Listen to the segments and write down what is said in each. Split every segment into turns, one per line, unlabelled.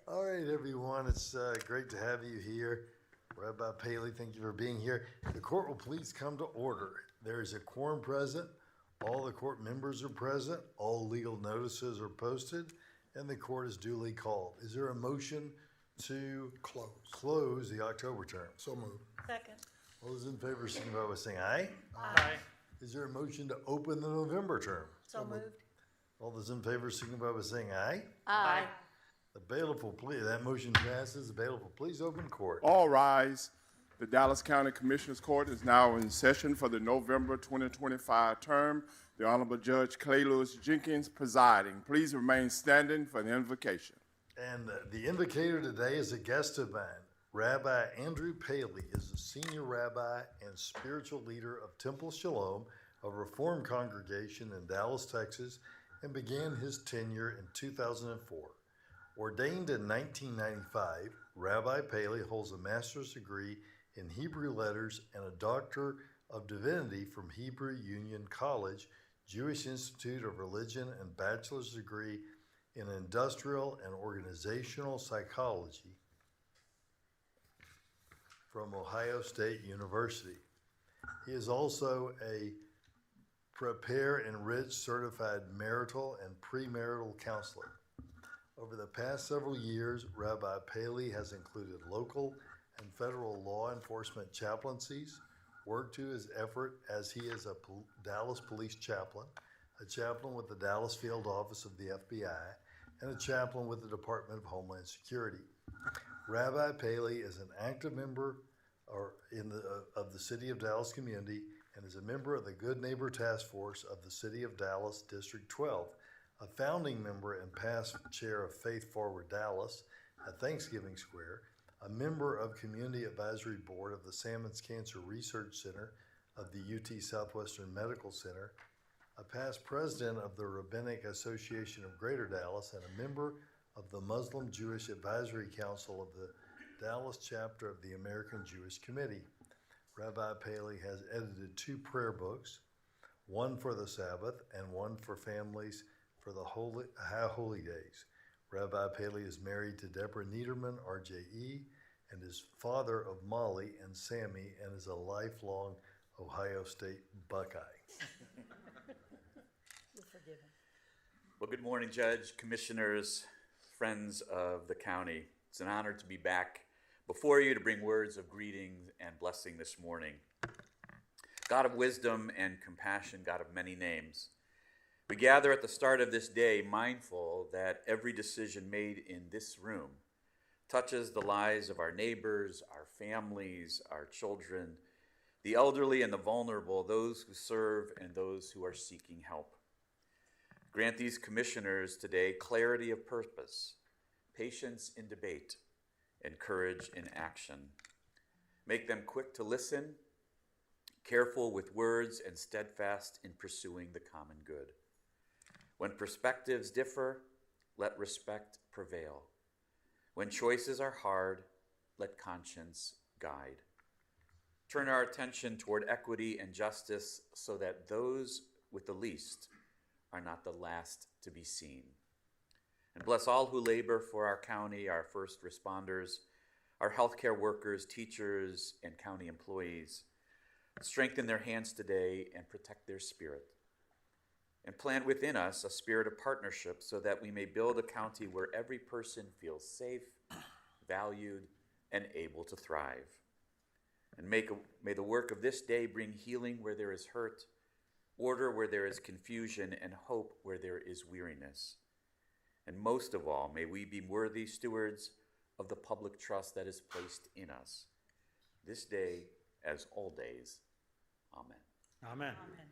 All right, everyone, it's great to have you here. Rabbi Paley, thank you for being here. The court will please come to order. There is a quorum present. All the court members are present. All legal notices are posted, and the court is duly called. Is there a motion to close the October term?
So moved.
Second.
All those in favor signify by saying aye.
Aye.
Is there a motion to open the November term?
So moved.
All those in favor signify by saying aye.
Aye.
The bailiff will please, that motion passes. The bailiff will please open court.
All rise. The Dallas County Commissioners Court is now in session for the November 2025 term. The Honorable Judge Clay Lewis Jenkins presiding. Please remain standing for the invocation.
And the invocator today is a guest of mine. Rabbi Andrew Paley is the senior rabbi and spiritual leader of Temple Shalom, a Reformed congregation in Dallas, Texas, and began his tenure in 2004. Ordained in 1995, Rabbi Paley holds a master's degree in Hebrew letters and a Doctor of Divinity from Hebrew Union College, Jewish Institute of Religion, and bachelor's degree in industrial and organizational psychology from Ohio State University. He is also a Prepare Enrich certified marital and premarital counselor. Over the past several years, Rabbi Paley has included local and federal law enforcement chaplaincies, work to his effort as he is a Dallas police chaplain, a chaplain with the Dallas field office of the FBI, and a chaplain with the Department of Homeland Security. Rabbi Paley is an active member of the City of Dallas community and is a member of the Good Neighbor Taskforce of the City of Dallas District 12, a founding member and past chair of Faith Forward Dallas at Thanksgiving Square, a member of Community Advisory Board of the Salmon's Cancer Research Center of the UT Southwestern Medical Center, a past president of the Rabbinic Association of Greater Dallas, and a member of the Muslim Jewish Advisory Council of the Dallas chapter of the American Jewish Committee. Rabbi Paley has edited 2 prayer books, one for the Sabbath and one for families for the High Holy Days. Rabbi Paley is married to Deborah Niederman, RJE, and is father of Molly and Sammy, and is a lifelong Ohio State Buckeye.
You're forgiven.
Well, good morning, Judge, Commissioners, friends of the county. It's an honor to be back before you to bring words of greeting and blessing this morning. God of wisdom and compassion, God of many names, we gather at the start of this day mindful that every decision made in this room touches the lives of our neighbors, our families, our children, the elderly and the vulnerable, those who serve and those who are seeking help. Grant these commissioners today clarity of purpose, patience in debate, and courage in action. Make them quick to listen, careful with words, and steadfast in pursuing the common good. When perspectives differ, let respect prevail. When choices are hard, let conscience guide. Turn our attention toward equity and justice so that those with the least are not the last to be seen. And bless all who labor for our county, our first responders, our healthcare workers, teachers, and county employees. Strengthen their hands today and protect their spirit. And plant within us a spirit of partnership so that we may build a county where every person feels safe, valued, and able to thrive. And may the work of this day bring healing where there is hurt, order where there is confusion, and hope where there is weariness. And most of all, may we be worthy stewards of the public trust that is placed in us, this day as all days. Amen.
Amen.
Amen.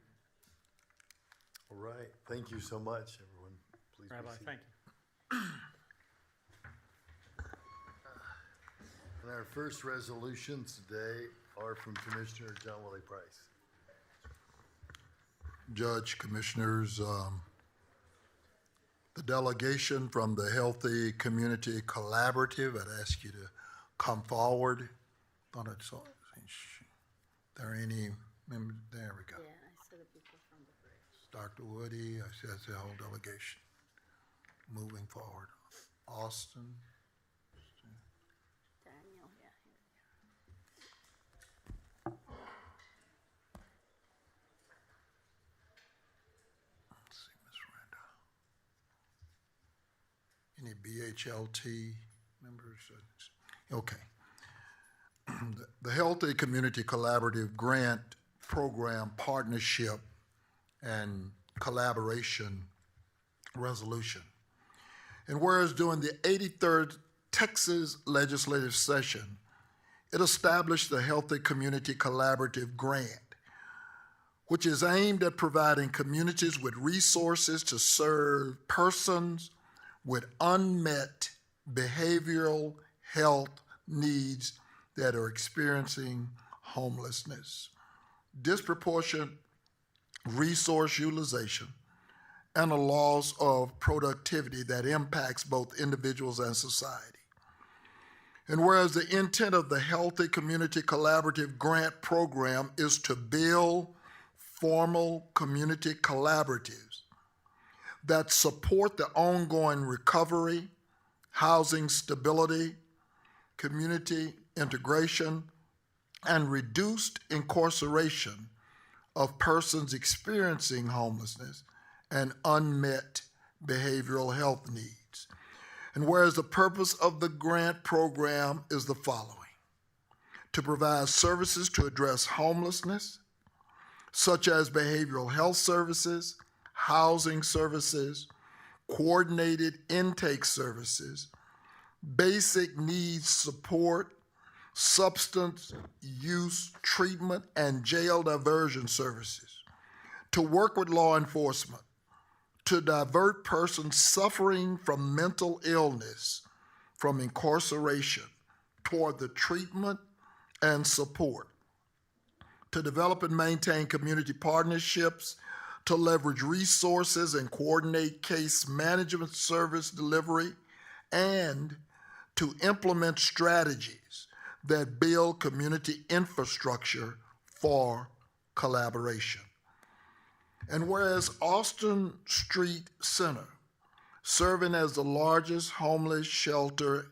All right, thank you so much, everyone. Please be
Rabbi,
seated.
thank you.
And our first resolutions today are from Commissioner John Willie Price.
Judge, Commissioners, the delegation from the Healthy Community Collaborative, I'd ask you to come forward. Thought I saw, there any members? There we go.
Yeah, I said it
Dr. Woody, I see that's the whole delegation. Moving forward. Austin,
Daniel, yeah.
let's see, Ms. Randall. Any BHLT members? Okay. The Healthy Community Collaborative Grant Program Partnership and Collaboration Resolution. And whereas during the 83rd Texas legislative session, it established the Healthy Community Collaborative Grant, which is aimed at providing communities with resources to serve persons with unmet behavioral health needs that are experiencing homelessness, disproportionate resource utilization, and a loss of productivity that impacts both individuals and society. And whereas the intent of the Healthy Community Collaborative Grant Program is to build formal community collaboratives that support the ongoing recovery, housing stability, community integration, and reduced incarceration of persons experiencing homelessness and unmet behavioral health needs. And whereas the purpose of the grant program is the following: to provide services to address homelessness, such as behavioral health services, housing services, coordinated intake services, basic needs support, substance use treatment, and jail diversion services, to work with law enforcement, to divert persons suffering from mental illness from incarceration toward the treatment and support, to develop and maintain community partnerships, to leverage resources and coordinate case management service delivery, and to implement strategies that build community infrastructure for collaboration. And whereas Austin Street Center, serving as the largest homeless shelter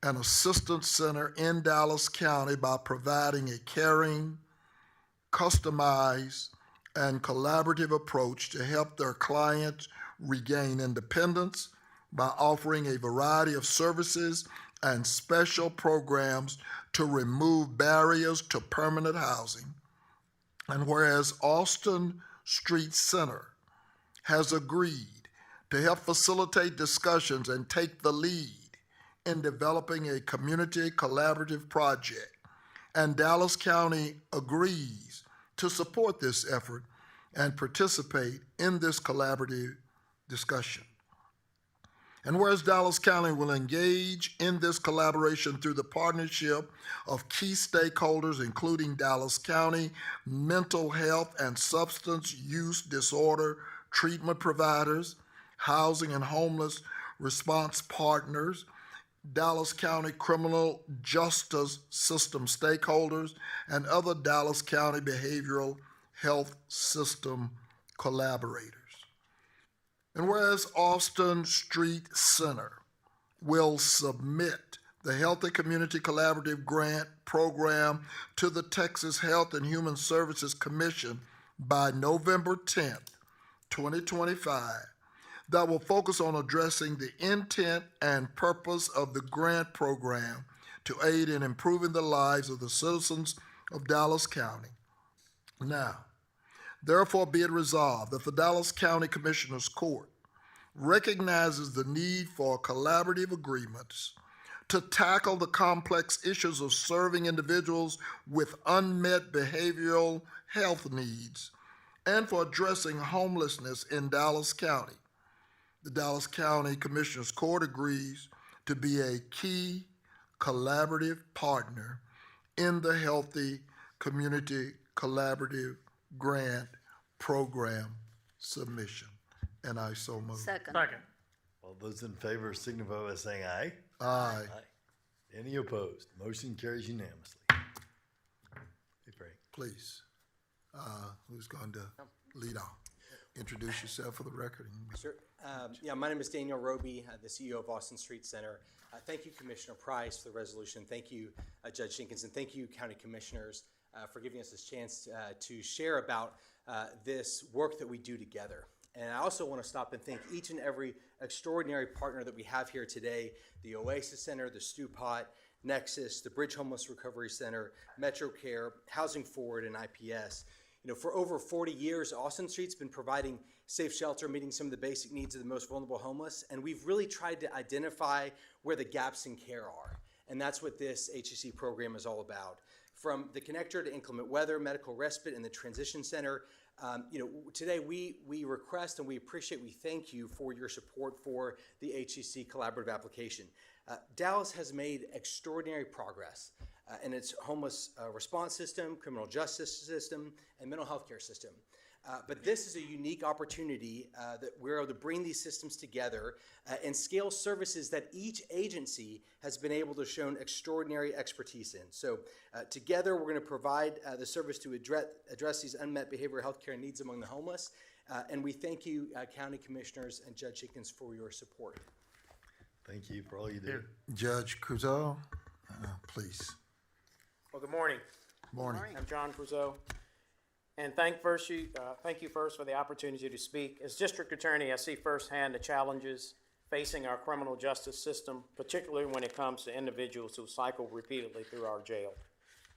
and assistance center in Dallas County by providing a caring, customized, and collaborative approach to help their clients regain independence by offering a variety of services and special programs to remove barriers to permanent housing. And whereas Austin Street Center has agreed to help facilitate discussions and take the lead in developing a community collaborative project, and Dallas County agrees to support this effort and participate in this collaborative discussion. And whereas Dallas County will engage in this collaboration through the partnership of key stakeholders, including Dallas County mental health and substance use disorder treatment providers, housing and homeless response partners, Dallas County criminal justice system stakeholders, and other Dallas County behavioral health system collaborators. And whereas Austin Street Center will submit the Healthy Community Collaborative Grant Program to the Texas Health and Human Services Commission by November 10th, 2025, that will focus on addressing the intent and purpose of the grant program to aid in improving the lives of the citizens of Dallas County. Now, therefore be it resolved that the Dallas County Commissioners Court recognizes the need for collaborative agreements to tackle the complex issues of serving individuals with unmet behavioral health needs and for addressing homelessness in Dallas County. The Dallas County Commissioners Court agrees to be a key collaborative partner in the Healthy Community Collaborative Grant Program submission. And I so move.
Second.
All those in favor signify by saying aye.
Aye.
Any opposed? Motion carries unanimously. Hey, Frank.
Please. Who's going to lead off? introduce yourself for the record?
Sure. Yeah, my name is Daniel Roby, the CEO of Austin Street Center. Thank you, Commissioner Price, for the resolution. Thank you, Judge Jenkins, and thank you, County Commissioners, for giving us this chance to share about this work that we do together. And I also want to stop and thank each and every extraordinary partner that we have here today, the Oasis Center, the Stew Pot, Nexus, the Bridge Homeless Recovery Center, Metro Care, Housing Forward, and IPS. You know, for over 40 years, Austin Street's been providing safe shelter, meeting some of the basic needs of the most vulnerable homeless, and we've really tried to identify where the gaps in care are. And that's what this HCC program is all about. From the connector to inclement weather, medical respite, and the transition center, you know, today we request and we appreciate, we thank you for your support for the HCC collaborative application. Dallas has made extraordinary progress in its homeless response system, criminal justice system, and mental health care system. But this is a unique opportunity that we're able to bring these systems together and scale services that each agency has been able to show extraordinary expertise in. So together we're going to provide the service to address these unmet behavioral health care needs among the homeless. And we thank you, County Commissioners and Judge Jenkins, for your support.
Thank you for all you do.
Judge Crusoe, please.
Well, good morning.
Morning.
I'm John Crusoe. And thank you first for the opportunity to speak. As District Attorney, I see firsthand the challenges facing our criminal justice system, particularly when it comes to individuals who cycle repeatedly through our jail.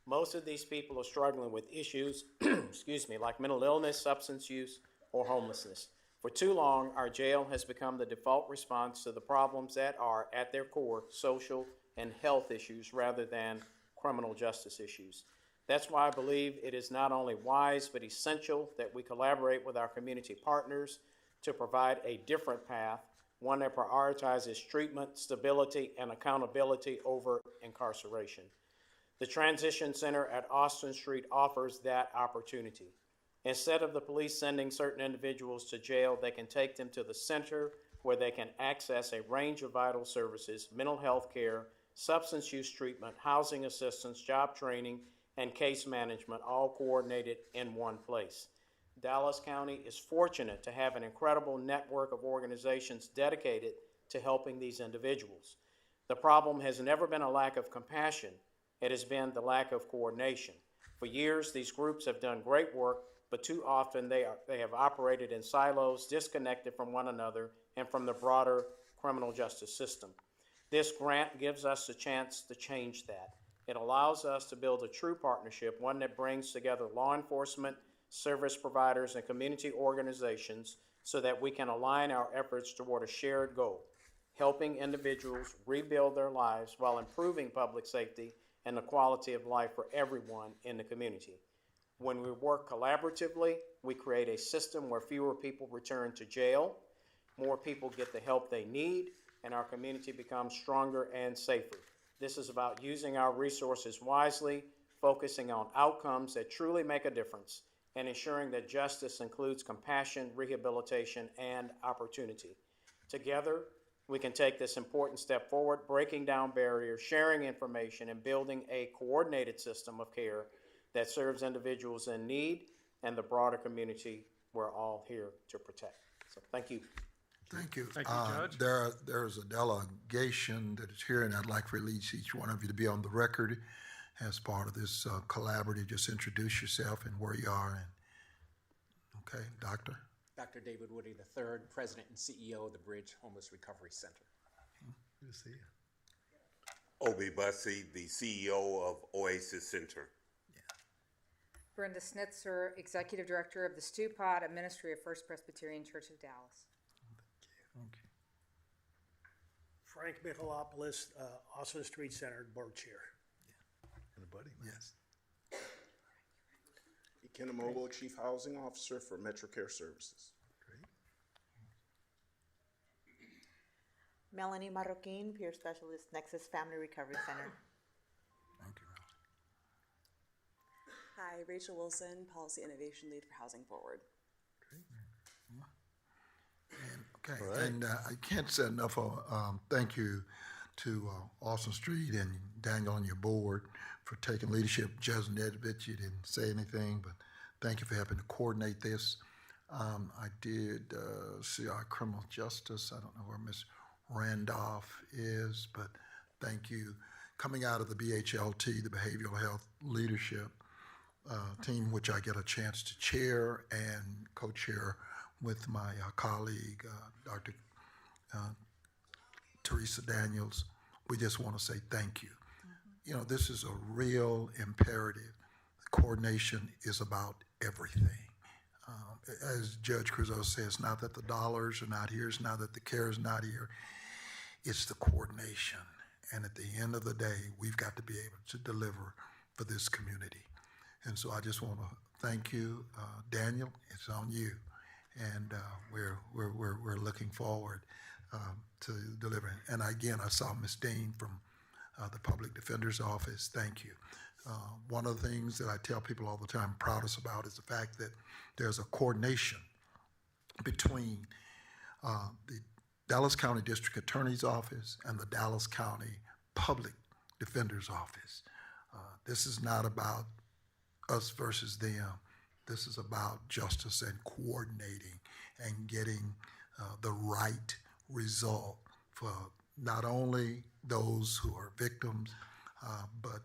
Most of these people are struggling with issues, like mental illness, substance use, or homelessness. For too long, our jail has become the default response to the problems that are, at their core, social and health issues rather than criminal justice issues. That's why I believe it is not only wise but essential that we collaborate with our community partners to provide a different path, one that prioritizes treatment, stability, and accountability over incarceration. The Transition Center at Austin Street offers that opportunity. Instead of the police sending certain individuals to jail, they can take them to the center where they can access a range of vital services, mental health care, substance use treatment, housing assistance, job training, and case management, all coordinated in one place. Dallas County is fortunate to have an incredible network of organizations dedicated to helping these individuals. The problem has never been a lack of compassion. It has been the lack of coordination. For years, these groups have done great work, but too often they have operated in silos, disconnected from one another and from the broader criminal justice system. This grant gives us a chance to change that. It allows us to build a true partnership, one that brings together law enforcement, service providers, and community organizations so that we can align our efforts toward a shared goal, helping individuals rebuild their lives while improving public safety and the quality of life for everyone in the community. When we work collaboratively, we create a system where fewer people return to jail, more people get the help they need, and our community becomes stronger and safer. This is about using our resources wisely, focusing on outcomes that truly make a difference, and ensuring that justice includes compassion, rehabilitation, and opportunity. Together, we can take this important step forward, breaking down barriers, sharing information, and building a coordinated system of care that serves individuals in need and the broader community we're all here to protect. So thank you.
Thank you.
Thank you, Judge.
There's a delegation that is here, and I'd like for each one of you to be on the record as part of this collaborative. Just introduce yourself and where you are. And okay, Doctor.
Dr. David Woody III, President and CEO of the Bridge Homeless Recovery Center.
Good to see you.
Obi Bussey, the CEO of Oasis Center.
Brenda Snitzer, Executive Director of the Stew Pot, a ministry of First Presbyterian Church of Dallas.
Okay.
Frank Michalopoulos, Austin Street Center Board Chair.
And a buddy.
Yes.
Ken Mogul, Chief Housing Officer for Metro Care Services.
Great.
Melanie Marroquin, Peer Specialist, Nexus Family Recovery Center.
Thank you.
Hi, Rachel Wilson, Policy Innovation Lead for Housing Forward.
And, okay,
All right.
and I can't say enough thank you to Austin Street and Daniel and your board for taking leadership. Judge Nedovich, you didn't say anything, but thank you for helping to coordinate this. I did see our criminal justice. I don't know where Ms. Randolph is, but thank you. Coming out of the BHLT, the Behavioral Health Leadership team, which I get a chance to chair and co-chair with my colleague, Dr. THERESA Daniels, we just want to say thank you. You know, this is a real imperative. Coordination is about everything. As Judge Creuzot says, not that the dollars are not here, it's not that the care is not here, it's the coordination. And at the end of the day, we've got to be able to deliver for this community. And so I just want to thank you, Daniel, it's on you. And we're looking forward to delivering. And again, I saw Ms. Dean from the Public Defender's Office. Thank you. One of the things that I tell people all the time, proudest about, is the fact that there's a coordination between the Dallas County District Attorney's Office and the Dallas County Public Defender's Office. This is not about us versus them. This is about justice and coordinating and getting the right result for not only those who are victims, but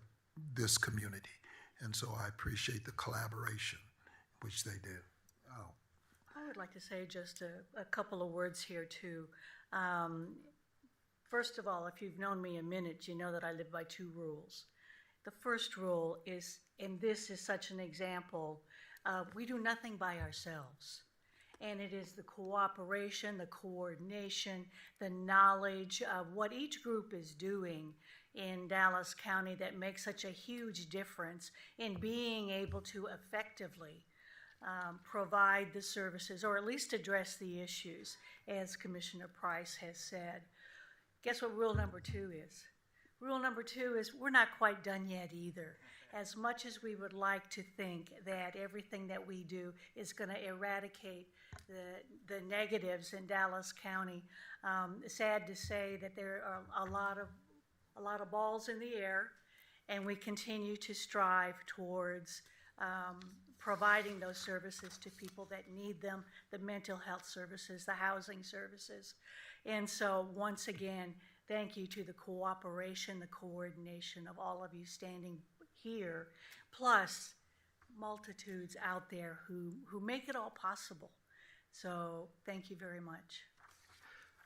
this community. And so I appreciate the collaboration which they do.
I would like to say just a couple of words here too. First of all, if you've known me a minute, you know that I live by two rules. The first rule is, and this is such an example, we do nothing by ourselves. And it is the cooperation, the coordination, the knowledge of what each group is doing in Dallas County that makes such a huge difference in being able to effectively provide the services, or at least address the issues, as Commissioner Price has said. Guess what rule number 2 is? Rule number 2 is we're not quite done yet either. As much as we would like to think that everything that we do is going to eradicate the negatives in Dallas County, sad to say that there are a lot of balls in the air, and we continue to strive towards providing those services to people that need them, the mental health services, the housing services. And so once again, thank you to the cooperation, the coordination of all of you standing here, plus multitudes out there who make it all possible. So thank you very much.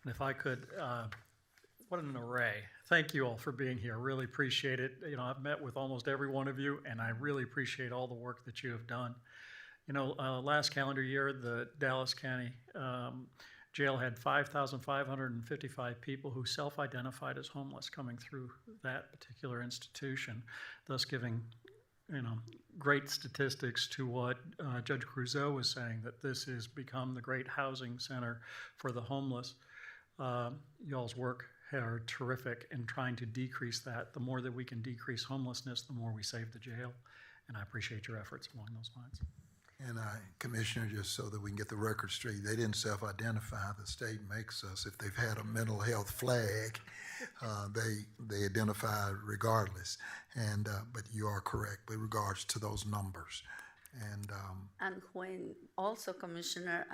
And if I could, what an array. Thank you all for being here. Really appreciate it. You know, I've met with almost every one of you, and I really appreciate all the work that you have done. You know, last calendar year, the Dallas County Jail had 5,555 people who self-identified as homeless coming through that particular institution, thus giving, you know, great statistics to what Judge Creuzot was saying, that this has become the great housing center for the homeless. Y'all's work are terrific in trying to decrease that. The more that we can decrease homelessness, the more we save the jail, and I appreciate your efforts along those lines.
And Commissioner, just so that we can get the record straight, they didn't self-identify. The state makes us. If they've had a mental health flag, they identify regardless. And but you are correct with regards to those numbers.
And when also, Commissioner,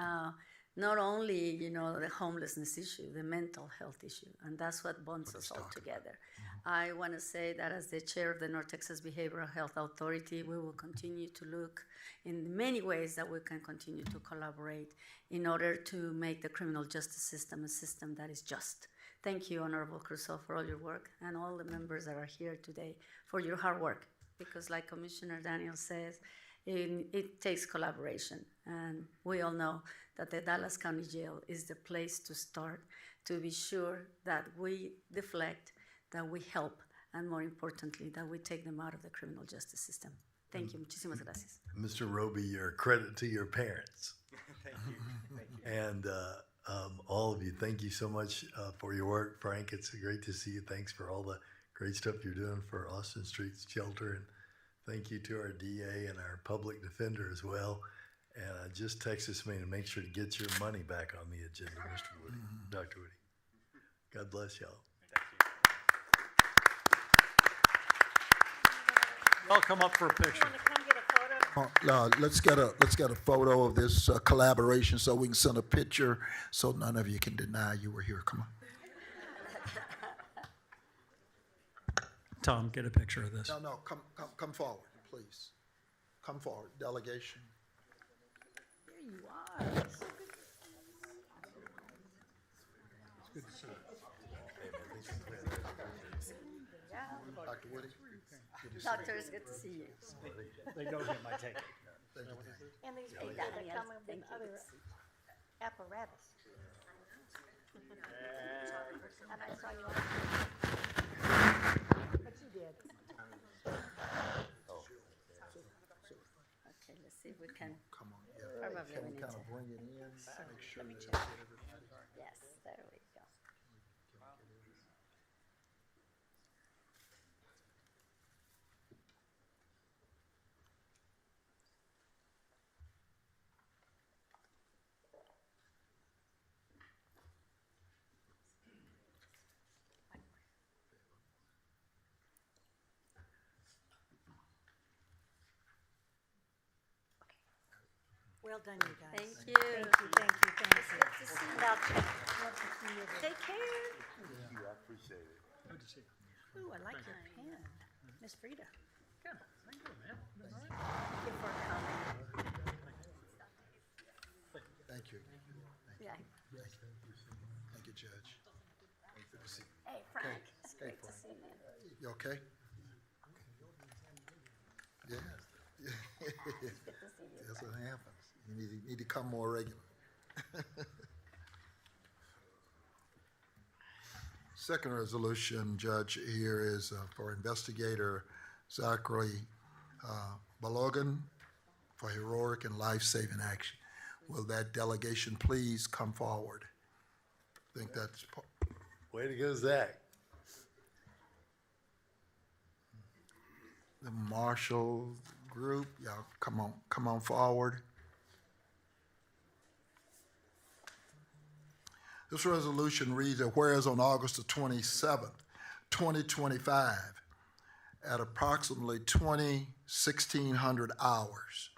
not only, you know, the homelessness issue, the mental health issue, and that's what bonds us all together. I want to say that as the chair of the North Texas Behavioral Health Authority, we will continue to look in many ways that we can continue to collaborate in order to make the criminal justice system a system that is just. Thank you, Honorable Creuzot, for all your work, and all the members that are here today for your hard work, because like Commissioner Daniel says, it takes collaboration, and we all know that the Dallas County Jail is the place to start to be sure that we deflect, that we help, and more importantly, that we take them out of the criminal justice system. Thank you. Muchísimas gracias.
Mr. Roby, your credit to your parents.
Thank you. Thank you.
And all of you, thank you so much for your work. Frank, it's great to see you. Thanks for all the great stuff you're doing for Austin Street Shelter. And thank you to our DA and our public defender as well. And just text us me to make sure to get your money back on the agenda, Mr. Woody, Dr. Woody. God bless y'all.
Y'all come up for a picture.
Want to come get a photo?
Let's get a photo of this collaboration so we can send a picture so none of you can deny you were here. Come on.
Tom, get a picture of this.
No, come forward, please. Come forward, delegation.
There you are.
Good to see you. Dr. Woody? Good to see you.
Doctor, it's good to see you.
They know him, I take it.
And these
Hey,
people that
Daniel,
come in
thank
with
you.
other apparatus. And I saw you. But you did.
Okay, let's see if we can.
Come on,
Probably
Can
we
we
need
kind
to.
of bring it in, make sure
Let me
that
check.
everybody.
Yes, there we go.
Well done, you guys.
Thank you.
Thank you, thank you, thank you.
Good to see you.
Now, love to see you.
Take care.
I appreciate it.
Good to see you.
Ooh, I like your pen. Miss Frida.
Good. Thank you, man.
Thank you for coming.
Thank you.
Yeah.
Thank you, Judge. Good to see you.
Hey, Frank. It's
Hey,
great to
Frank.
see you.
You okay? Yeah.
Good to see you.
That's what happens. You need to come more regular. Second resolution, Judge, here is for Investigator Zachery Balogun for heroic and life-saving action. Will that delegation please come forward? I think that's
Way to go, Zach.
the Marshall Group. Y'all come on forward. This resolution reads that whereas on August the 27th, 2025, at approximately 1600 hours,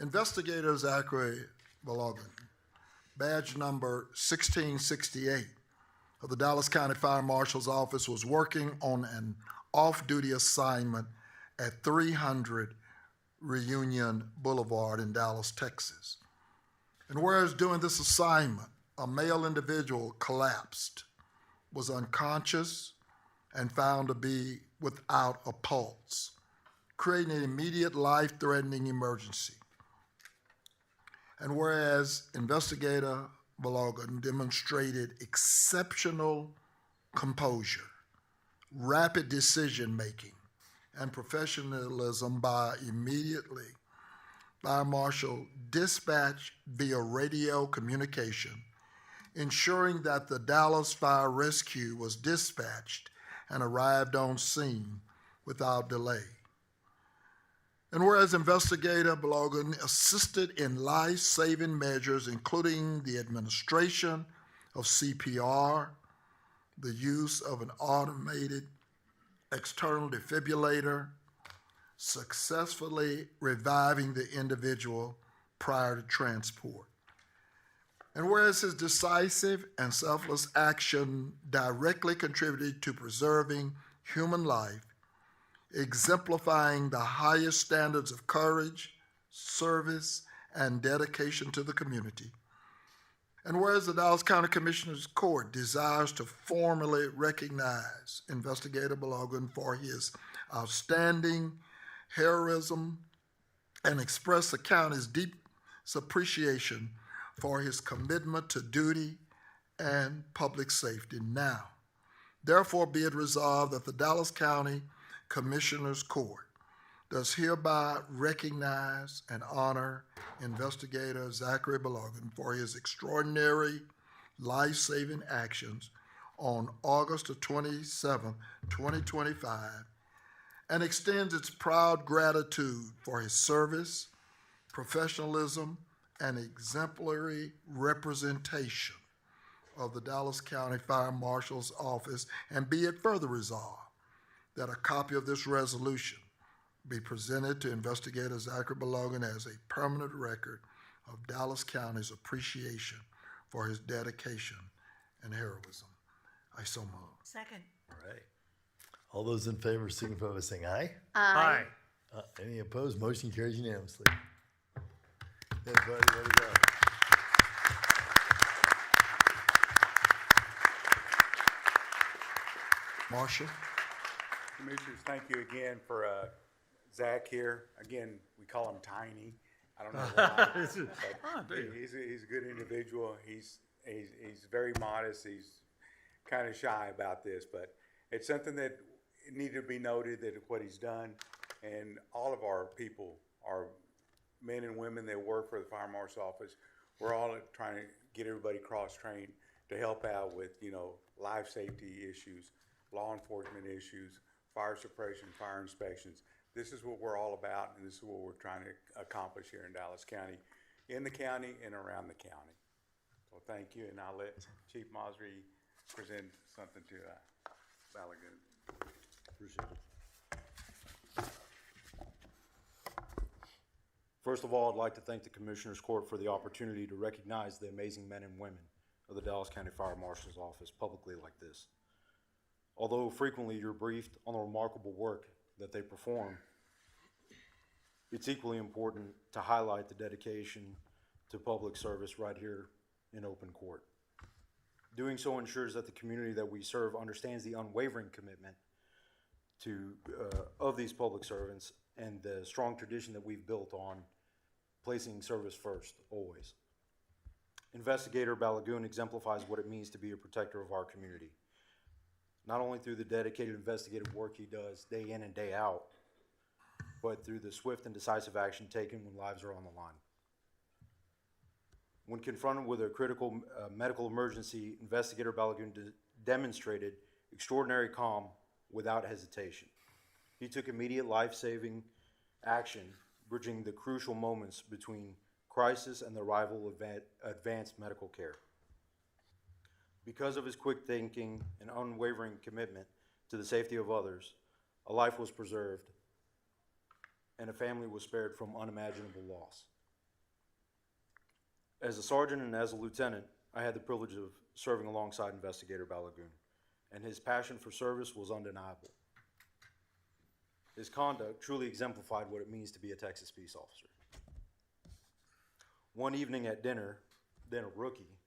Investigator Zachery Balogun, badge number 1668 of the Dallas County Fire Marshal's Office, was working on an off-duty assignment at 300 Reunion Boulevard in Dallas, Texas. And whereas during this assignment, a male individual collapsed, was unconscious, and found to be without a pulse, creating an immediate life-threatening emergency. And whereas Investigator Balogun demonstrated exceptional composure, rapid decision-making, and professionalism by immediately Fire Marshal dispatch via radio communication, ensuring that the Dallas Fire Rescue was dispatched and arrived on scene without delay. And whereas Investigator Balogun assisted in life-saving measures, including the administration of CPR, the use of an automated external defibrillator, successfully reviving the individual prior to transport. And whereas his decisive and selfless action directly contributed to preserving human life, exemplifying the highest standards of courage, service, and dedication to the community. And whereas the Dallas County Commissioners Court desires to formally recognize Investigator Balogun for his outstanding heroism and express the county's deep appreciation for his commitment to duty and public safety now. Therefore, be it resolved that the Dallas County Commissioners Court does hereby recognize and honor Investigator Zachery Balogun for his extraordinary life-saving actions on August the 27th, 2025, and extends its proud gratitude for his service, professionalism, and exemplary representation of the Dallas County Fire Marshal's Office, and be it further resolved that a copy of this resolution be presented to Investigator Zachery Balogun as a permanent record of Dallas County's appreciation for his dedication and heroism. I so move.
Second.
All right. All those in favor signify by saying aye.
Aye.
Any opposed? Motion carries unanimously. Yeah, buddy, way to go.
Marshall?
Commissioners, thank you again for Zach here. Again, we call him Tiny. I don't know why. But he's a good individual. He's very modest. He's kind of shy about this, but it's something that needed to be noted, that what he's done. And all of our people, our men and women that work for the Fire Marshal's Office, we're all trying to get everybody cross-trained to help out with, life safety issues, law enforcement issues, fire suppression, fire inspections. This is what we're all about, and this is what we're trying to accomplish here in Dallas County, in the county and around the county. So thank you, and I'll let Chief Masri present something to Balogun.
Appreciate it.
First of all, I'd like to thank the Commissioners Court for the opportunity to recognize the amazing men and women of the Dallas County Fire Marshal's Office publicly like this. Although frequently you're briefed on the remarkable work that they perform, it's equally important to highlight the dedication to public service right here in open court. Doing so ensures that the community that we serve understands the unwavering commitment of these public servants and the strong tradition that we've built on placing service first, always. Investigator Balogun exemplifies what it means to be a protector of our community, not only through the dedicated investigative work he does day in and day out, but through the swift and decisive action taken when lives are on the line. When confronted with a critical medical emergency, Investigator Balogun demonstrated extraordinary calm without hesitation. He took immediate life-saving action, bridging the crucial moments between crisis and the arrival of advanced medical care. Because of his quick thinking and unwavering commitment to the safety of others, a life was preserved and a family was spared from unimaginable loss. As a sergeant and as a lieutenant, I had the privilege of serving alongside Investigator Balogun, and his passion for service was undeniable. His conduct truly exemplified what it means to be a Texas peace officer. One evening at dinner, then a rookie,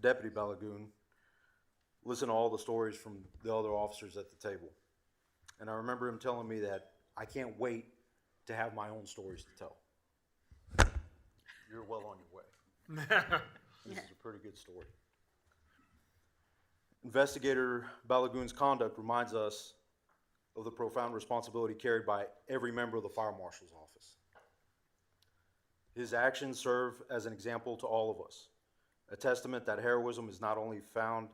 Deputy Balogun listened to all the stories from the other officers at the table. And I remember him telling me that I can't wait to have my own stories to tell. You're well on your way. This is a pretty good story. Investigator Balogun's conduct reminds us of the profound responsibility carried by every member of the Fire Marshal's Office. His actions serve as an example to all of us, a testament that heroism is not only found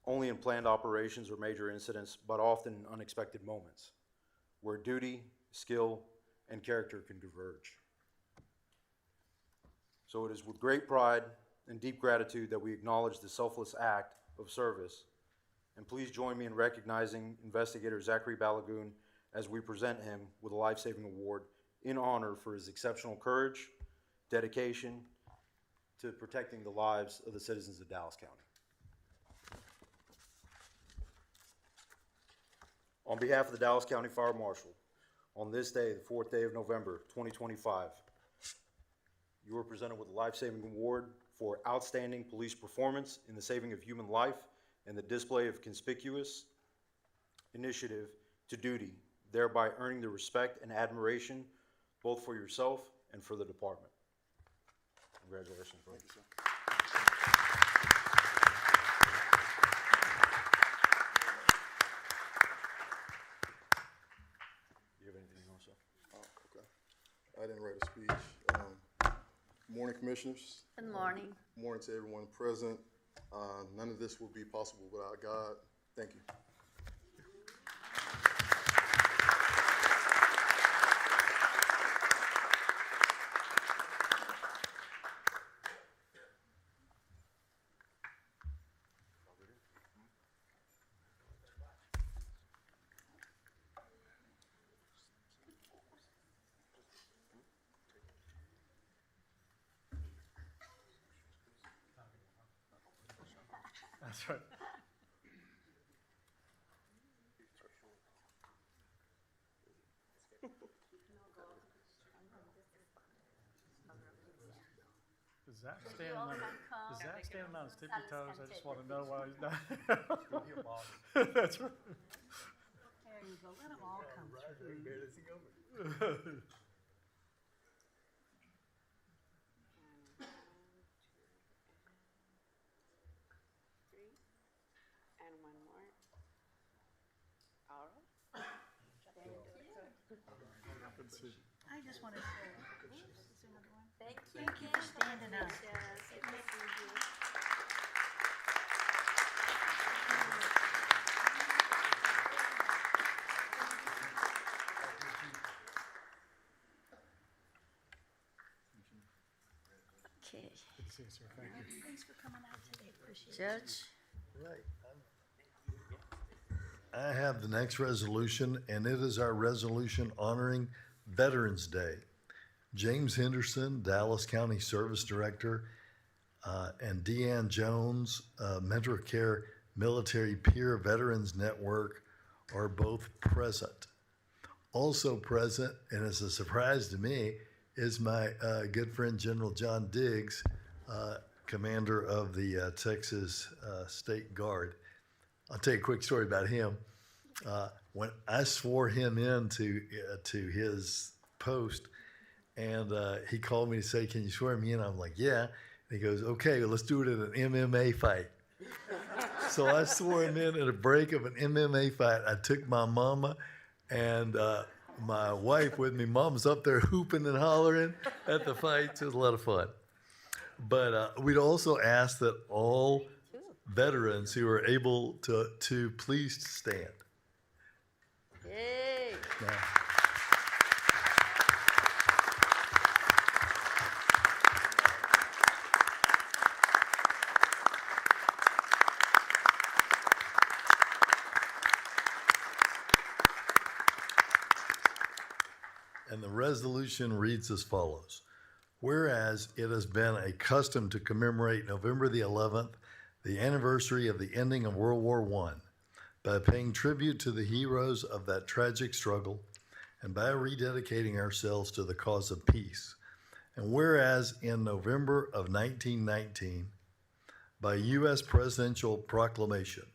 only in planned operations or major incidents, but often in unexpected moments, where duty, skill, and character can converge. So it is with great pride and deep gratitude that we acknowledge the selfless act of service. And please join me in recognizing Investigator Zachery Balogun as we present him with a life-saving award in honor for his exceptional courage, dedication to protecting the lives of the citizens of Dallas County. On behalf of the Dallas County Fire Marshal, on this day, the 4th day of November, 2025, you are presented with a life-saving award for outstanding police performance in the saving of human life and the display of conspicuous initiative to duty, thereby earning the respect and admiration both for yourself and for the department. Congratulations, bro.
Thank you, sir.
Do you have anything else, sir?
Oh, okay. I didn't write a speech. Morning, Commissioners.
Good morning.
Morning to everyone present. None of this would be possible without God. Thank you.
That's right. Is Zach standing on his tippy toes? I just want to know why he's not. That's right.
There you go, let them all come through.
And one more. All right.
I just want to say, oops, is there another one?
Thank you.
Thank you for standing up.
Okay.
Good to see you, sir. Thank you.
Thanks for coming out today, appreciate it.
Judge?
Right. I have the next resolution, and it is our resolution honoring Veterans Day. James Henderson, Dallas County Service Director, and Deanne Jones, Mentor Care Military Peer Veterans Network, are both present. Also present, and it's a surprise to me, is my good friend General John Diggs, commander of the Texas State Guard. I'll tell you a quick story about him. When I swore him in to his post, and he called me to say, "Can you swear me in?" I'm like, "Yeah." And he goes, "Okay, let's do it in an MMA fight." So I swore him in at a break of an MMA fight. I took my mama and my wife with me. Mom's up there hooping and hollering at the fights. It was a lot of fun. But we'd also ask that all veterans who are able to please stand.
Yay!
Now, and the resolution reads as follows. Whereas it has been a custom to commemorate November the 11th, the anniversary of the ending of World War I, by paying tribute to the heroes of that tragic struggle and by rededicating ourselves to the cause of peace. And whereas in November of 1919, by U.S. presidential proclamation,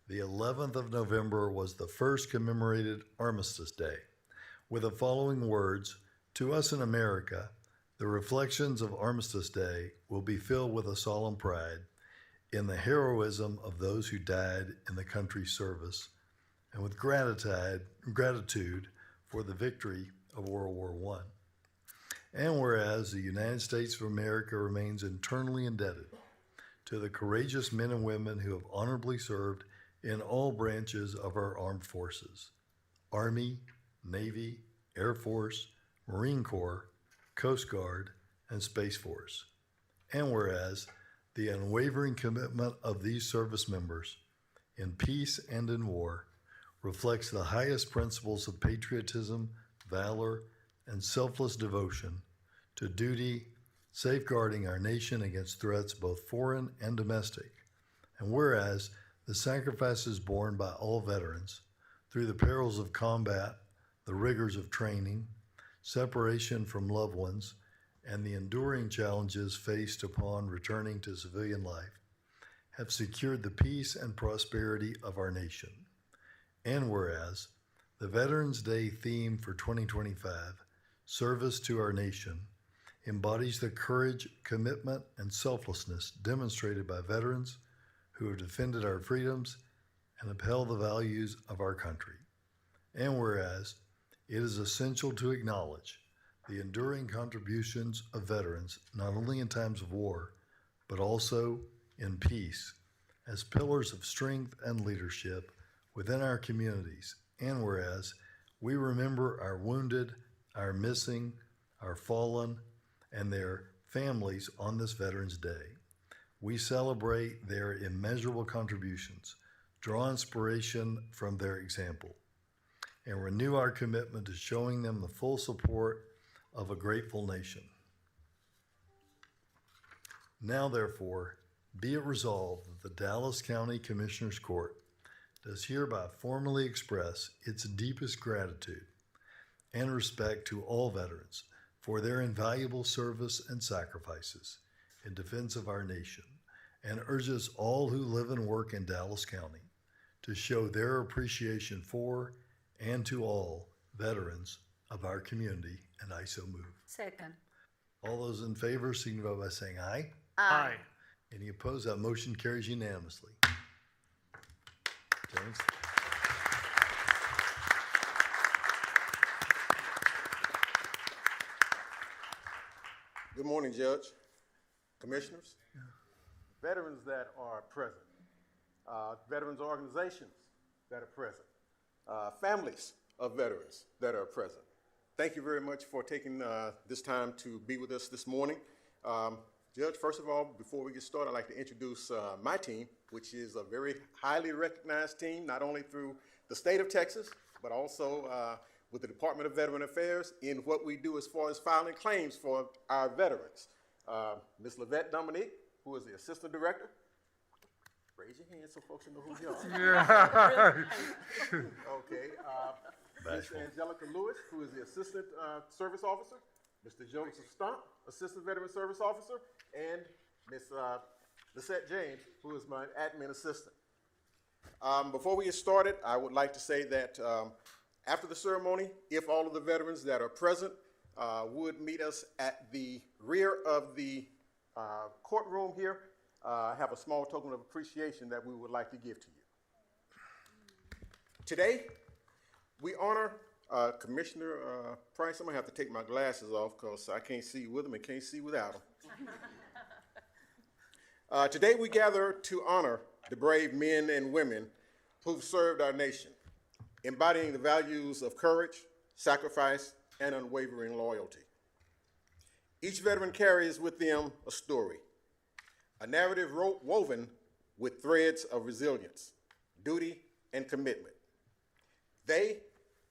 the 11th of November was the first commemorated Armistice Day, with the following words, "To us in America, the reflections of Armistice Day will be filled with a solemn pride in the heroism of those who died in the country's service, and with gratitude for the victory of World War I. And whereas the United States of America remains eternally indebted to the courageous men and women who have honorably served in all branches of our armed forces, Army, Navy, Air Force, Marine Corps, Coast Guard, and Space Force. And whereas the unwavering commitment of these service members in peace and in war reflects the highest principles of patriotism, valor, and selfless devotion to duty, safeguarding our nation against threats both foreign and domestic. And whereas the sacrifices borne by all veterans through the perils of combat, the rigors of training, separation from loved ones, and the enduring challenges faced upon returning to civilian life have secured the peace and prosperity of our nation. And whereas the Veterans Day theme for 2025, Service to Our Nation, embodies the courage, commitment, and selflessness demonstrated by veterans who have defended our freedoms and upheld the values of our country. And whereas it is essential to acknowledge the enduring contributions of veterans, not only in times of war, but also in peace, as pillars of strength and leadership within our communities. And whereas we remember our wounded, our missing, our fallen, and their families on this Veterans Day, we celebrate their immeasurable contributions, draw inspiration from their example, and renew our commitment to showing them the full support of a grateful nation. Now, therefore, Be it resolved that the Dallas County Commissioners Court does hereby formally express its deepest gratitude and respect to all veterans for their invaluable service and sacrifices in defense of our nation, and urges all who live and work in Dallas County to show their appreciation for and to all veterans of our community, and I so move.
Second.
All those in favor signify by saying aye.
Aye.
Any opposed? That motion carries unanimously. James?
Good morning, Judge, Commissioners, veterans that are present, veterans organizations that are present, families of veterans that are present. Thank you very much for taking this time to be with us this morning. Judge, first of all, before we get started, I'd like to introduce my team, which is a very highly recognized team, not only through the state of Texas, but also with the Department of Veteran Affairs in what we do as far as filing claims for our veterans. Ms. Lavette Dominique, who is the Assistant Director. Raise your hand so folks know who you are. Okay. Ms. Angelica Lewis, who is the Assistant Service Officer. Mr. Joseph Stump, Assistant Veteran Service Officer, and Ms. Lisette James, who is my admin assistant. Before we get started, I would like to say that after the ceremony, if all of the veterans that are present would meet us at the rear of the courtroom here, have a small token of appreciation that we would like to give to you. Today, we honor Commissioner Price. I'm gonna have to take my glasses off because I can't see with them and can't see without them. Today, we gather to honor the brave men and women who've served our nation, embodying the values of courage, sacrifice, and unwavering loyalty. Each veteran carries with them a story, a narrative woven with threads of resilience, duty, and commitment.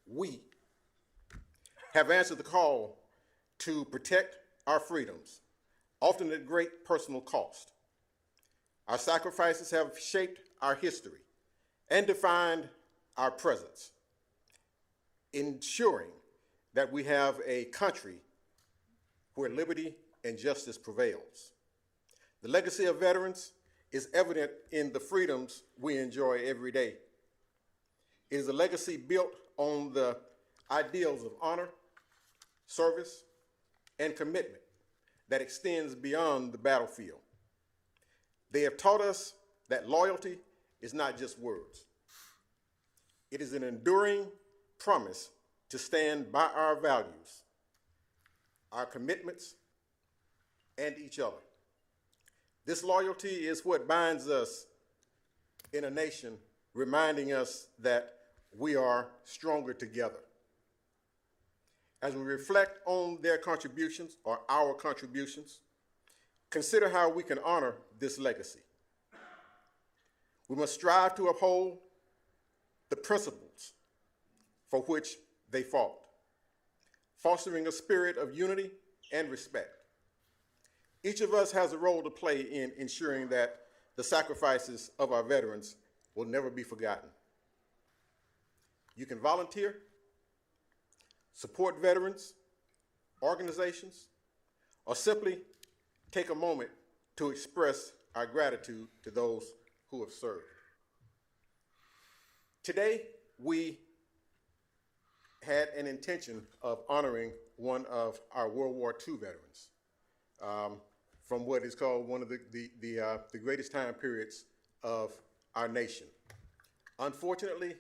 We have answered the call to protect our freedoms, often at great personal cost. Our sacrifices have shaped our history and defined our presence, ensuring that we have a country where liberty and justice prevails. The legacy of veterans is evident in the freedoms we enjoy every day. It is a legacy built on the ideals of honor, service, and commitment that extends beyond the battlefield. They have taught us that loyalty is not just words. It is an enduring promise to stand by our values, our commitments, and each other. This loyalty is what binds us in a nation, reminding us that we are stronger together. As we reflect on their contributions, or our contributions, consider how we can honor this legacy. We must strive to uphold the principles for which they fought, fostering a spirit of unity and respect. Each of us has a role to play in ensuring that the sacrifices of our veterans will never be forgotten. You can volunteer, support veterans, organizations, or simply take a moment to express our gratitude to those who have served. Today, we had an intention of honoring one of our World War II veterans from what is called one of the greatest time periods of our nation. Unfortunately,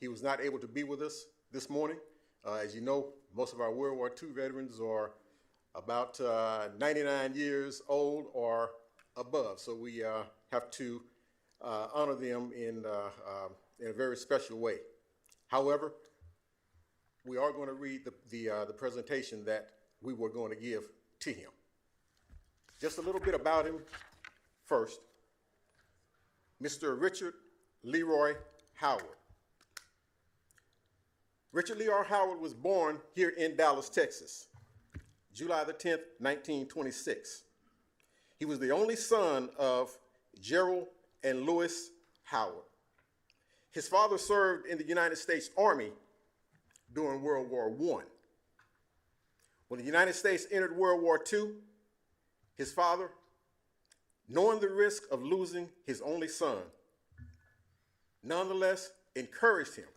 he was not able to be with us this morning. As you know, most of our World War II veterans are about 99 years old or above, so we have to honor them in a very special way. However, we are going to read the presentation that we were going to give to him. Just a little bit about him first. Mr. Richard Leroy Howard. Richard Leroy Howard was born here in Dallas, Texas, July the 10th, 1926. He was the only son of Gerald and Louis Howard. His father served in the United States Army during World War I. When the United States entered World War II, his father, knowing the risk of losing his only son, nonetheless encouraged him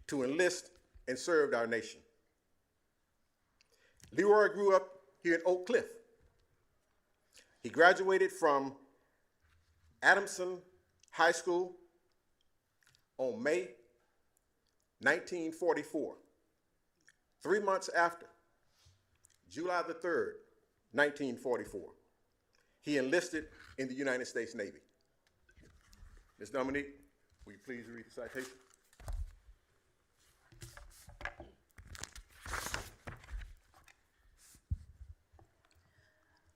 to enlist and serve our nation. Leroy grew up here in Oak Cliff. He graduated from Adamson High School on May 1944. 3 months after, July the 3rd, 1944, he enlisted in the United States Navy. Ms. Dominique, will you please read the citation?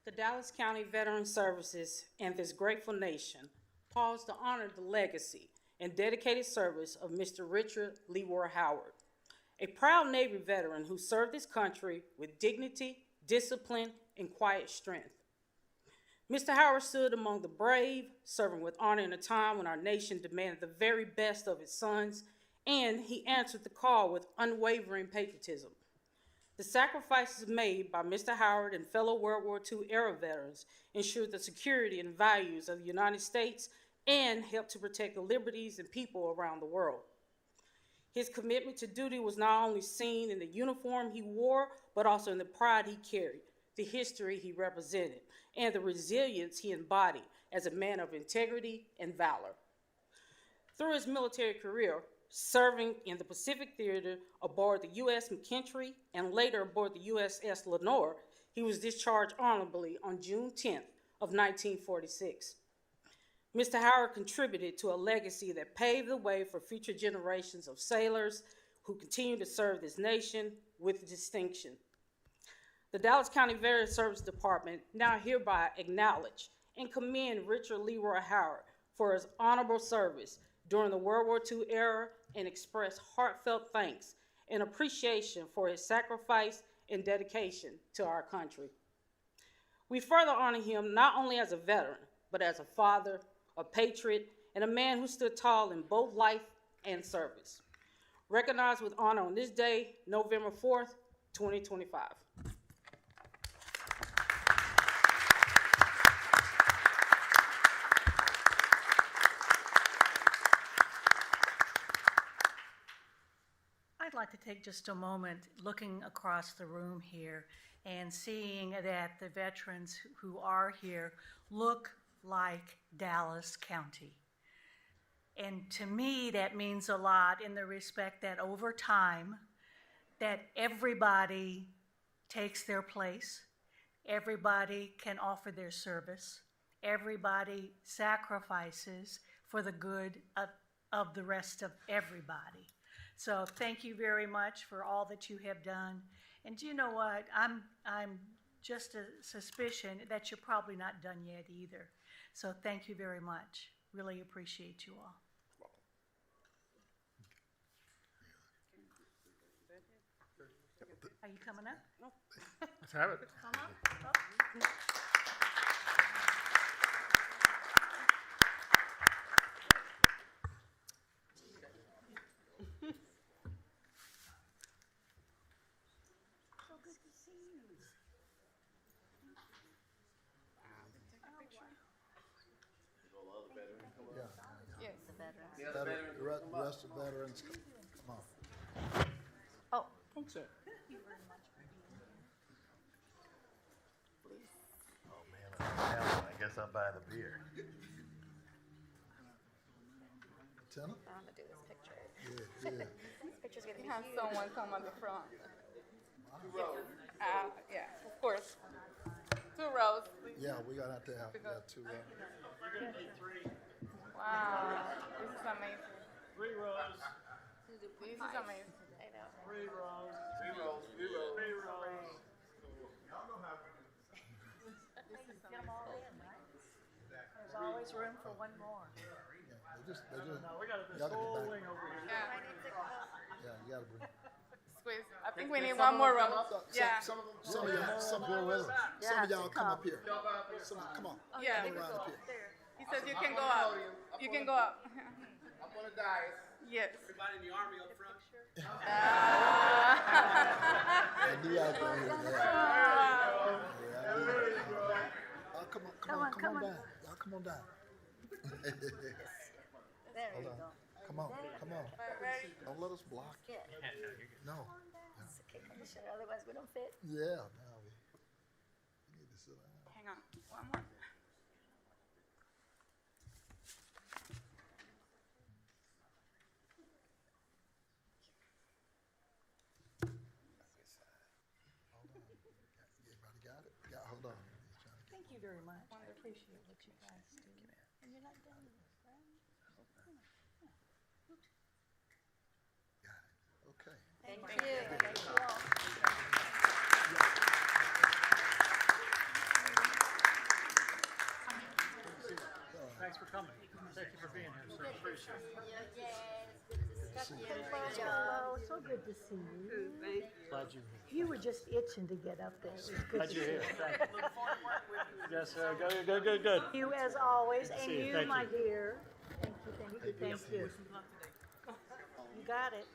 The Dallas County Veteran Services and this grateful nation pause to honor the legacy and dedicated service of Mr. Richard Leroy Howard, a proud Navy veteran who served his country with dignity, discipline, and quiet strength. Mr. Howard stood among the brave, serving with honor in a time when our nation demanded the very best of its sons, and he answered the call with unwavering patriotism. The sacrifices made by Mr. Howard and fellow World War II era veterans ensured the security and values of the United States and helped to protect the liberties and people around the world. His commitment to duty was not only seen in the uniform he wore, but also in the pride he carried, the history he represented, and the resilience he embodied as a man of integrity and valor. Through his military career, serving in the Pacific Theater aboard the U.S. McKintrey and later aboard the USS Lenore, he was discharged honorably on June 10th of 1946. Mr. Howard contributed to a legacy that paved the way for future generations of sailors who continue to serve this nation with distinction. The Dallas County Veteran Service Department now hereby acknowledge and commend Richard Leroy Howard for his honorable service during the World War II era and express heartfelt thanks and appreciation for his sacrifice and dedication to our country. We further honor him not only as a veteran, but as a father, a patriot, and a man who stood tall in both life and service. Recognized with honor on this day, November 4th, 2025.
I'd like to take just a moment looking across the room here and seeing that the veterans who are here look like Dallas County. And to me, that means a lot in the respect that over time, that everybody takes their place, everybody can offer their service, everybody sacrifices for the good of the rest of everybody. So thank you very much for all that you have done. And you know what? I'm just a suspicion that you're probably not done yet either. So thank you very much. Really appreciate you all. Are you coming up? No.
Let's have it.
Come up. Oh.
The rest of the veterans, come on.
Oh, thank you.
Oh, man, I guess I'm buying the beer.
Lieutenant?
I'm gonna do this picture.
Yeah.
This picture's gonna have someone come on the front. Yeah, of course. 2 rows.
Yeah, we gotta have to have that too.
Wow, this is amazing.
3 rows.
This is amazing. I know.
3 rows.
3 rows. 3 rows.
3 rows. There's always room for one more.
They just,
No, we got this
y'all
whole
get back.
wing over here.
Yeah.
Yeah, you gotta bring.
squeeze. I think we need one more room. Yeah.
Some of y'all come up here. Come on.
Yeah.
Come around up here.
He says you can go up. You can go up.
I'm on the dais.
Yes.
Everybody in the army up front.
I knew I was going to hear that. Come on down. Y'all come on down.
There we go.
Come on. Don't let us block.
Yeah.
No.
It's okay, Commissioner, otherwise we don't fit.
Yeah, no, we need to sit down.
Hang on. One more.
Everybody got it? Yeah, hold on.
Thank you very much. I appreciate what you guys do. And you're not done with us, right?
Okay.
Thank you. Thank you all.
Thanks for coming. Thank you for being here, sir. Appreciate it.
Hello, so good to see you.
Glad you're here.
You were just itching to get up there. It was good
Glad
to
you're
see
here.
you.
Yes, sir. Good.
You as always, and
See you.
you,
Thank
my
you.
dear. Thank you. You got it.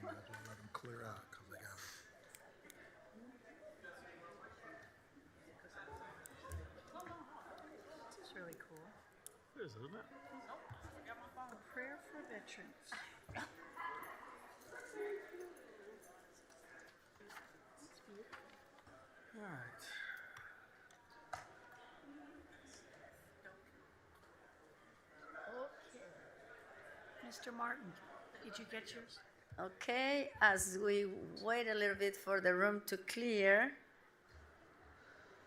Let them clear out because they got it.
This is really cool.
It is, isn't it?
A prayer for veterans.
All right.
Mr. Martin, did you get yours?
Okay, as we wait a little bit for the room to clear,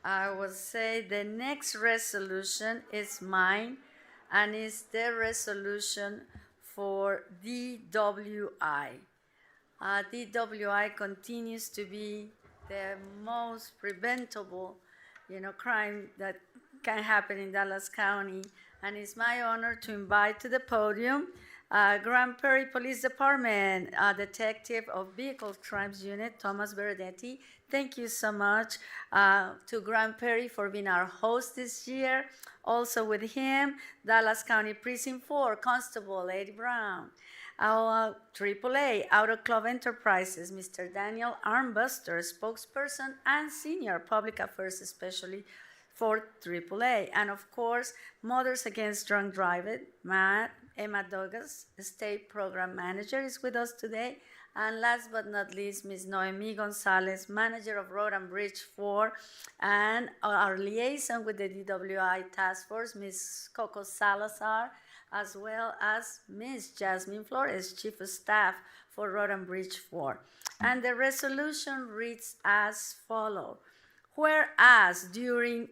I will say the next resolution is mine, and it's the resolution for DWI. DWI continues to be the most preventable, crime that can happen in Dallas County, and it's my honor to invite to the podium Grand Prairie Police Department Detective of Vehicle Crimes Unit, Thomas Beredetti. Thank you so much to Grand Prairie for being our host this year. Also with him, Dallas County Precinct 4 Constable Eddie Brown. Our AAA Auto Club Enterprises, Mr. Daniel Armbuster, spokesperson and senior public affairs especially for AAA. And of course, Mothers Against Drunk Driving, Emma Douglas, State Program Manager, is with us today. And last but not least, Ms. Noemi Gonzalez, Manager of Road and Bridge 4, and our liaison with the DWI Taskforce, Ms. Coco Salazar, as well as Ms. Jasmine Flores, Chief of Staff for Road and Bridge 4. And the resolution reads as follows. Whereas during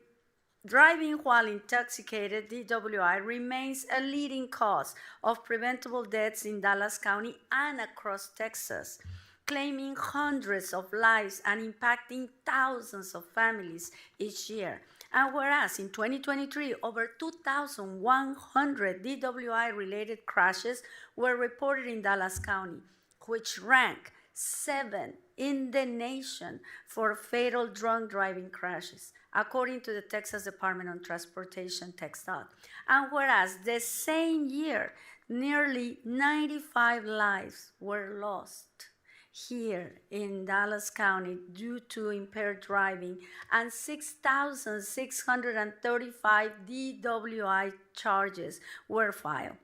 driving while intoxicated, DWI remains a leading cause of preventable deaths in Dallas County and across Texas, claiming hundreds of lives and impacting thousands of families each year. And whereas in 2023, over 2,100 DWI-related crashes were reported in Dallas County, which rank 7th in the nation for fatal drunk driving crashes, according to the Texas Department on Transportation TxDOT. And whereas the same year, nearly 95 lives were lost here in Dallas County due to impaired driving, and 6,635 DWI charges were filed,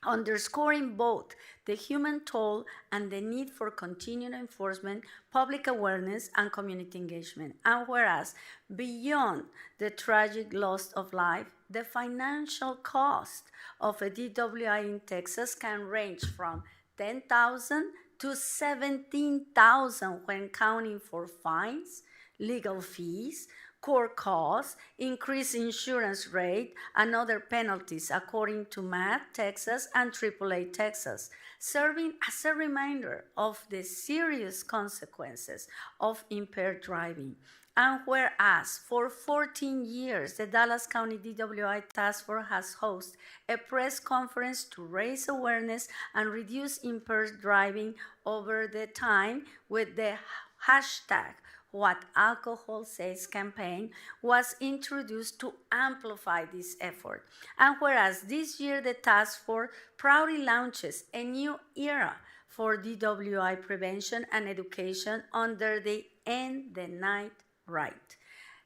underscoring both the human toll and the need for continued enforcement, public awareness, and community engagement. And whereas beyond the tragic loss of life, the financial cost of a DWI in Texas can range from $10,000 to $17,000 when counting for fines, legal fees, court costs, increased insurance rate, and other penalties according to MAD Texas and AAA Texas, serving as a reminder of the serious consequences of impaired driving. And whereas for 14 years, the Dallas County DWI Taskforce has hosted a press conference to raise awareness and reduce impaired driving over the time with the hashtag What Alcohol Says campaign was introduced to amplify this effort. And whereas this year the task force proudly launches a new era for DWI prevention and education under the End the Night Right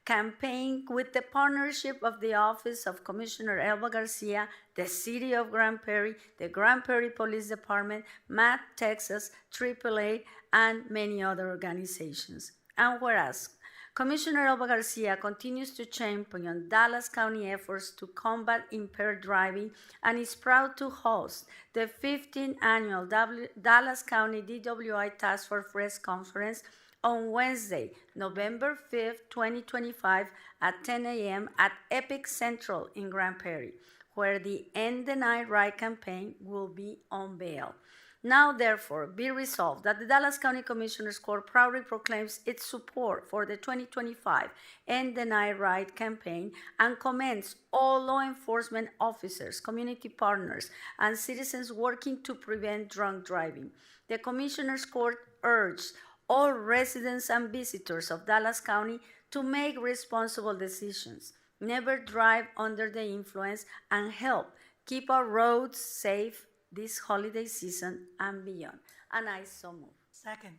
campaign with the partnership of the Office of Commissioner ELBA GARCIA, the City of Grand Prairie, the Grand Prairie Police Department, MAD Texas, AAA, and many other organizations. And whereas Commissioner ELBA GARCIA continues to champion Dallas County efforts to combat impaired driving and is proud to host the 15th annual Dallas County DWI Task Force Press Conference on Wednesday, November 5th, 2025 at 10 a.m. at Epic Central in Grand Prairie, where the End the Night Right campaign will be unveiled. Now, therefore, be resolved that the Dallas County Commissioners Court proudly proclaims its support for the 2025 End the Night Right campaign and commends all law enforcement officers, community partners, and citizens working to prevent drunk driving. The Commissioners Court urges all residents and visitors of Dallas County to make responsible decisions, never drive under the influence, and help keep our roads safe this holiday season and beyond. And I so move.
Second.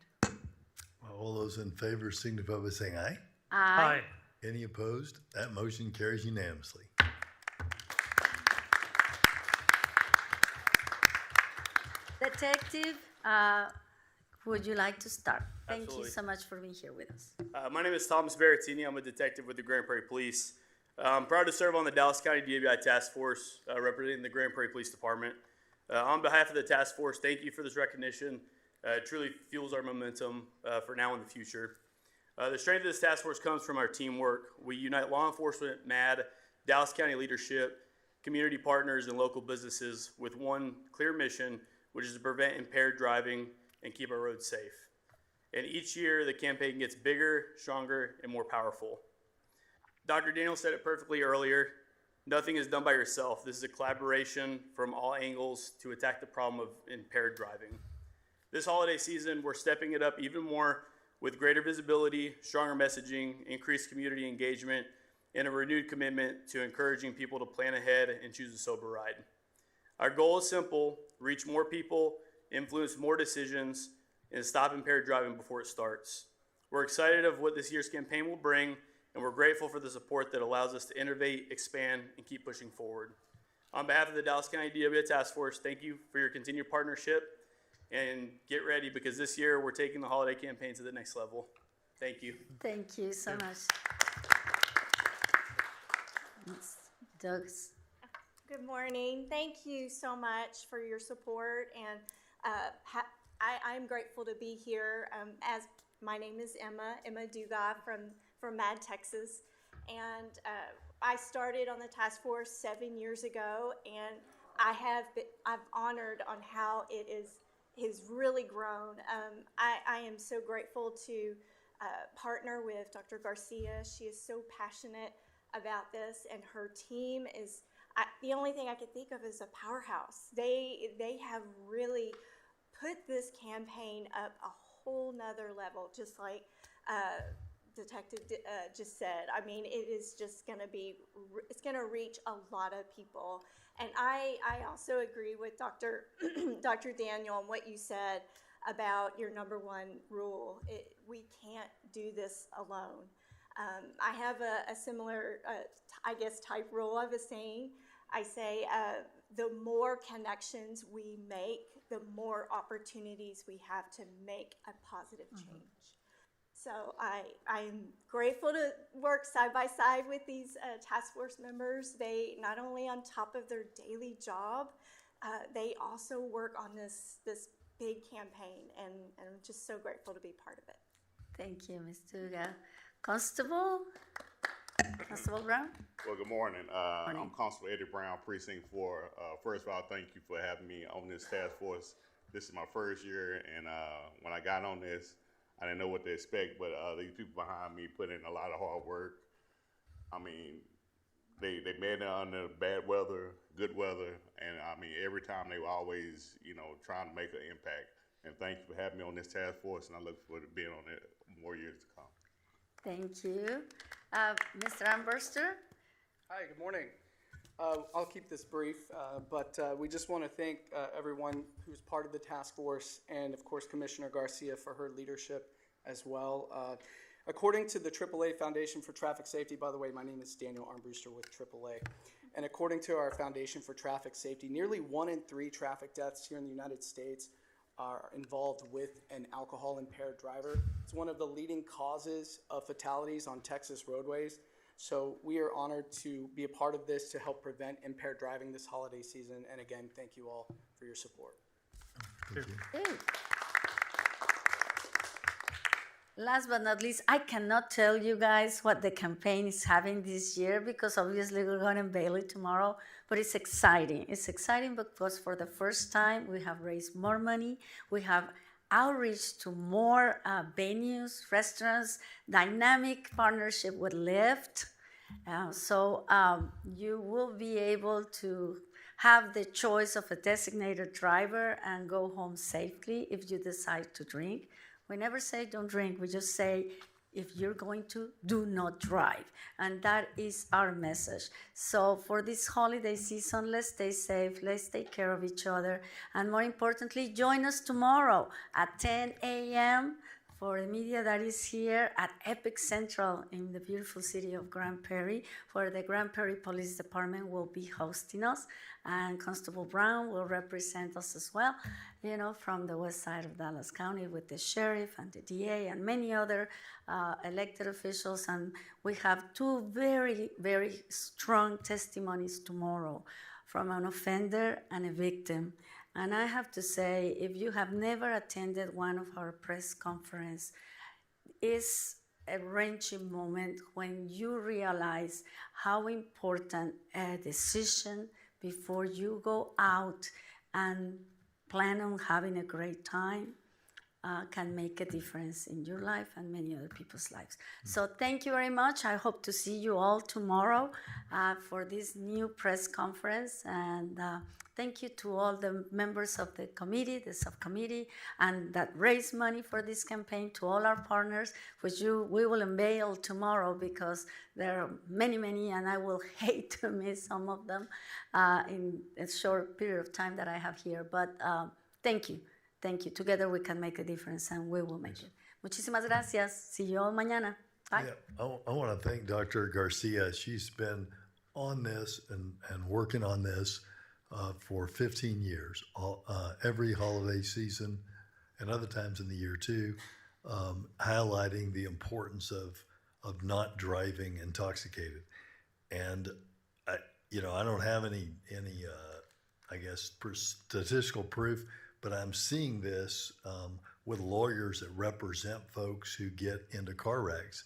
All those in favor signify by saying aye.
Aye.
Any opposed? That motion carries unanimously.
Detective, would you like to start? Thank
Absolutely.
you so much for being here with us.
My name is Thomas Berrettini. I'm a detective with the Grand Prairie Police. I'm proud to serve on the Dallas County DWI Task Force, representing the Grand Prairie Police Department. On behalf of the task force, thank you for this recognition. It truly fuels our momentum for now and the future. The strength of this task force comes from our teamwork. We unite law enforcement, MAD, Dallas County leadership, community partners, and local businesses with one clear mission, which is to prevent impaired driving and keep our roads safe. And each year, the campaign gets bigger, stronger, and more powerful. Dr. Daniel said it perfectly earlier. Nothing is done by yourself. This is a collaboration from all angles to attack the problem of impaired driving. This holiday season, we're stepping it up even more with greater visibility, stronger messaging, increased community engagement, and a renewed commitment to encouraging people to plan ahead and choose a sober ride. Our goal is simple: reach more people, influence more decisions, and stop impaired driving before it starts. We're excited of what this year's campaign will bring, and we're grateful for the support that allows us to innovate, expand, and keep pushing forward. On behalf of the Dallas County DWI Task Force, thank you for your continued partnership, and get ready because this year we're taking the holiday campaign to the next level. Thank you.
Thank you so much. Ms. Douglas.
Good morning. Thank you so much for your support, and I'm grateful to be here. As my name is Emma Dugas from MAD, Texas, and I started on the task force 7 years ago, and I'm honored on how it has really grown. I am so grateful to partner with Dr. Garcia. She is so passionate about this, and her team is. The only thing I could think of is a powerhouse. They have really put this campaign up a whole nother level, just like Detective just said. I mean, it is just going to be, it's going to reach a lot of people. And I also agree with Dr. Daniel on what you said about your number one rule. We can't do this alone. I have a similar, type rule of a saying. I say the more connections we make, the more opportunities we have to make a positive change. So I am grateful to work side by side with these task force members. They not only on top of their daily job, they also work on this big campaign, and I'm just so grateful to be part of it.
Thank you, Ms. Duga. Constable Brown?
Well, good morning. I'm Constable Eddie Brown, Precinct 4. First of all, thank you for having me on this task force. This is my first year, and when I got on this, I didn't know what to expect, but these people behind me put in a lot of hard work. I mean, they made it under bad weather, good weather, and I mean, every time they were always, trying to make an impact. And thank you for having me on this task force, and I look forward to being on it more years to come.
Thank you. Mr. Amberster?
Hi, good morning. I'll keep this brief, but we just want to thank everyone who's part of the task force and, of course, Commissioner GARCIA for her leadership as well. According to the AAA Foundation for Traffic Safety, by the way, my name is Daniel Armbruster with AAA, and according to our Foundation for Traffic Safety, nearly 1 in 3 traffic deaths here in the United States are involved with an alcohol-impaired driver. It's one of the leading causes of fatalities on Texas roadways. So we are honored to be a part of this to help prevent impaired driving this holiday season. And again, thank you all for your support.
Thank you. Last but not least, I cannot tell you guys what the campaign is having this year because obviously we're going to Bailey tomorrow, but it's exciting. It's exciting because for the first time we have raised more money. We have outreach to more venues, restaurants, dynamic partnership with Lyft. So you will be able to have the choice of a designated driver and go home safely if you decide to drink. We never say don't drink, we just say if you're going to, do not drive. And that is our message. So for this holiday season, let's stay safe, let's take care of each other. And more importantly, join us tomorrow at 10 a.m. for the media that is here at Epic Central in the beautiful city of Grand Prairie, where the Grand Prairie Police Department will be hosting us. And Constable Brown will represent us as well, from the west side of Dallas County with the sheriff and the DA and many other elected officials. And we have 2 very, very strong testimonies tomorrow from an offender and a victim. And I have to say, if you have never attended one of our press conferences, it's a wrenching moment when you realize how important a decision before you go out and plan on having a great time can make a difference in your life and many other people's lives. So thank you very much. I hope to see you all tomorrow for this new press conference. And thank you to all the members of the committee, the subcommittee, and that raise money for this campaign, to all our partners, which we will unveil tomorrow because there are many, many, and I will hate to miss some of them in a short period of time that I have here. But thank you. Thank you. Together we can make a difference, and we will make it. Muchísimas gracias. See you all mañana. Bye.
Yeah, I want to thank Dr. Garcia. She's been on this and working on this for 15 years, every holiday season and other times in the year too, highlighting the importance of not driving intoxicated. And I don't have any I guess statistical proof, but I'm seeing this with lawyers that represent folks who get into car wrecks.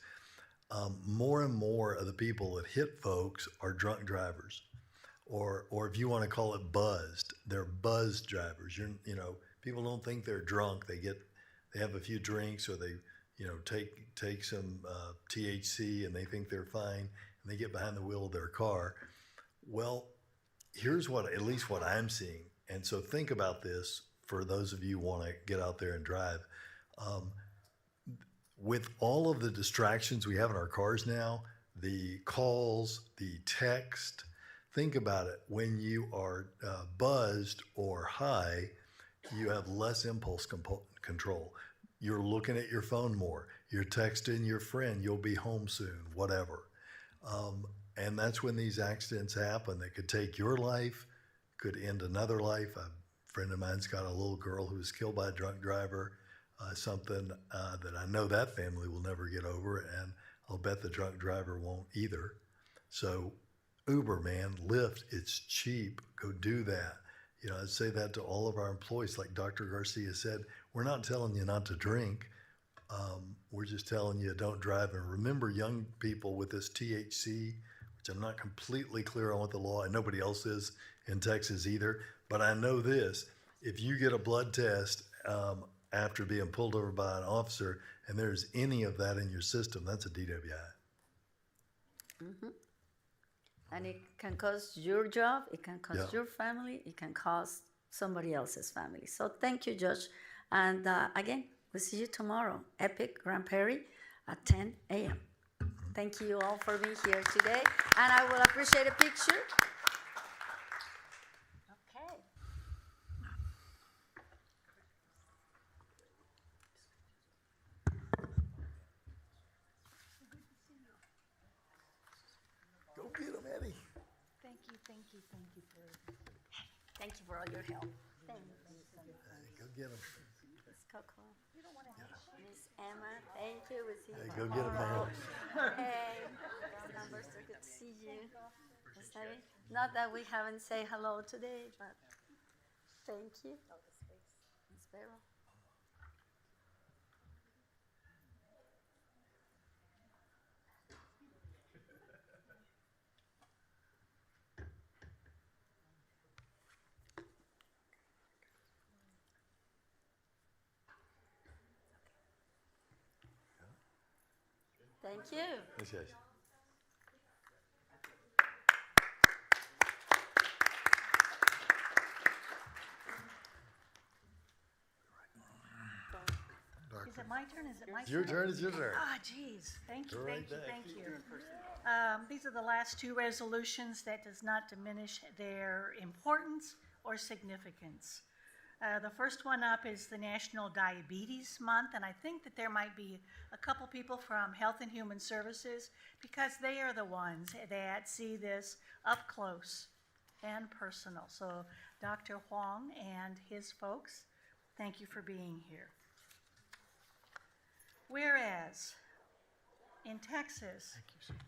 More and more of the people that hit folks are drunk drivers, or if you want to call it buzzed, they're buzzed drivers. People don't think they're drunk. They have a few drinks, or they take some THC and they think they're fine, and they get behind the wheel of their car. Well, here's at least what I'm seeing. And so think about this for those of you who want to get out there and drive. With all of the distractions we have in our cars now, the calls, the text, think about it. When you are buzzed or high, you have less impulse control. You're looking at your phone more. You're texting your friend, you'll be home soon, whatever. And that's when these accidents happen that could take your life, could end another life. A friend of mine's got a little girl who was killed by a drunk driver, something that I know that family will never get over, and I'll bet the drunk driver won't either. So Uber, man, Lyft, it's cheap. Go do that. I'd say that to all of our employees. Like Dr. Garcia said, we're not telling you not to drink. We're just telling you, don't drive. And remember, young people with this THC, which I'm not completely clear on what the law, and nobody else is in Texas either, but I know this, if you get a blood test after being pulled over by an officer and there's any of that in your system, that's a DWI.
Mhm. And it can cost your job, it can cost your family, it can cost somebody else's family. So thank you, Judge. And again, we'll see you tomorrow, Epic Grand Prairie at 10 a.m. Thank you all for being here today. And I will appreciate a picture. Okay.
Go get him, Eddie.
Thank you, thank you, thank you for
Thank you for all your help. Thank you.
Go get him.
Miss Coco. Miss Emma, thank you. We'll see you
Hey, go get him,
tomorrow.
man.
Hey, girl number, so good to see you. Sorry. Not that we haven't said hello today, but thank you. Miss Vero. Thank you.
Yes, yes.
Is it my turn? Is it my turn?
Your turn, it's your turn.
Ah, geez. Thank you,
Go right
thank you,
back.
thank you. These are the last two resolutions. That does not diminish their importance or significance. The first one up is the National Diabetes Month, and I think that there might be a couple people from Health and Human Services because they are the ones that see this up close and personal. So Dr. Huang and his folks, thank you for being here. Whereas in Texas,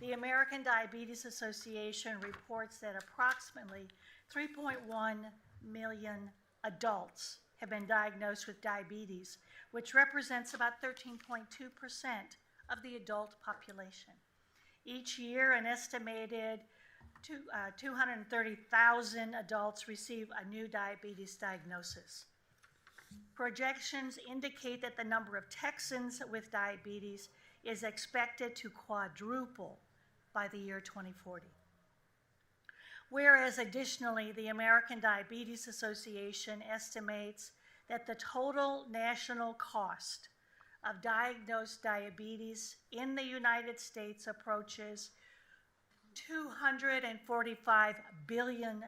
the American Diabetes Association reports that approximately 3.1 million adults have been diagnosed with diabetes, which represents about 13.2% of the adult population. Each year, an estimated 230,000 adults receive a new diabetes diagnosis. Projections indicate that the number of Texans with diabetes is expected to quadruple by the year 2040. Whereas additionally, the American Diabetes Association estimates that the total national cost of diagnosed diabetes in the United States approaches $245 billion.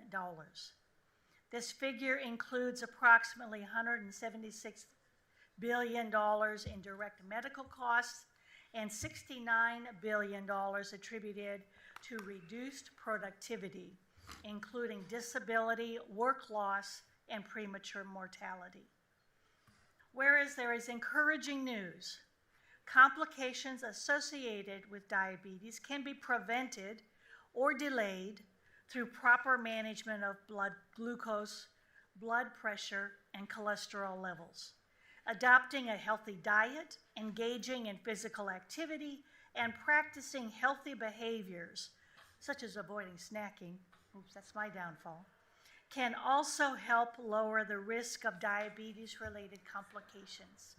This figure includes approximately $176 billion in direct medical costs and $69 billion attributed to reduced productivity, including disability, work loss, and premature mortality. Whereas there is encouraging news, complications associated with diabetes can be prevented or delayed through proper management of blood glucose, blood pressure, and cholesterol levels, adopting a healthy diet, engaging in physical activity, and practicing healthy behaviors, such as avoiding snacking, oops, that's my downfall, can also help lower the risk of diabetes-related complications.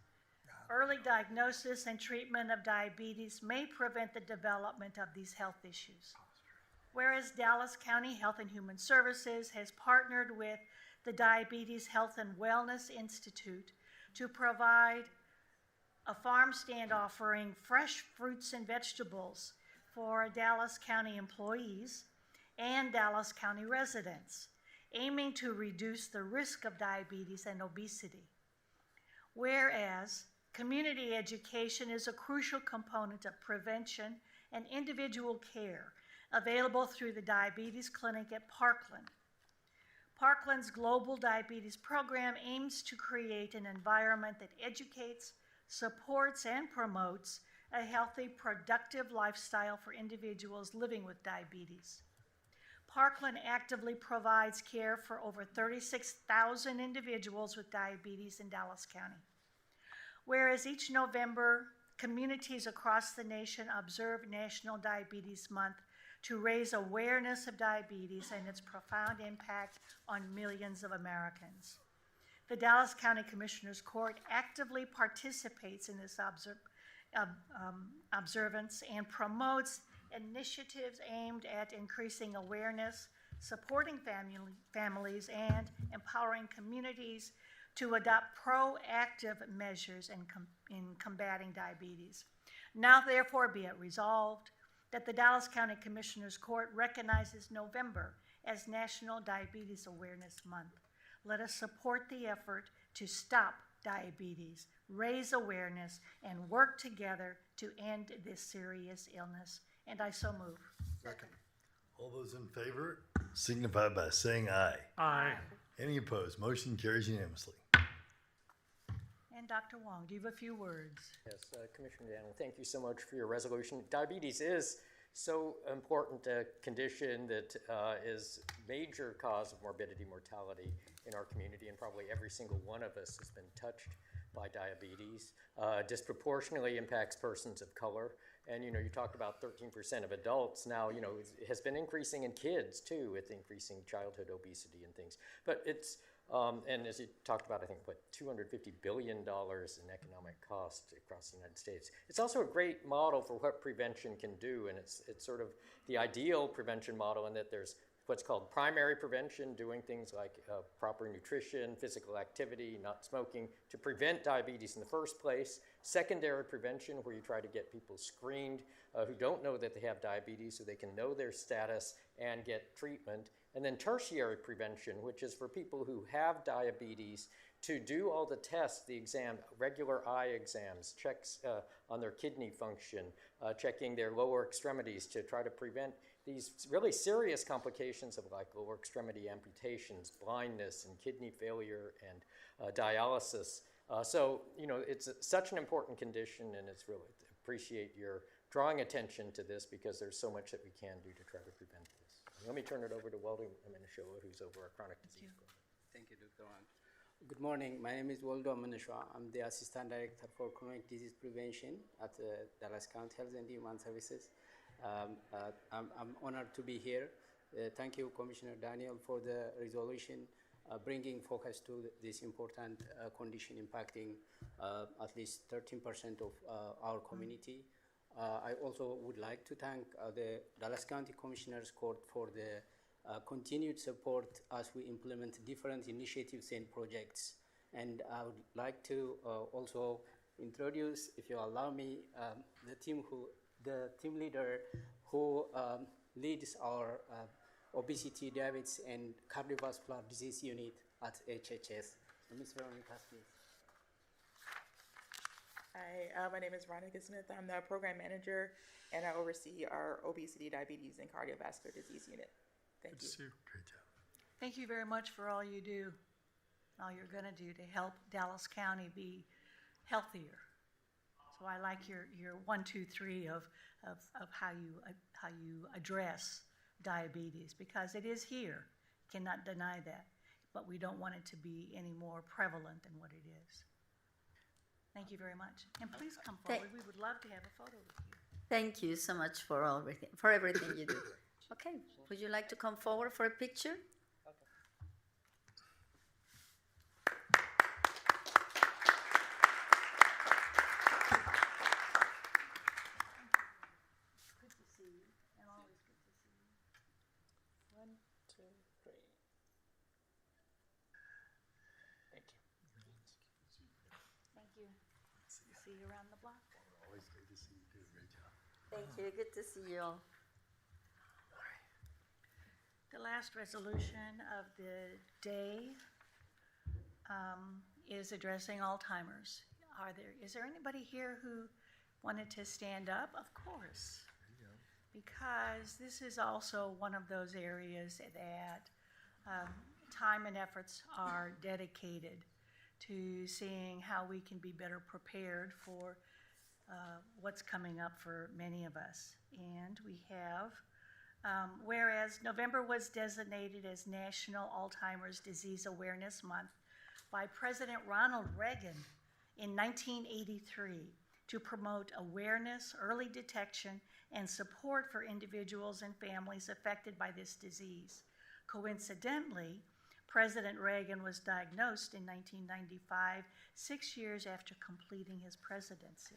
Early diagnosis and treatment of diabetes may prevent the development of these health issues. Whereas Dallas County Health and Human Services has partnered with the Diabetes Health and Wellness Institute to provide a farm stand offering fresh fruits and vegetables for Dallas County employees and Dallas County residents, aiming to reduce the risk of diabetes and obesity. Whereas community education is a crucial component of prevention and individual care available through the Diabetes Clinic at Parkland. Parkland's Global Diabetes Program aims to create an environment that educates, supports, and promotes a healthy, productive lifestyle for individuals living with diabetes. Parkland actively provides care for over 36,000 individuals with diabetes in Dallas County. Whereas each November, communities across the nation observe National Diabetes Month to raise awareness of diabetes and its profound impact on millions of Americans. The Dallas County Commissioners Court actively participates in this observance and promotes initiatives aimed at increasing awareness, supporting families, and empowering communities to adopt proactive measures in combating diabetes. Now therefore be it resolved that the Dallas County Commissioners Court recognizes November as National Diabetes Awareness Month. Let us support the effort to stop diabetes, raise awareness, and work together to end this serious illness. And I so move.
Second. All those in favor signify by saying aye.
Aye.
Any opposed? Motion carries unanimously.
And Dr. Wong, do you have a few words?
Yes, Commissioner Daniel, thank you so much for your resolution. Diabetes is so important a condition that is major cause of morbidity, mortality in our community, and probably every single one of us has been touched by diabetes. Disproportionately impacts persons of color. And, you talked about 13% of adults. Now, it has been increasing in kids, too, with increasing childhood obesity and things. But it's, and as you talked about, I think, $250 billion in economic cost across the United States. It's also a great model for what prevention can do, and it's sort of the ideal prevention model in that there's what's called primary prevention, doing things like proper nutrition, physical activity, not smoking, to prevent diabetes in the first place. Secondary prevention, where you try to get people screened who don't know that they have diabetes so they can know their status and get treatment. And then tertiary prevention, which is for people who have diabetes to do all the tests, the exam, regular eye exams, checks on their kidney function, checking their lower extremities to try to prevent these really serious complications of like lower extremity amputations, blindness, and kidney failure, and dialysis. So, it's such an important condition, and it's really appreciate your drawing attention to this because there's so much that we can do to try to prevent this. Let me turn it over to Waldo Amenishua, who's over our chronic disease program.
Thank you, Dr. Wang. Good morning. My name is Waldo Amenishua. I'm the Assistant Director for Chronic Disease Prevention at Dallas County Health and Human Services. I'm honored to be here. Thank you, Commissioner Daniel, for the resolution bringing focus to this important condition impacting at least 13% of our community. I also would like to thank the Dallas County Commissioners Court for the continued support as we implement different initiatives and projects. And I would like to also introduce, if you allow me, the team leader who leads our obesity, diabetes, and cardiovascular disease unit at HHS. Ms. Veronica, please.
Hi, my name is Veronica Smith. I'm the program manager, and I oversee our obesity, diabetes, and cardiovascular disease unit. Thank you.
Great job.
Thank you very much for all you do, all you're going to do to help Dallas County be healthier. So I like your 1, 2, 3 of how you address diabetes, because it is here. Cannot deny that, but we don't want it to be any more prevalent than what it is. Thank you very much, and please come forward. We would love to have a photo with you.
Thank you so much for everything you do. Okay, would you like to come forward for a picture?
Good to see you, and always good to see you.
1, 2, 3. Thank you.
Thank you. See you around the block.
Always good to see you too. Great job.
Thank you. Good to see you all.
The last resolution of the day is addressing Alzheimer's. Is there anybody here who wanted to stand up? Of course. Because this is also one of those areas that time and efforts are dedicated to seeing how we can be better prepared for what's coming up for many of us. And we have, whereas November was designated as National Alzheimer's Disease Awareness Month by President Ronald Reagan in 1983 to promote awareness, early detection, and support for individuals and families affected by this disease. Coincidentally, President Reagan was diagnosed in 1995, 6 years after completing his presidency.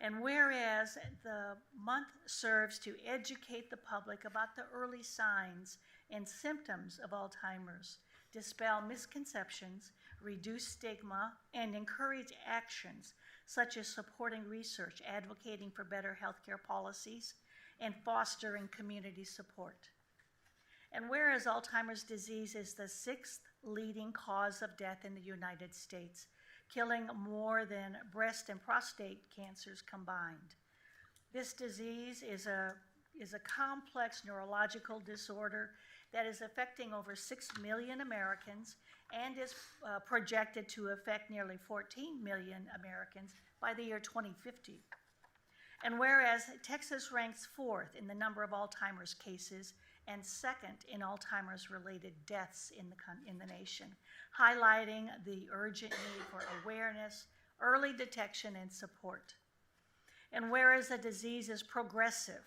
And whereas the month serves to educate the public about the early signs and symptoms of Alzheimer's, dispel misconceptions, reduce stigma, and encourage actions such as supporting research, advocating for better healthcare policies, and fostering community support. And whereas Alzheimer's disease is the 6th leading cause of death in the United States, killing more than breast and prostate cancers combined. This disease is a complex neurological disorder that is affecting over 6 million Americans and is projected to affect nearly 14 million Americans by the year 2050. And whereas Texas ranks 4th in the number of Alzheimer's cases and 2nd in Alzheimer's-related deaths in the nation, highlighting the urgent need for awareness, early detection, and support. And whereas the disease is progressive,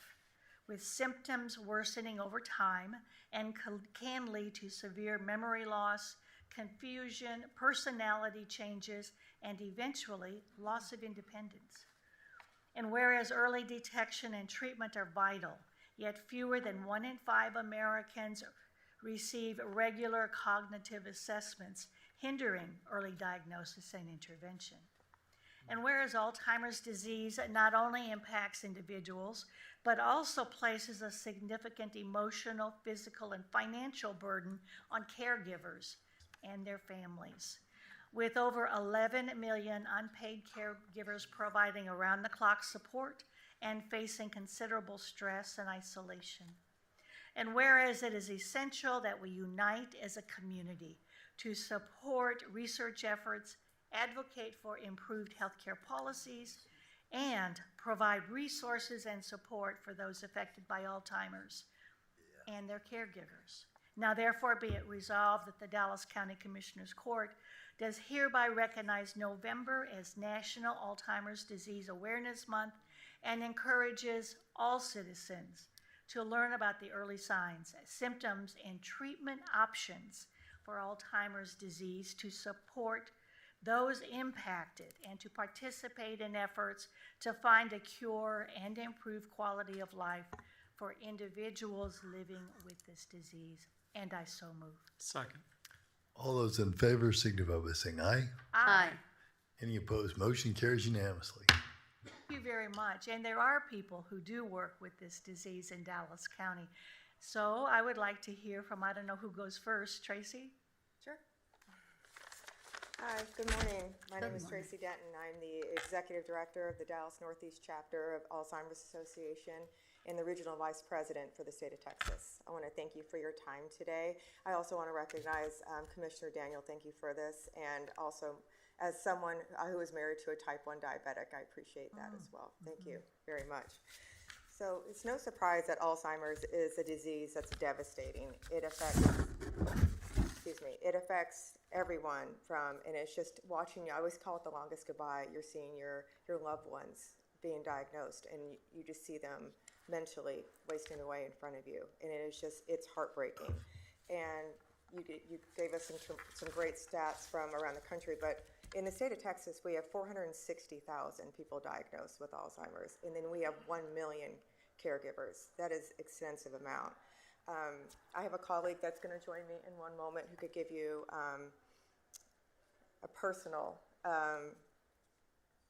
with symptoms worsening over time and can lead to severe memory loss, confusion, personality changes, and eventually loss of independence. And whereas early detection and treatment are vital, yet fewer than 1 in 5 Americans receive regular cognitive assessments, hindering early diagnosis and intervention. And whereas Alzheimer's disease not only impacts individuals, but also places a significant emotional, physical, and financial burden on caregivers and their families. With over 11 million unpaid caregivers providing around-the-clock support and facing considerable stress and isolation. And whereas it is essential that we unite as a community to support research efforts, advocate for improved healthcare policies, and provide resources and support for those affected by Alzheimer's and their caregivers. Now, therefore, be it resolved that the Dallas County Commissioners Court does hereby recognize November as National Alzheimer's Disease Awareness Month and encourages all citizens to learn about the early signs, symptoms, and treatment options for Alzheimer's disease to support those impacted and to participate in efforts to find a cure and improve quality of life for individuals living with this disease. And I so move.
Second.
All those in favor signify by saying aye.
Aye.
Any opposed? Motion carries unanimously.
Thank you very much. And there are people who do work with this disease in Dallas County. So I would like to hear from, I don't know who goes first, Tracy?
Sure. Hi, good morning. My name is Tracy Denton. I'm the Executive Director of the Dallas Northeast Chapter of Alzheimer's Association and the Regional Vice President for the state of Texas. I want to thank you for your time today. I also want to recognize Commissioner Daniel, thank you for this, and also as someone who is married to a type 1 diabetic, I appreciate that as well. Thank you very much. So it's no surprise that Alzheimer's is a disease that's devastating. It affects everyone and it's just watching you. I always call it the longest goodbye. You're seeing your loved ones being diagnosed, and you just see them mentally wasting away in front of you, and it's heartbreaking. And you gave us some great stats from around the country, but in the state of Texas, we have 460,000 people diagnosed with Alzheimer's, and then we have 1 million caregivers. That is an extensive amount. I have a colleague that's going to join me in one moment who could give you a personal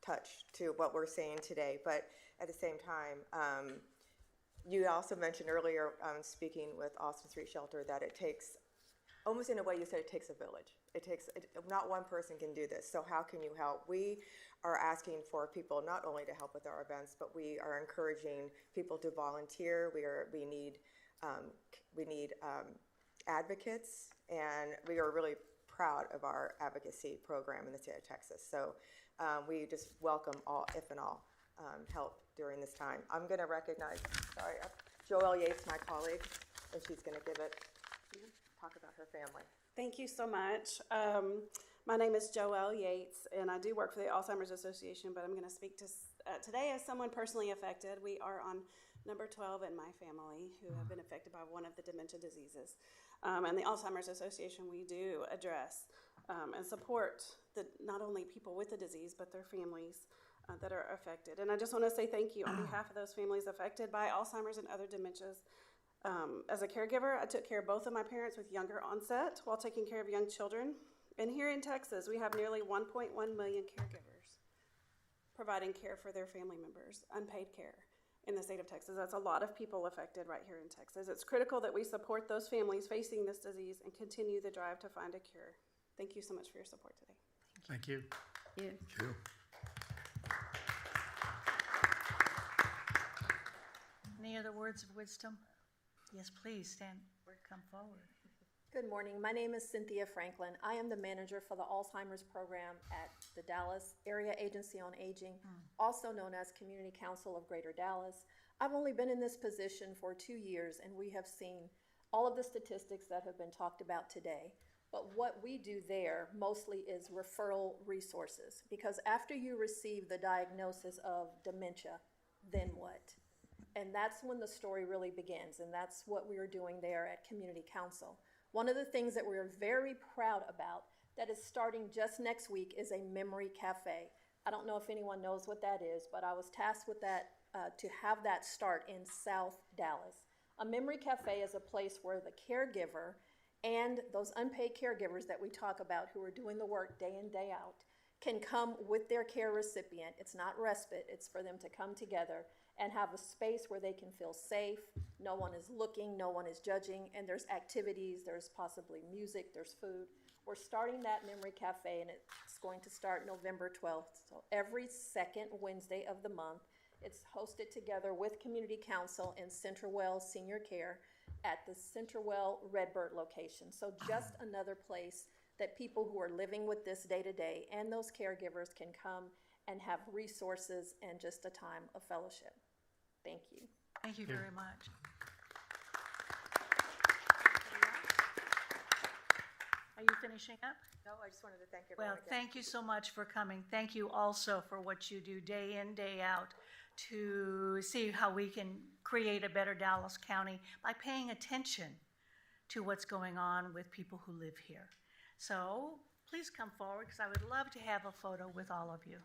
touch to what we're saying today, but at the same time, you also mentioned earlier, speaking with Austin Street Shelter, that it takes, almost in a way you said, it takes a village. Not one person can do this, so how can you help? We are asking for people not only to help with our events, but we are encouraging people to volunteer. We need advocates, and we are really proud of our advocacy program in the state of Texas. So we just welcome all, if and all, help during this time. I'm going to recognize, Joelle Yates, my colleague, and she's going to talk about her family.
Thank you so much.
My name is Joelle Yates, and I do work for the Alzheimer's Association, but I'm going to speak to today as someone personally affected. We are on number 12 in my family who have been affected by one of the dementia diseases. And the Alzheimer's Association, we do address and support not only people with the disease, but their families that are affected. And I just want to say thank you on behalf of those families affected by Alzheimer's and other dementias. As a caregiver, I took care of both of my parents with younger onset while taking care of young children. And here in Texas, we have nearly 1.1 million caregivers providing care for their family members, unpaid care in the state of Texas. That's a lot of people affected right here in Texas. It's critical that we support those families facing this disease and continue the drive to find a cure. Thank you so much for your support today.
Thank you.
Thank you.
Thank you.
Any other words of wisdom? Yes, please stand or come forward.
Good morning. My name is Cynthia Franklin. I am the manager for the Alzheimer's program at the Dallas Area Agency on Aging, also known as Community Council of Greater Dallas. I've only been in this position for 2 years, and we have seen all of the statistics that have been talked about today. But what we do there mostly is referral resources, because after you receive the diagnosis of dementia, then what? And that's when the story really begins, and that's what we are doing there at Community Council. One of the things that we're very proud about that is starting just next week is a memory cafe. I don't know if anyone knows what that is, but I was tasked with that to have that start in South Dallas. A memory cafe is a place where the caregiver and those unpaid caregivers that we talk about who are doing the work day in, day out can come with their care recipient. It's not respite, it's for them to come together and have a space where they can feel safe. No one is looking, no one is judging, and there's activities, there's possibly music, there's food. We're starting that memory cafe, and it's going to start November 12th. So every second Wednesday of the month, it's hosted together with Community Council and Centerwell Senior Care at the Centerwell Redbird location. So just another place that people who are living with this day to day and those caregivers can come and have resources and just a time of fellowship. Thank you.
Thank you very much. Are you finishing up?
No, I just wanted to thank everyone
Well,
again.
thank you so much for coming. Thank you also for what you do day in, day out to see how we can create a better Dallas County by paying attention to what's going on with people who live here. So please come forward because I would love to have a photo with all of you.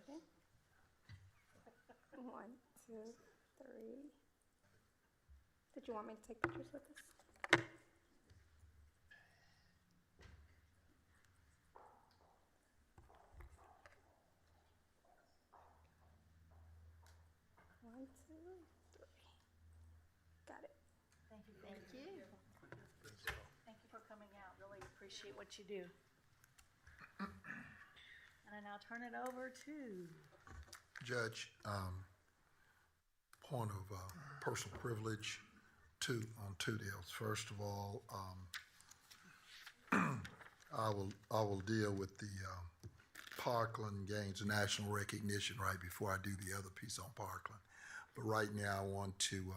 Okay. 1, 2, 3. Did you want me to take pictures with this? One, two, three. Got it.
Thank you. Thank you. Thank you for coming out. Really appreciate what you do. And I now turn it over to
Judge, point of personal privilege on two deals. First of all, I will deal with the Parkland gains national recognition right before I do the other piece on Parkland. But right now, I want to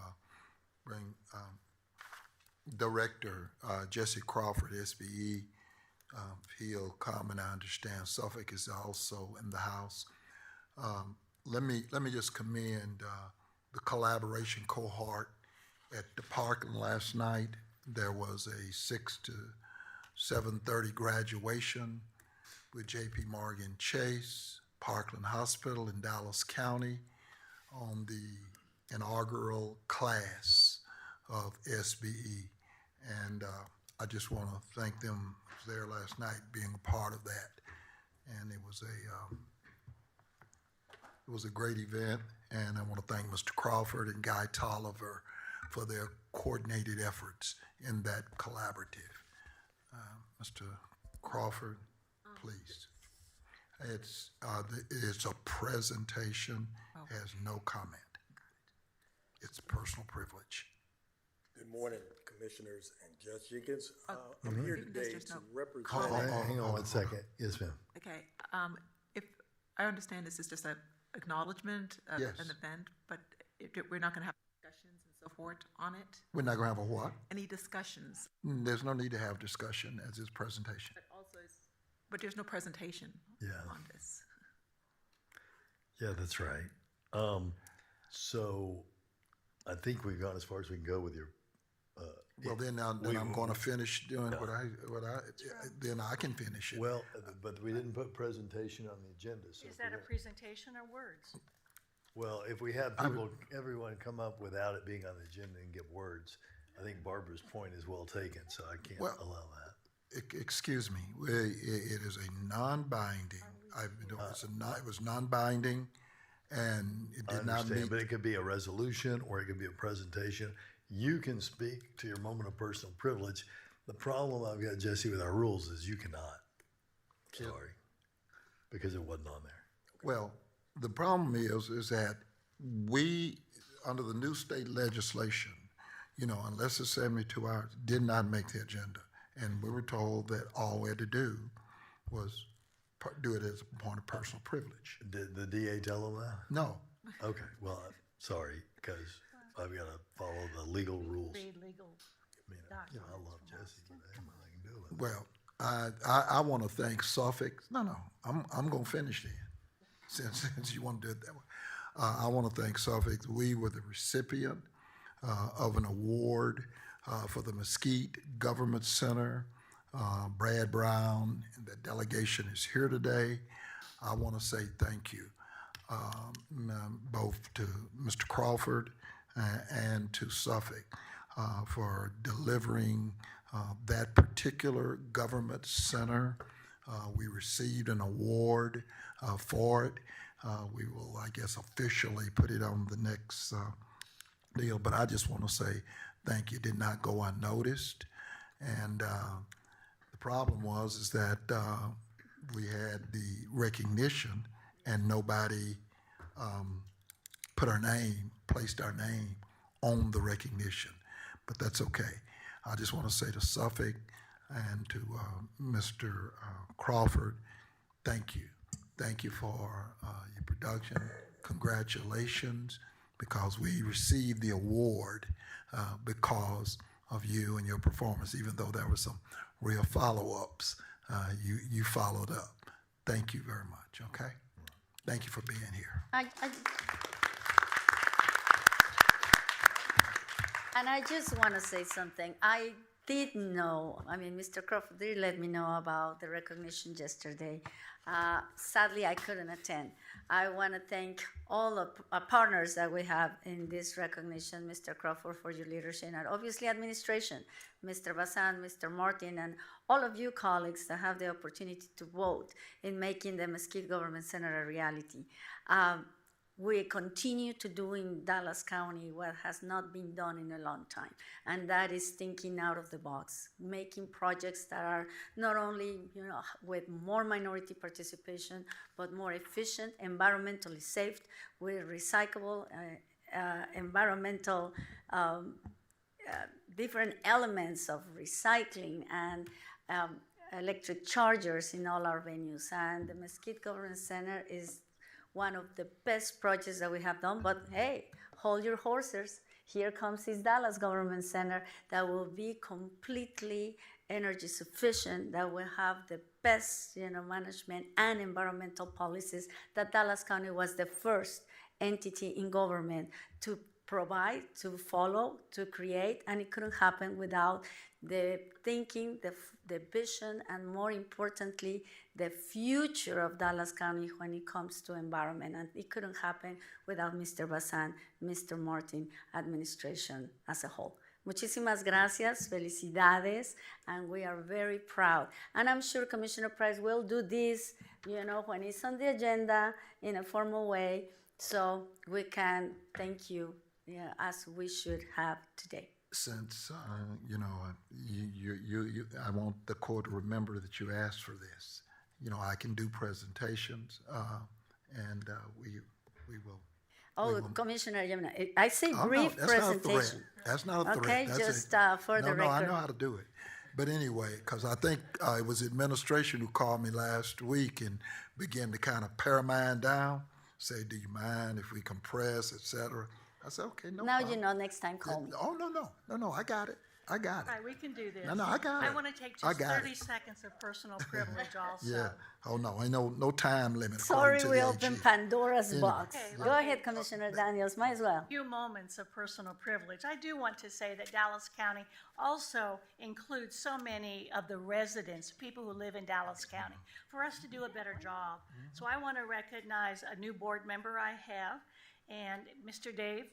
bring Director Jesse Crawford, SBE. He'll come, and I understand Suffolk is also in the House. Let me just commend the collaboration cohort at the Parkland last night. There was a 6 to 7:30 graduation with J.P. Morgan Chase, Parkland Hospital in Dallas County on the inaugural class of SBE. And I just want to thank them. I was there last night being a part of that. And it was a great event. And I want to thank Mr. Crawford and Guy Tolliver for their coordinated efforts in that collaborative. Mr. Crawford, please. It's a presentation, has no comment. It's personal privilege.
Good morning, Commissioners and Judge Jenkins. I'm
Mhm.
here
Even
today
there's
to
no-
represent.
Hang on one second. Yes, ma'am.
Okay, if, I understand this is just an acknowledgement of
Yes.
an event, but we're not gonna have discussions and so forth on it?
We're not gonna have a what?
Any discussions?
There's no need to have discussion as this presentation.
But there's no presentation
Yeah.
on this.
Yeah, that's right. So I think we've gone as far as we can go with your.
Well, then I'm gonna finish doing then I can finish it.
Well, but we didn't put presentation on the agenda, so.
Is
if
that
we're
a
gonna-
presentation or words?
Well, if we have people, everyone come up without it being on the agenda and give words, I think Barbara's point is well taken, so I can't
Well-
allow that.
Excuse me, it is a non-binding, it was non-binding, and it
I
did not
understand,
meet.
but it could be a resolution or it could be a presentation. You can speak to your moment of personal privilege. The problem I've got, Jesse, with our rules is you cannot. Sorry, because it wasn't on there.
Well, the problem is that we, under the new state legislation, unless it's 72 hours, did not make the agenda. And we were told that all we had to do was do it as a point of personal privilege.
Did the DA tell them that?
No.
Okay, well, sorry, because I've got to follow the legal rules.
Read legal
I mean, I love Jesse, but there ain't nothing I can do with it.
Well, I want to thank Suffolk. No, I'm going to finish then, since you want to do it that way. I want to thank Suffolk. We were the recipient of an award for the Mesquite Government Center. Brad Brown and the delegation is here today. I want to say thank you both to Mr. Crawford and to Suffolk for delivering that particular government center. We received an award for it. We will, I guess, officially put it on the next deal, but I just want to say thank you. It did not go unnoticed. And the problem is that we had the recognition and nobody placed our name on the recognition, but that's okay. I just want to say to Suffolk and to Mr. Crawford, thank you. Thank you for your production. Congratulations, because we received the award because of you and your performance, even though there were some real follow-ups. You followed up. Thank you very much, okay? Thank you for being here.
And I just want to say something. I did know, Mr. Crawford did let me know about the recognition yesterday. Sadly, I couldn't attend. I want to thank all the partners that we have in this recognition, Mr. Crawford, for your leadership, and obviously administration, Mr. Bazan, Mr. Martin, and all of you colleagues that have the opportunity to vote in making the Mesquite Government Center a reality. We continue to do in Dallas County what has not been done in a long time, and that is thinking out of the box, making projects that are not only with more minority participation, but more efficient, environmentally safe, with recyclable, environmental, different elements of recycling and electric chargers in all our venues. And the Mesquite Government Center is one of the best projects that we have done, but hey, hold your horses. Here comes this Dallas Government Center that will be completely energy sufficient, that will have the best, management and environmental policies. That Dallas County was the first entity in government to provide, to follow, to create, and it couldn't happen without the thinking, the vision, and more importantly, the future of Dallas County when it comes to environment. And it couldn't happen without Mr. Bazan, Mr. Martin, administration as a whole. Muchísimas gracias, felicidades, and we are very proud. And I'm sure Commissioner Price will do this, when it's on the agenda in a formal way, so we can thank you as we should have today.
Since, I want the court to remember that you asked for this. I can do presentations, and we will.
Oh, Commissioner Yamna, I say
Oh, no,
brief
that's not a threat.
presentation.
That's not a threat.
Okay,
That's
just for the
No, I
record.
know how to do it. But anyway, because I think it was administration who called me last week and began to kind of pare mine down, say, do you mind if we compress, et cetera? I said, okay, no
Now
problem.
you know, next time call me.
Oh, no, I got it. I got it.
All right, we can do this.
No, I got it.
I want to take
I
just
got
30
it.
seconds of personal privilege also.
Yeah. Oh, no, ain't no time limit.
Sorry,
according to
we
the
opened
AG.
Pandora's
Anyway.
box.
Okay,
Go ahead, Commissioner Daniels, might as well.
Few moments of personal privilege. I do want to say that Dallas County also includes so many of the residents, people who live in Dallas County, for us to do a better job. So I want to recognize a new board member I have, and Mr. Dave,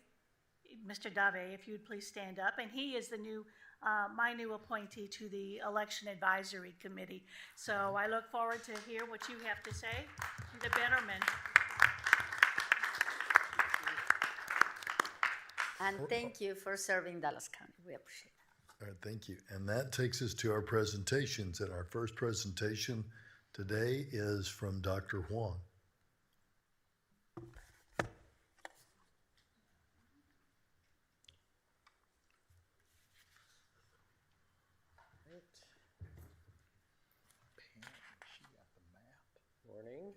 if you'd please stand up, and he is the new, my new appointee to the Election Advisory Committee. So I look forward to hear what you have to say, the betterment.
And thank you for serving Dallas County. We appreciate it.
All right, thank you. And that takes us to our presentations. And our first presentation today is from Dr. Huang.
Morning.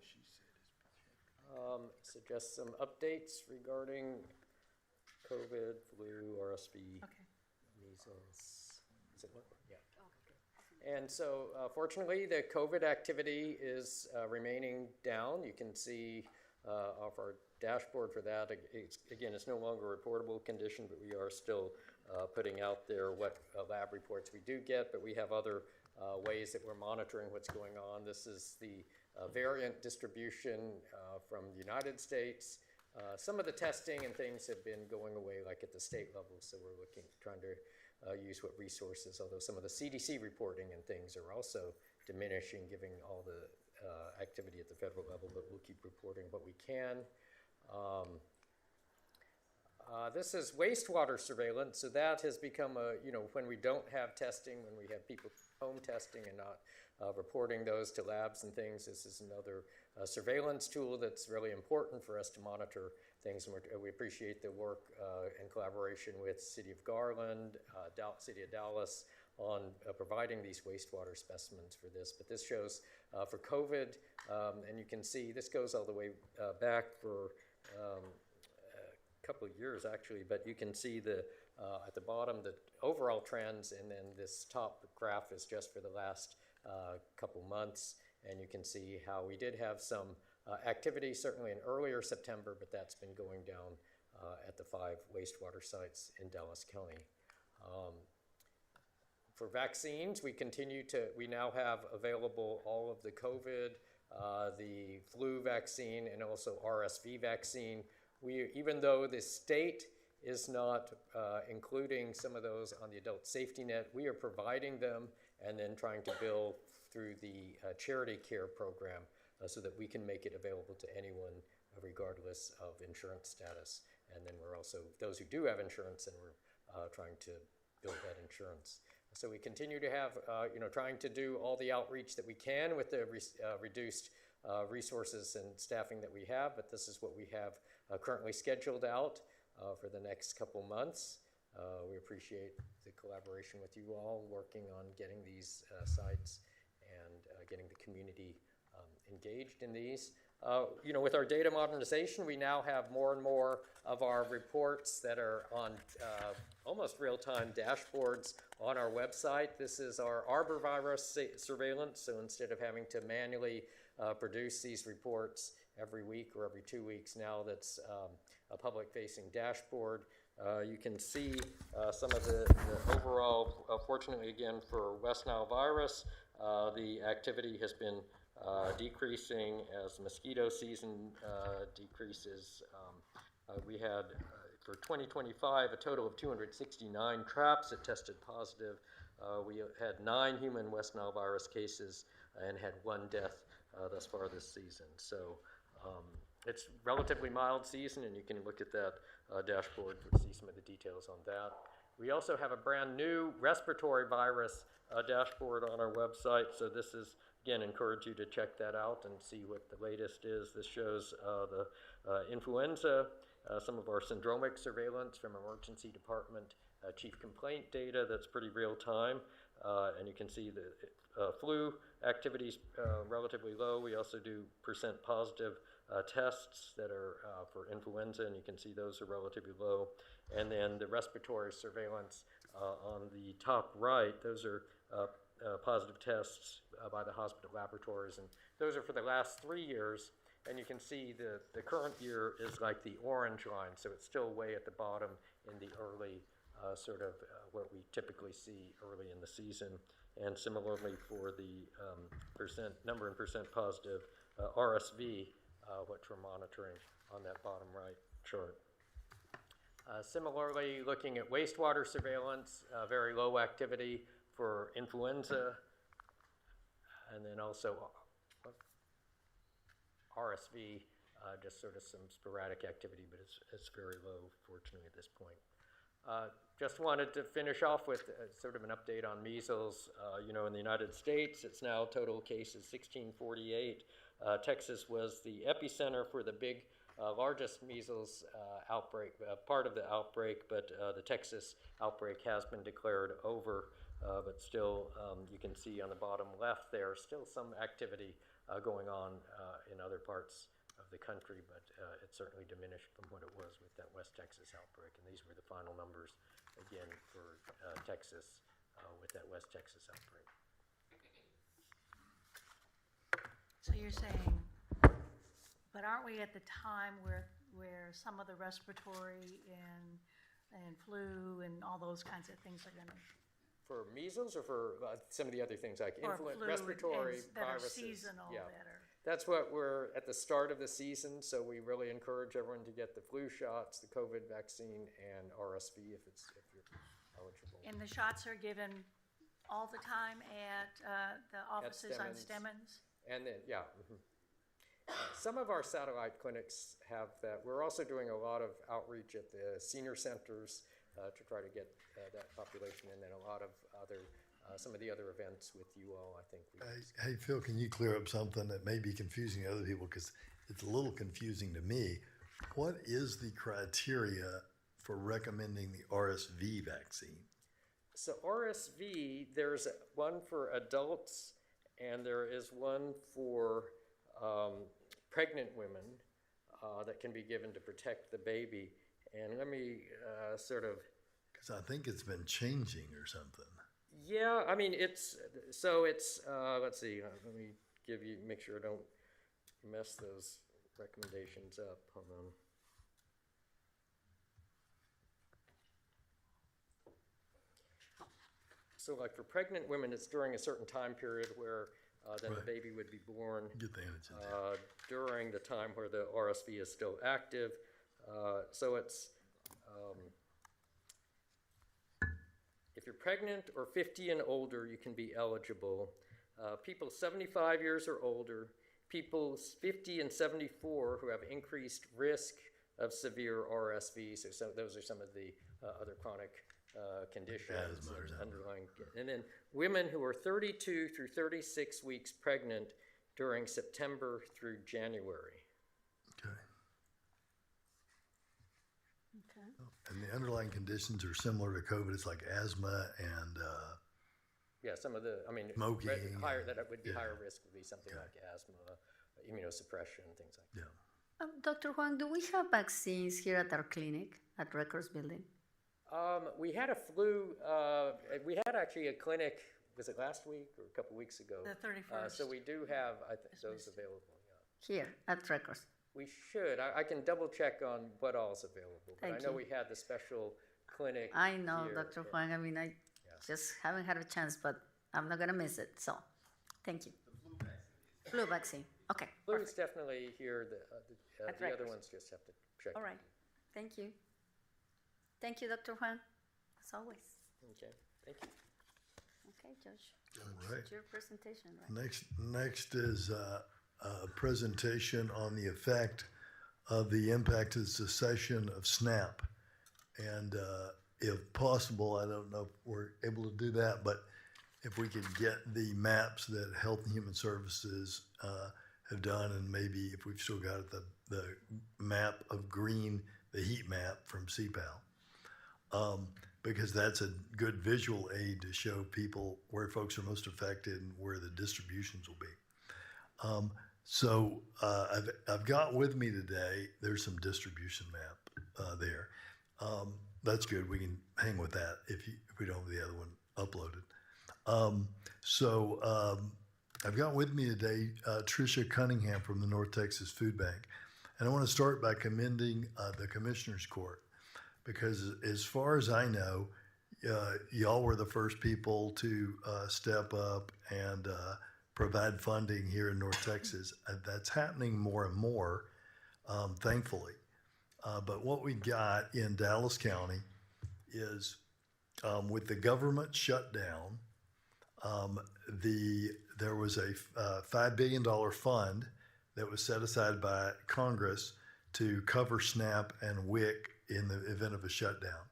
So just some updates regarding COVID, flu, RSV, measles. Is it what? Yeah. And so fortunately, the COVID activity is remaining down. You can see off our dashboard for that. Again, it's no longer a reportable condition, but we are still putting out there what lab reports we do get, but we have other ways that we're monitoring what's going on. This is the variant distribution from the United States. Some of the testing and things have been going away, like at the state level, so we're trying to use what resources, although some of the CDC reporting and things are also diminishing, given all the activity at the federal level, but we'll keep reporting what we can. This is wastewater surveillance, so that has become when we don't have testing, when we have people home testing and not reporting those to labs and things, this is another surveillance tool that's really important for us to monitor things, and we appreciate the work in collaboration with City of Garland, City of Dallas, on providing these wastewater specimens for this. But this shows for COVID, and you can see this goes all the way back for couple of years actually, but you can see the at the bottom the overall trends, and then this top graph is just for the last couple months, and you can see how we did have some activity certainly in earlier September, but that's been going down at the 5 wastewater sites in Dallas County. For vaccines, we now have available all of the COVID, the flu vaccine, and also RSV vaccine. Even though the state is not including some of those on the adult safety net, we are providing them and then trying to bill through the charity care program so that we can make it available to anyone regardless of insurance status. And then we're also, those who do have insurance, and we're trying to build that insurance. So we continue to have, trying to do all the outreach that we can with the reduced resources and staffing that we have, but this is what we have currently scheduled out for the next couple months. We appreciate the collaboration with you all, working on getting these sites and getting the community engaged in these. With our data modernization, we now have more and more of our reports that are on almost real-time dashboards on our website. This is our arbovirus surveillance, so instead of having to manually produce these reports every week or every 2 weeks, now that's a public-facing dashboard. You can see some of the overall, fortunately again for West Nile virus, the activity has been decreasing as mosquito season decreases. We had, for 2025, a total of 269 traps that tested positive. We had 9 human West Nile virus cases and had 1 death thus far this season. So it's relatively mild season, and you can look at that dashboard to see some of the details on that. We also have a brand new respiratory virus dashboard on our website. So this is, again, encourage you to check that out and see what the latest is. This shows the influenza some of our syndromic surveillance from emergency department chief complaint data that's pretty real time. And you can see the flu activity's relatively low. We also do percent positive tests that are for influenza, and you can see those are relatively low. And then the respiratory surveillance on the top right, those are positive tests by the hospital laboratories, and those are for the last 3 years. And you can see the current year is like the orange line, so it's still way at the bottom in the early what we typically see early in the season. And similarly for the number and percent positive RSV, which we're monitoring on that bottom right chart. Similarly, looking at wastewater surveillance, very low activity for influenza, and then also RSV, just sort of some sporadic activity, but it's very low, fortunately, at this point. Just wanted to finish off with sort of an update on measles. In the United States, it's now total cases 1,648. Texas was the epicenter for the big, largest measles outbreak, part of the outbreak, but the Texas outbreak has been declared over. But still, you can see on the bottom left there, still some activity going on in other parts of the country, but it certainly diminished from what it was with that West Texas outbreak. And these were the final numbers, again, for Texas with that West Texas outbreak.
So you're saying, but aren't we at the time where some of the respiratory and flu and all those kinds of things are going to...
For measles or for some of the other things like influenza, respiratory,
that
viruses?
are seasonal,
yeah.
that are...
That's what we're at the start of the season, so we really encourage everyone to get the flu shots, the COVID vaccine, and RSV if you're eligible.
And the shots are given all the time at the offices on Stemmons?
And then, yeah. Some of our satellite clinics have that. We're also doing a lot of outreach at the senior centers to try to get that population, and then a lot of other, some of the other events with you all, I think.
Hey, Phil, can you clear up something that may be confusing to other people? Because it's a little confusing to me. What is the criteria for recommending the RSV vaccine?
So RSV, there's one for adults, and there is one for pregnant women that can be given to protect the baby. And let me
Because I think it's been changing or something.
Yeah, I mean, let's see, let me make sure I don't mess those recommendations up. Hold on. So like for pregnant women, it's during a certain time period where then the baby would be born.
Get the antigen.
During the time where the RSV is still active. So it's, if you're pregnant or 50 and older, you can be eligible. People 75 years or older, people 50 and 74 who have increased risk of severe RSV, so those are some of the other chronic conditions and underlying. And then women who are 32 through 36 weeks pregnant during September through January.
Okay. And the underlying conditions are similar to COVID. It's like asthma and
yeah, some of the, I mean,
smoking.
That would be higher risk would be something like asthma, immunosuppression, things like that.
Yeah.
Dr. Huang, do we have vaccines here at our clinic at Records Building?
We had a flu, we had actually a clinic, was it last week or a couple weeks ago?
The 31st.
So we do have those available, yeah.
Here at Records.
We should. I can double check on what all is available. But
Thank
I know
you.
we had the special clinic.
I know,
here.
Dr. Huang. I mean, I just haven't had a chance, but I'm not going to miss it. So, thank you. The flu vaccine. Okay.
Flu is
Perfect.
definitely here.
At
The other
Records.
ones just have to check.
All right. Thank you. Thank you, Dr. Huang, as always.
Okay. Thank you.
Okay, Josh.
All right.
It's your presentation, right?
Next is a presentation on the effect of the impact of cessation of SNAP. And if possible, I don't know if we're able to do that, but if we could get the maps that Health and Human Services have done, and maybe if we've still got it, the map of green the heat map from CPAL, because that's a good visual aid to show people where folks are most affected and where the distributions will be. I've got with me today, there's some distribution map there. That's good. We can hang with that if we don't have the other one uploaded. I've got with me today Tricia Cunningham from the North Texas Food Bank. And I want to start by commending the Commissioners Court, because as far as I know, y'all were the first people to step up and provide funding here in North Texas. That's happening more and more, thankfully. But what we got in Dallas County is with the government shutdown, there was a $5 billion fund that was set aside by Congress to cover SNAP and WIC in the event of a shutdown.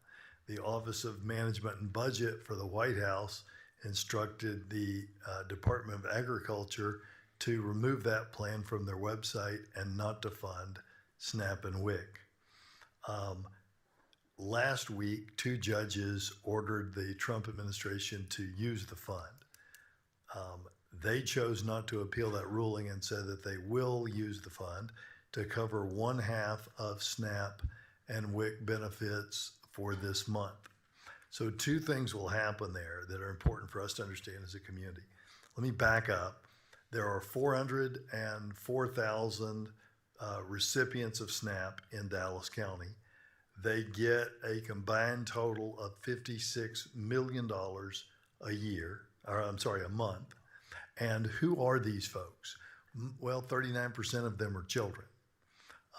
The Office of Management and Budget for the White House instructed the Department of Agriculture to remove that plan from their website and not to fund SNAP and WIC. Last week, 2 judges ordered the Trump administration to use the fund. They chose not to appeal that ruling and said that they will use the fund to cover 1/2 of SNAP and WIC benefits for this month. So 2 things will happen there that are important for us to understand as a community. Let me back up. There are 404,000 recipients of SNAP in Dallas County. They get a combined total of $56 million a month. And who are these folks? Well, 39% of them are children.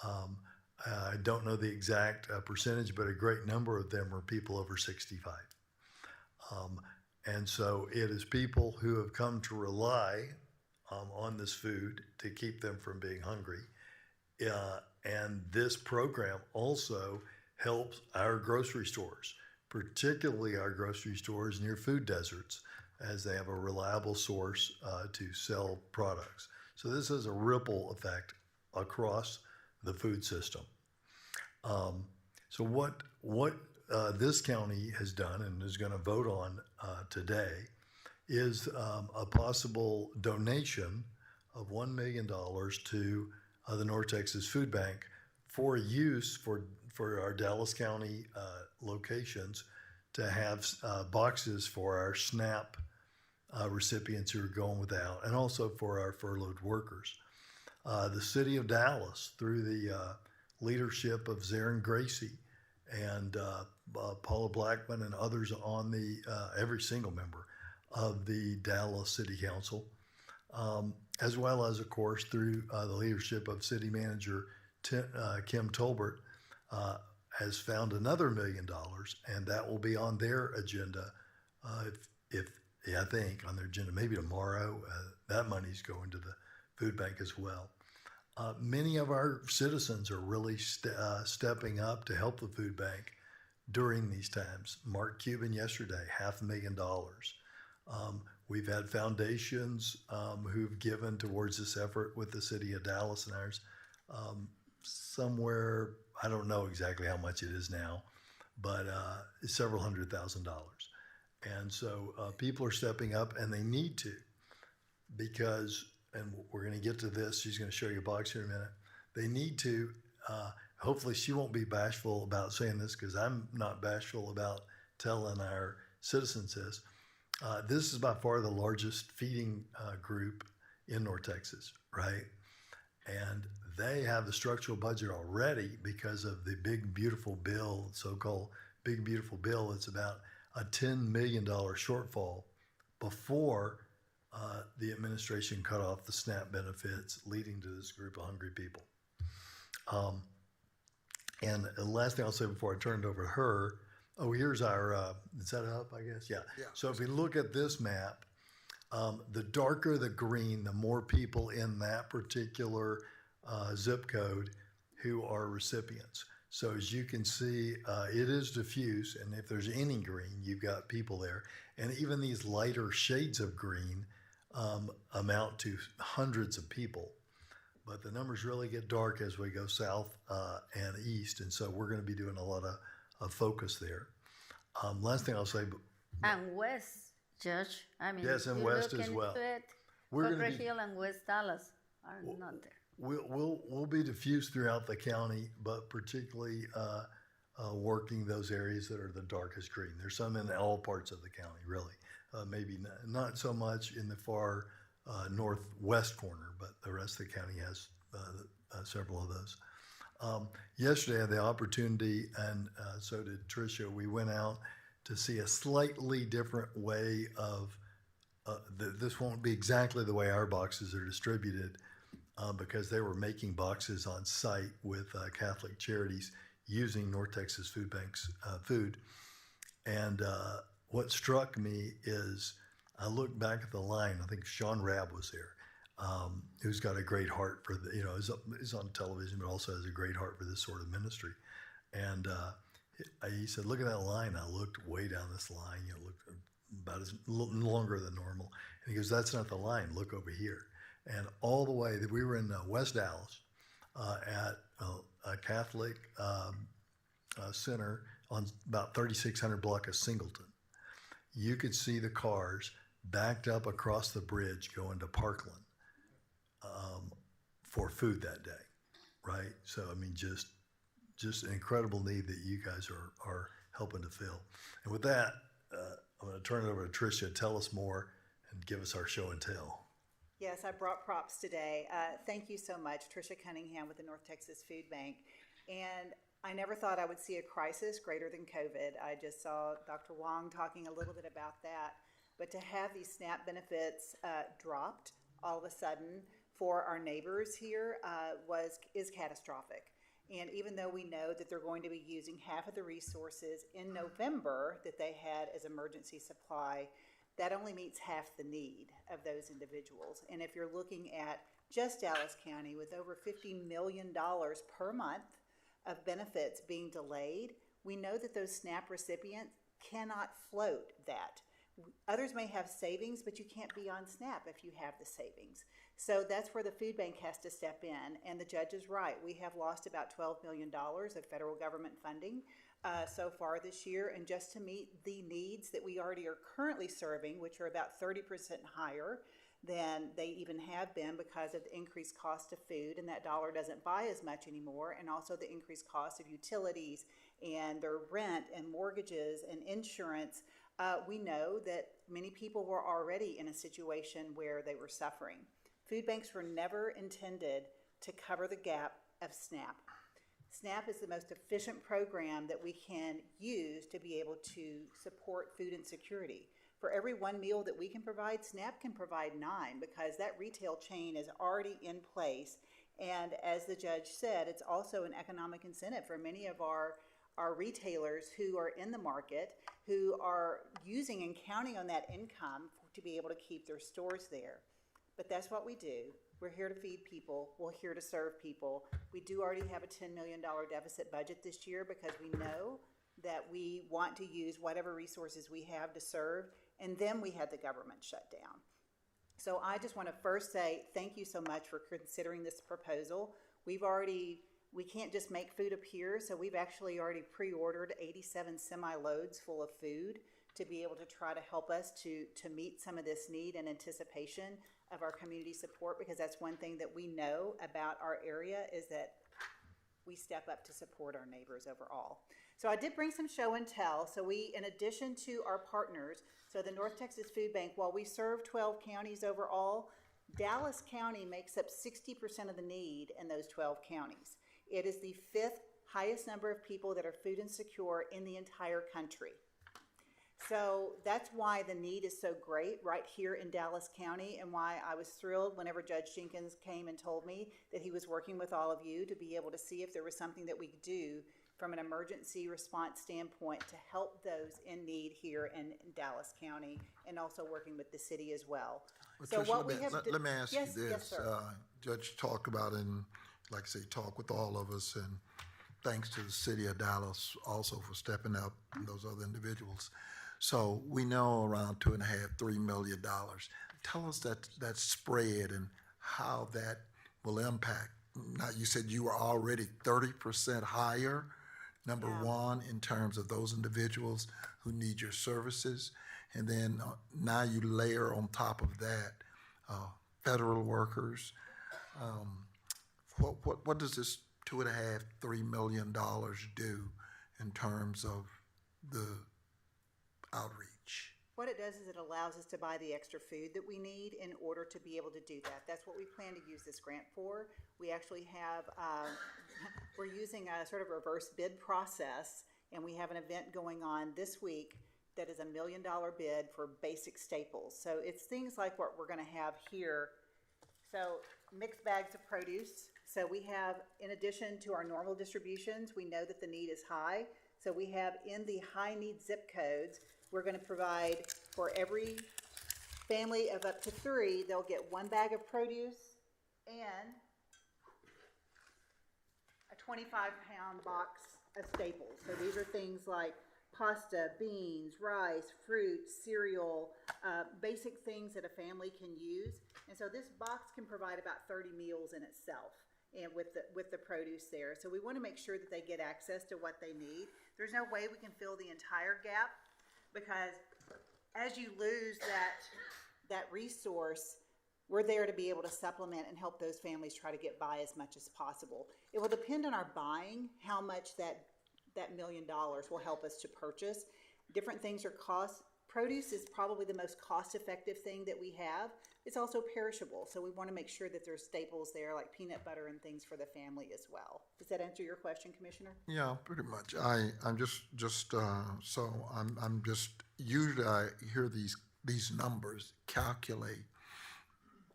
I don't know the exact percentage, but a great number of them are people over 65. And so it is people who have come to rely on this food to keep them from being hungry. And this program also helps our grocery stores, particularly our grocery stores near food deserts, as they have a reliable source to sell products. So this has a ripple effect across the food system. So what this county has done and is going to vote on today is a possible donation of $1 million to the North Texas Food Bank for use for our Dallas County locations to have boxes for our SNAP recipients who are going without, and also for our furloughed workers. The city of Dallas, through the leadership of Zachery Gracie and Paula Blackman and others on every single member of the Dallas City Council, as well as, of course, through the leadership of City Manager Kim Tolbert, has found another $1 million, and that will be on their agenda I think, on their agenda, maybe tomorrow. That money's going to the food bank as well. Many of our citizens are really stepping up to help the food bank during these times. Mark Cuban yesterday, $500,000. We've had foundations who've given towards this effort with the city of Dallas and ours. Somewhere, I don't know exactly how much it is now, but it's several $100,000. And so people are stepping up, and they need to, because, and we're going to get to this, she's going to show you a box here in a minute. They need to, hopefully she won't be bashful about saying this, because I'm not bashful about telling our citizens this. This is by far the largest feeding group in North Texas, right? And they have the structural budget already because of the big, beautiful bill, so-called big, beautiful bill. It's about a $10 million shortfall before the administration cut off the SNAP benefits, leading to this group of hungry people. And the last thing I'll say before I turn it over to her, here's our, is that up, I guess? Yeah. So if we look at this map, the darker the green, the more people in that particular zip code who are recipients. So as you can see, it is diffuse, and if there's any green, you've got people there. And even these lighter shades of green amount to hundreds of people. but the numbers really get dark as we go south and east, and so we're going to be doing a lot of focus there. Last thing I'll say,
And west, Judge, I mean,
Yes, and
you
west
look
as
into
well.
it,
We're gonna
Butler
be-
Hill and West Dallas are not there.
we'll be diffused throughout the county, but particularly working those areas that are the darkest green. There's some in all parts of the county, really. Maybe not so much in the far northwest corner, but the rest of the county has several of those. Yesterday I had the opportunity, and so did Tricia, we went out to see a slightly different way of, this won't be exactly the way our boxes are distributed, because they were making boxes on site with Catholic Charities using North Texas Food Bank's food. And what struck me is I looked back at the line. I think Sean Rabb was there, who's got a great heart for the, is on television, but also has a great heart for this sort of ministry. And he said, look at that line. I looked way down this line. It looked about as longer than normal. And he goes, that's not the line. Look over here. And all the way that we were in West Dallas at a Catholic center on about 3600 block of Singleton. You could see the cars backed up across the bridge going to Parkland for food that day, right? So, I mean, just an incredible need that you guys are helping to fill. And with that, I'm going to turn it over to Tricia. Tell us more and give us our show and tell.
Yes, I brought props today. Thank you so much, Tricia Cunningham with the North Texas Food Bank. And I never thought I would see a crisis greater than COVID. I just saw Dr. Wong talking a little bit about that. But to have these SNAP benefits dropped all of a sudden for our neighbors here is catastrophic. And even though we know that they're going to be using half of the resources in November that they had as emergency supply, that only meets half the need of those individuals. And if you're looking at just Dallas County with over $50 million per month of benefits being delayed, we know that those SNAP recipients cannot float that. Others may have savings, but you can't be on SNAP if you have the savings. So that's where the food bank has to step in. And the judge is right. We have lost about $12 million of federal government funding so far this year. And just to meet the needs that we already are currently serving, which are about 30% higher than they even have been because of the increased cost of food, and that dollar doesn't buy as much anymore, and also the increased cost of utilities and their rent and mortgages and insurance. We know that many people were already in a situation where they were suffering. Food banks were never intended to cover the gap of SNAP. SNAP is the most efficient program that we can use to be able to support food insecurity. For every one meal that we can provide, SNAP can provide 9 because that retail chain is already in place. And as the judge said, it's also an economic incentive for many of our retailers who are in the market, who are using and counting on that income to be able to keep their stores there. But that's what we do. We're here to feed people. We're here to serve people. We do already have a $10 million deficit budget this year because we know that we want to use whatever resources we have to serve, and then we had the government shut down. So I just want to first say thank you so much for considering this proposal. We can't just make food appear, so we've actually already pre-ordered 87 semi-loads full of food to be able to try to help us to meet some of this need in anticipation of our community support, because that's one thing that we know about our area is that we step up to support our neighbors overall. So I did bring some show and tell. So we, in addition to our partners, so the North Texas Food Bank, while we serve 12 counties overall, Dallas County makes up 60% of the need in those 12 counties. It is the 5th highest number of people that are food insecure in the entire country. So that's why the need is so great right here in Dallas County, and why I was thrilled whenever Judge Jenkins came and told me that he was working with all of you to be able to see if there was something that we could do from an emergency response standpoint to help those in need here in Dallas County, and also working with the city as well.
So Tricia, let me ask you this.
Yes, sir.
Judge talked about, and like I say, talk with all of us, and thanks to the city of Dallas also for stepping up and those other individuals. So we know around $2.5–3 million. Tell us that spread and how that, will impact. Now, you said you were already 30% higher, number one, in terms of those individuals who need your services. And then now you layer on top of that federal workers. What does this $2.5, $3 million do in terms of the outreach?
What it does is it allows us to buy the extra food that we need in order to be able to do that. That's what we plan to use this grant for. We actually have, we're using a sort of reverse bid process, and we have an event going on this week that is $1 million bid for basic staples. So it's things like what we're going to have here. So mixed bags of produce. So we have, in addition to our normal distributions, we know that the need is high. So we have in the high need zip codes, we're going to provide for every family of up to 3, they'll get 1 bag of produce and a 25-pound box of staples. So these are things like pasta, beans, rice, fruit, cereal, basic things that a family can use. And so this box can provide about 30 meals in itself, and with the produce there. So we want to make sure that they get access to what they need. There's no way we can fill the entire gap, because as you lose that resource, we're there to be able to supplement and help those families try to get by as much as possible. It will depend on our buying, how much that $1 million will help us to purchase. Different things are cost. Produce is probably the most cost-effective thing that we have. It's also perishable, so we want to make sure that there's staples there like peanut butter and things for the family as well. Does that answer your question, Commissioner?
Yeah, pretty much. I'm just usually I hear these numbers calculate.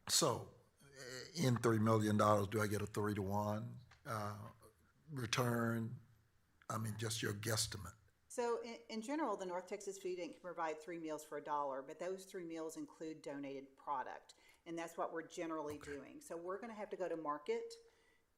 So in $3 million, do I get a 3-to-1 return? I mean, just your guesstimate.
So in general, the North Texas Food Bank can provide 3 meals for $1, but those 3 meals include donated product, and that's what we're generally doing. So we're going to have to go to market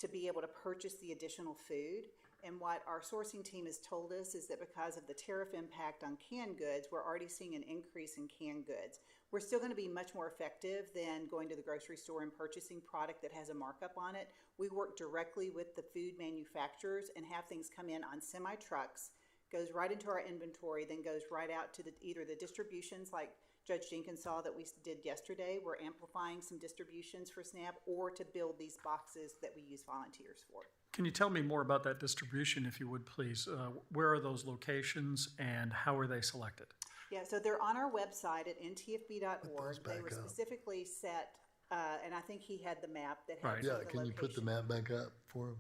to be able to purchase the additional food. And what our sourcing team has told us is that because of the tariff impact on canned goods, we're already seeing an increase in canned goods. We're still going to be much more effective than going to the grocery store and purchasing product that has a markup on it. We work directly with the food manufacturers and have things come in on semi-trucks, goes right into our inventory, then goes right out to either the distributions like Judge Jenkins saw that we did yesterday. We're amplifying some distributions for SNAP, or to build these boxes that we use volunteers for.
Can you tell me more about that distribution, if you would, please? Where are those locations and how are they selected?
Yeah, so they're on our website at ntfb.org. They were specifically set, and I think he had the map that had
Yeah, can you put the map back up for him?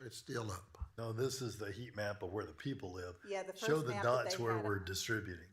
It's still up.
No, this is the heat map of where the people live.
Yeah, the first
Show the
map
dots
that they
where
had
we're distributing.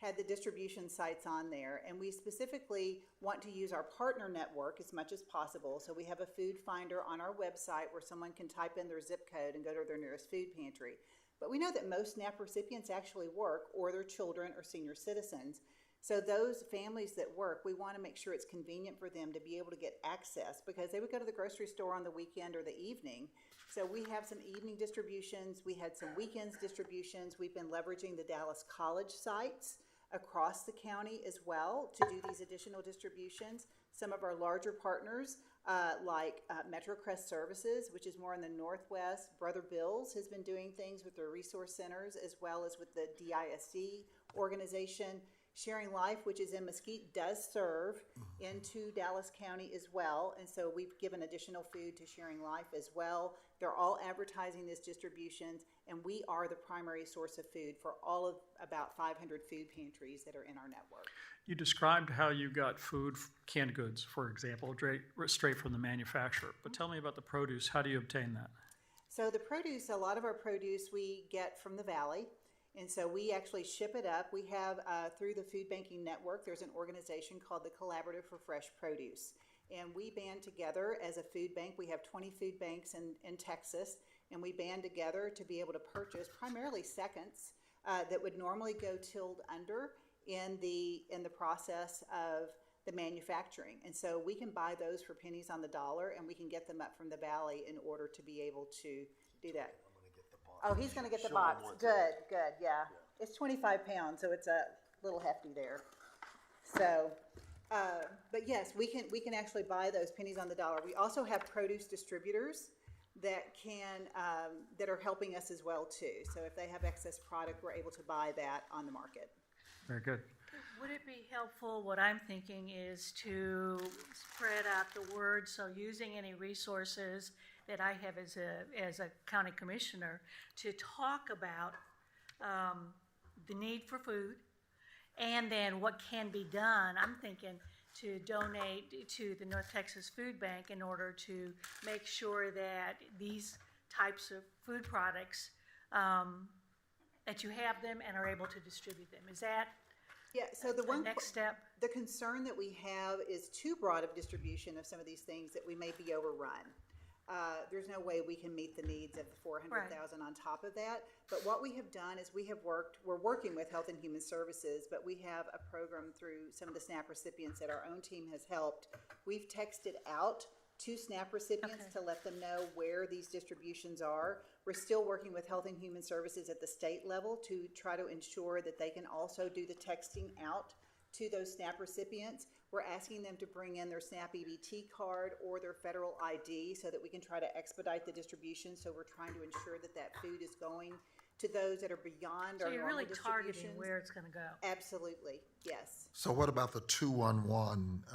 had the distribution sites on there, and we specifically want to use our partner network as much as possible. So we have a food finder on our website where someone can type in their zip code and go to their nearest food pantry. But we know that most SNAP recipients actually work, or their children or senior citizens. So those families that work, we want to make sure it's convenient for them to be able to get access, because they would go to the grocery store on the weekend or the evening. So we have some evening distributions. We had some weekends distributions. We've been leveraging the Dallas College sites across the county as well to do these additional distributions. Some of our larger partners, like MetroCrest Services, which is more in the Northwest. Brother Bill's has been doing things with their resource centers, as well as with the DISD organization. Sharing Life, which is in Mesquite, does serve into Dallas County as well. And so we've given additional food to Sharing Life as well. They're all advertising these distributions, and we are the primary source of food for all of about 500 food pantries that are in our network.
You described how you got food, canned goods, for example, straight from the manufacturer. But tell me about the produce. How do you obtain that?
So the produce, a lot of our produce we get from the Valley. And so we actually ship it up. We have, through the Food Banking Network, there's an organization called the Collaborative for Fresh Produce. And we band together as a food bank. We have 20 food banks in Texas, and we band together to be able to purchase primarily seconds that would normally go tilled under in the process of the manufacturing. And so we can buy those for pennies on the dollar, and we can get them up from the Valley in order to be able to do that. Oh, he's going to get the box. Good, yeah. It's 25 pounds, so it's a little hefty there. So But yes, we can actually buy those pennies on the dollar. We also have produce distributors that that are helping us as well too. So if they have excess product, we're able to buy that on the market.
Very good.
Would it be helpful, what I'm thinking is to spread out the word, so using any resources that I have as a county commissioner to talk about the need for food and then what can be done. I'm thinking to donate to the North Texas Food Bank in order to make sure that these types of food products, that you have them and are able to distribute them. Is that
so the
next step?
The concern that we have is too broad of distribution of some of these things that we may be overrun. There's no way we can meet the needs of the 400,000 on top of that. But what we have done is we're working with Health and Human Services, but we have a program through some of the SNAP recipients that our own team has helped. We've texted out to SNAP recipients to let them know where these distributions are. We're still working with Health and Human Services at the state level to try to ensure that they can also do the texting out to those SNAP recipients. We're asking them to bring in their SNAP EBT card or their federal ID so that we can try to expedite the distribution. So we're trying to ensure that that food is going to those that are beyond
So
our
you're
normal
really targeting
distributions.
where it's going to go.
Absolutely, yes.
So what about the 211?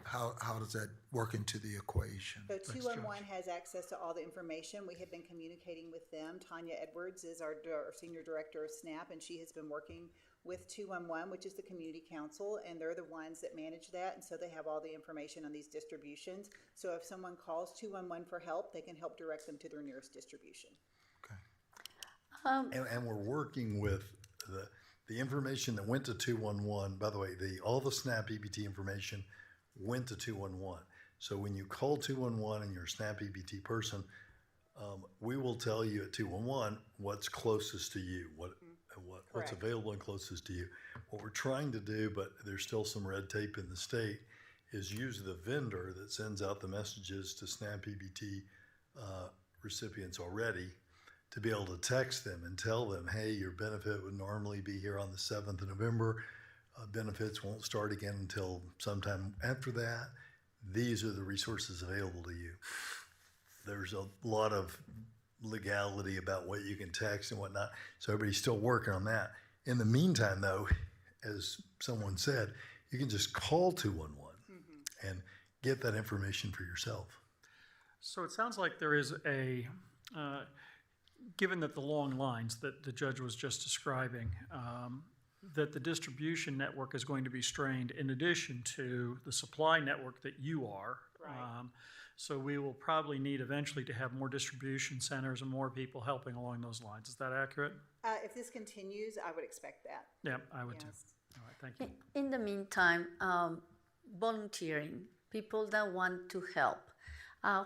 How does that work into the equation?
So 211 has access to all the information. We have been communicating with them. Tanya Edwards is our Senior Director of SNAP, and she has been working with 211, which is the Community Council, and they're the ones that manage that, and so they have all the information on these distributions. So if someone calls 211 for help, they can help direct them to their nearest distribution.
And we're working with the information that went to 211. By the way, all the SNAP EBT information went to 211. So when you call 211 and you're a SNAP EBT person, we will tell you at 211 what's closest to you, what's available and closest to you. What we're trying to do, but there's still some red tape in the state, is use the vendor that sends out the messages to SNAP EBT recipients already to be able to text them and tell them, hey, your benefit would normally be here on the 7th of November. Benefits won't start again until sometime after that. These are the resources available to you. There's a lot of legality about what you can text and whatnot, so everybody's still working on that. In the meantime, though, as someone said, you can just call 211 and get that information for yourself.
So it sounds like there is given that the long lines that the judge was just describing, that the distribution network is going to be strained in addition to the supply network that you are.
Right.
So we will probably need eventually to have more distribution centers and more people helping along those lines. Is that accurate?
If this continues, I would expect that.
Yeah, I would too.
Yes.
All right, thank you.
In the meantime, volunteering, people that want to help,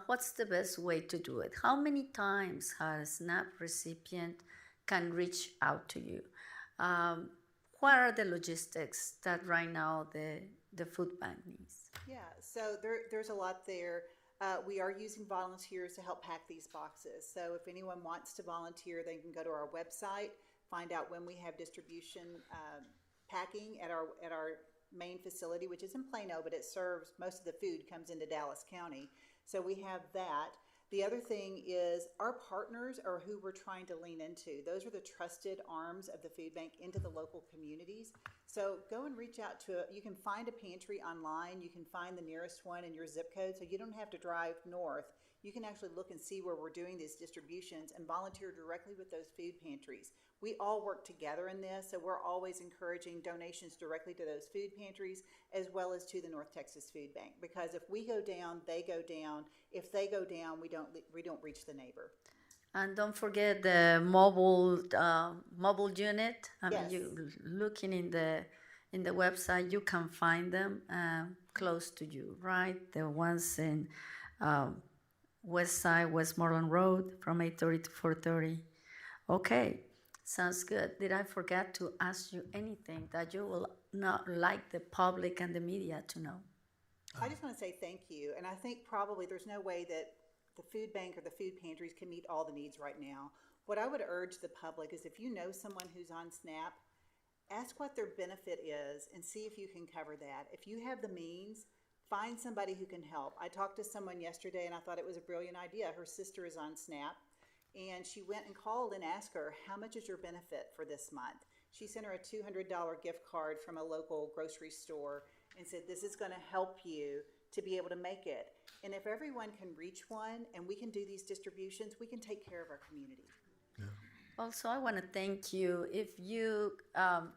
what's the best way to do it? How many times a SNAP recipient can reach out to you? What are the logistics that right now the food bank needs?
Yeah, so there's a lot there. We are using volunteers to help pack these boxes. So if anyone wants to volunteer, they can go to our website, find out when we have distribution packing at our main facility, which is in Plano, but it serves, most of the food comes into Dallas County. So we have that. The other thing is our partners are who we're trying to lean into. Those are the trusted arms of the food bank into the local communities. So go and reach out to you can find a pantry online. You can find the nearest one in your zip code, so you don't have to drive north. You can actually look and see where we're doing these distributions and volunteer directly with those food pantries. We all work together in this, so we're always encouraging donations directly to those food pantries as well as to the North Texas Food Bank. Because if we go down, they go down. If they go down, we don't reach the neighbor.
And don't forget the mobile unit. I mean,
Yes.
you looking in the website, you can find them close to you, right? The ones in West Side, Westmoreland Road, from 8:30 to 4:30. Okay, sounds good. Did I forget to ask you anything that you will not like the public and the media to know?
I just want to say thank you. And I think probably there's no way that the food bank or the food pantries can meet all the needs right now. What I would urge the public is if you know someone who's on SNAP, ask what their benefit is and see if you can cover that. If you have the means, find somebody who can help. I talked to someone yesterday and I thought it was a brilliant idea. Her sister is on SNAP and she went and called and asked her, how much is your benefit for this month? She sent her a $200 gift card from a local grocery store and said, this is going to help you to be able to make it. And if everyone can reach one and we can do these distributions, we can take care of our community.
Also, I want to thank you. If you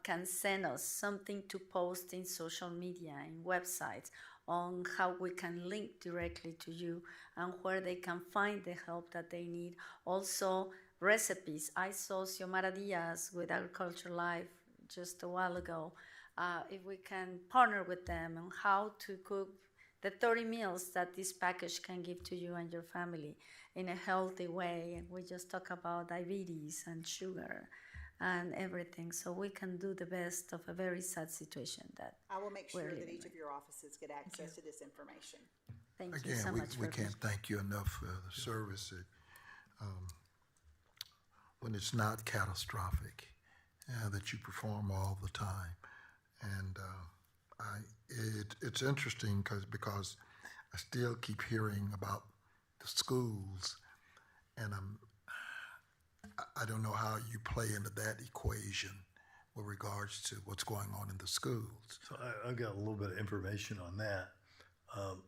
can send us something to post in social media, in websites, on how we can link directly to you and where they can find the help that they need. Also, recipes. I saw Xiomara Diaz with Agriculture Life just a while ago. If we can partner with them on how to cook the 30 meals that this package can give to you and your family in a healthy way. And we just talk about diabetes and sugar and everything. So we can do the best of a very sad situation that
I will make sure
we're
that
living
each
with.
of your offices get access to this information.
Thank you so
Again,
much
we
for
can't thank you enough for the service that, when it's not catastrophic, that you perform all the time. And it's interesting because I still keep hearing about the schools, and I don't know how you play into that equation with regards to what's going on in the schools.
So I've got a little bit of information on that.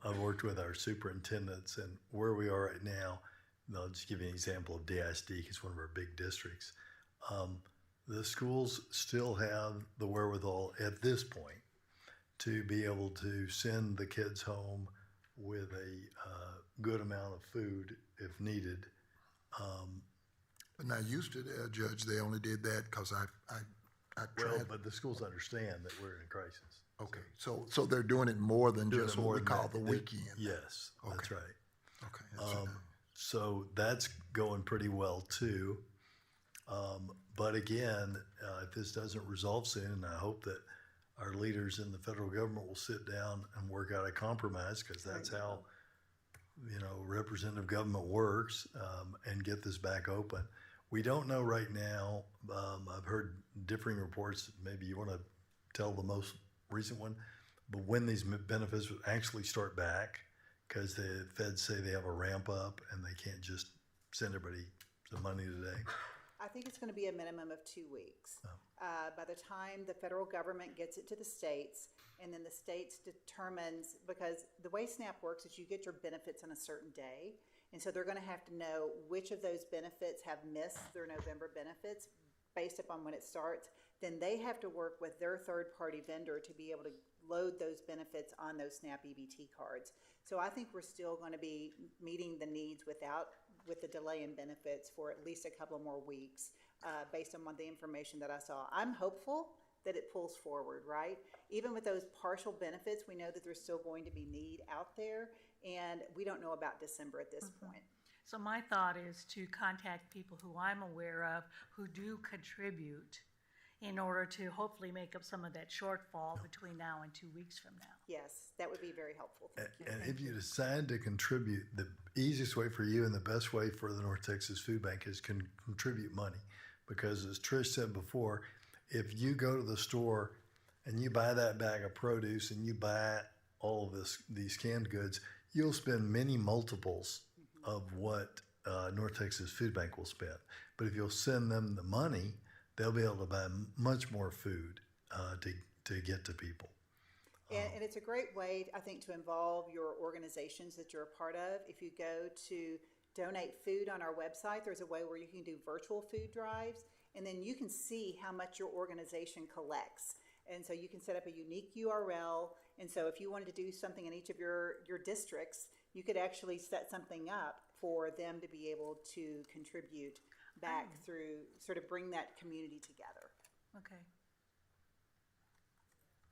I've worked with our superintendents, and where we are right now, and I'll just give you an example of DISD, because one of our big districts. The schools still have the wherewithal at this point to be able to send the kids home with a good amount of food if needed.
But now, used to, Judge, they only did that because I
Well, but the schools understand that we're in a crisis.
Okay, so they're doing it more than
Doing
just
it
what
more
we
than
call
that.
the weekend.
Yes, that's right.
Okay, that's
So that's going pretty well too. But again, if this doesn't resolve soon, and I hope that our leaders in the federal government will sit down and work out a compromise, because that's how, representative government works, and get this back open. We don't know right now. I've heard differing reports. Maybe you want to tell the most recent one, but when these benefits would actually start back, because the feds say they have a ramp up and they can't just send everybody the money today.
I think it's going to be a minimum of 2 weeks. By the time the federal government gets it to the states, and then the states determines, because the way SNAP works is you get your benefits on a certain day, and so they're going to have to know which of those benefits have missed their November benefits based upon when it starts. Then they have to work with their third-party vendor to be able to load those benefits on those SNAP EBT cards. So I think we're still going to be meeting the needs with the delay in benefits for at least a couple more weeks, based on the information that I saw. I'm hopeful that it pulls forward, right? Even with those partial benefits, we know that there's still going to be need out there, and we don't know about December at this point.
So my thought is to contact people who I'm aware of who do contribute in order to hopefully make up some of that shortfall between now and 2 weeks from now.
Yes, that would be very helpful. Thank you.
And if you decide to contribute, the easiest way for you and the best way for the North Texas Food Bank is contribute money. Because as Trish said before, if you go to the store and you buy that bag of produce and you buy all of these canned goods, you'll spend many multiples of what North Texas Food Bank will spend. But if you'll send them the money, they'll be able to buy much more food to get to people.
And it's a great way, I think, to involve your organizations that you're a part of. If you go to donate food on our website, there's a way where you can do virtual food drives, and then you can see how much your organization collects. And so you can set up a unique URL. And so if you wanted to do something in each of your districts, you could actually set something up for them to be able to contribute back through, sort of bring that community together.
Okay.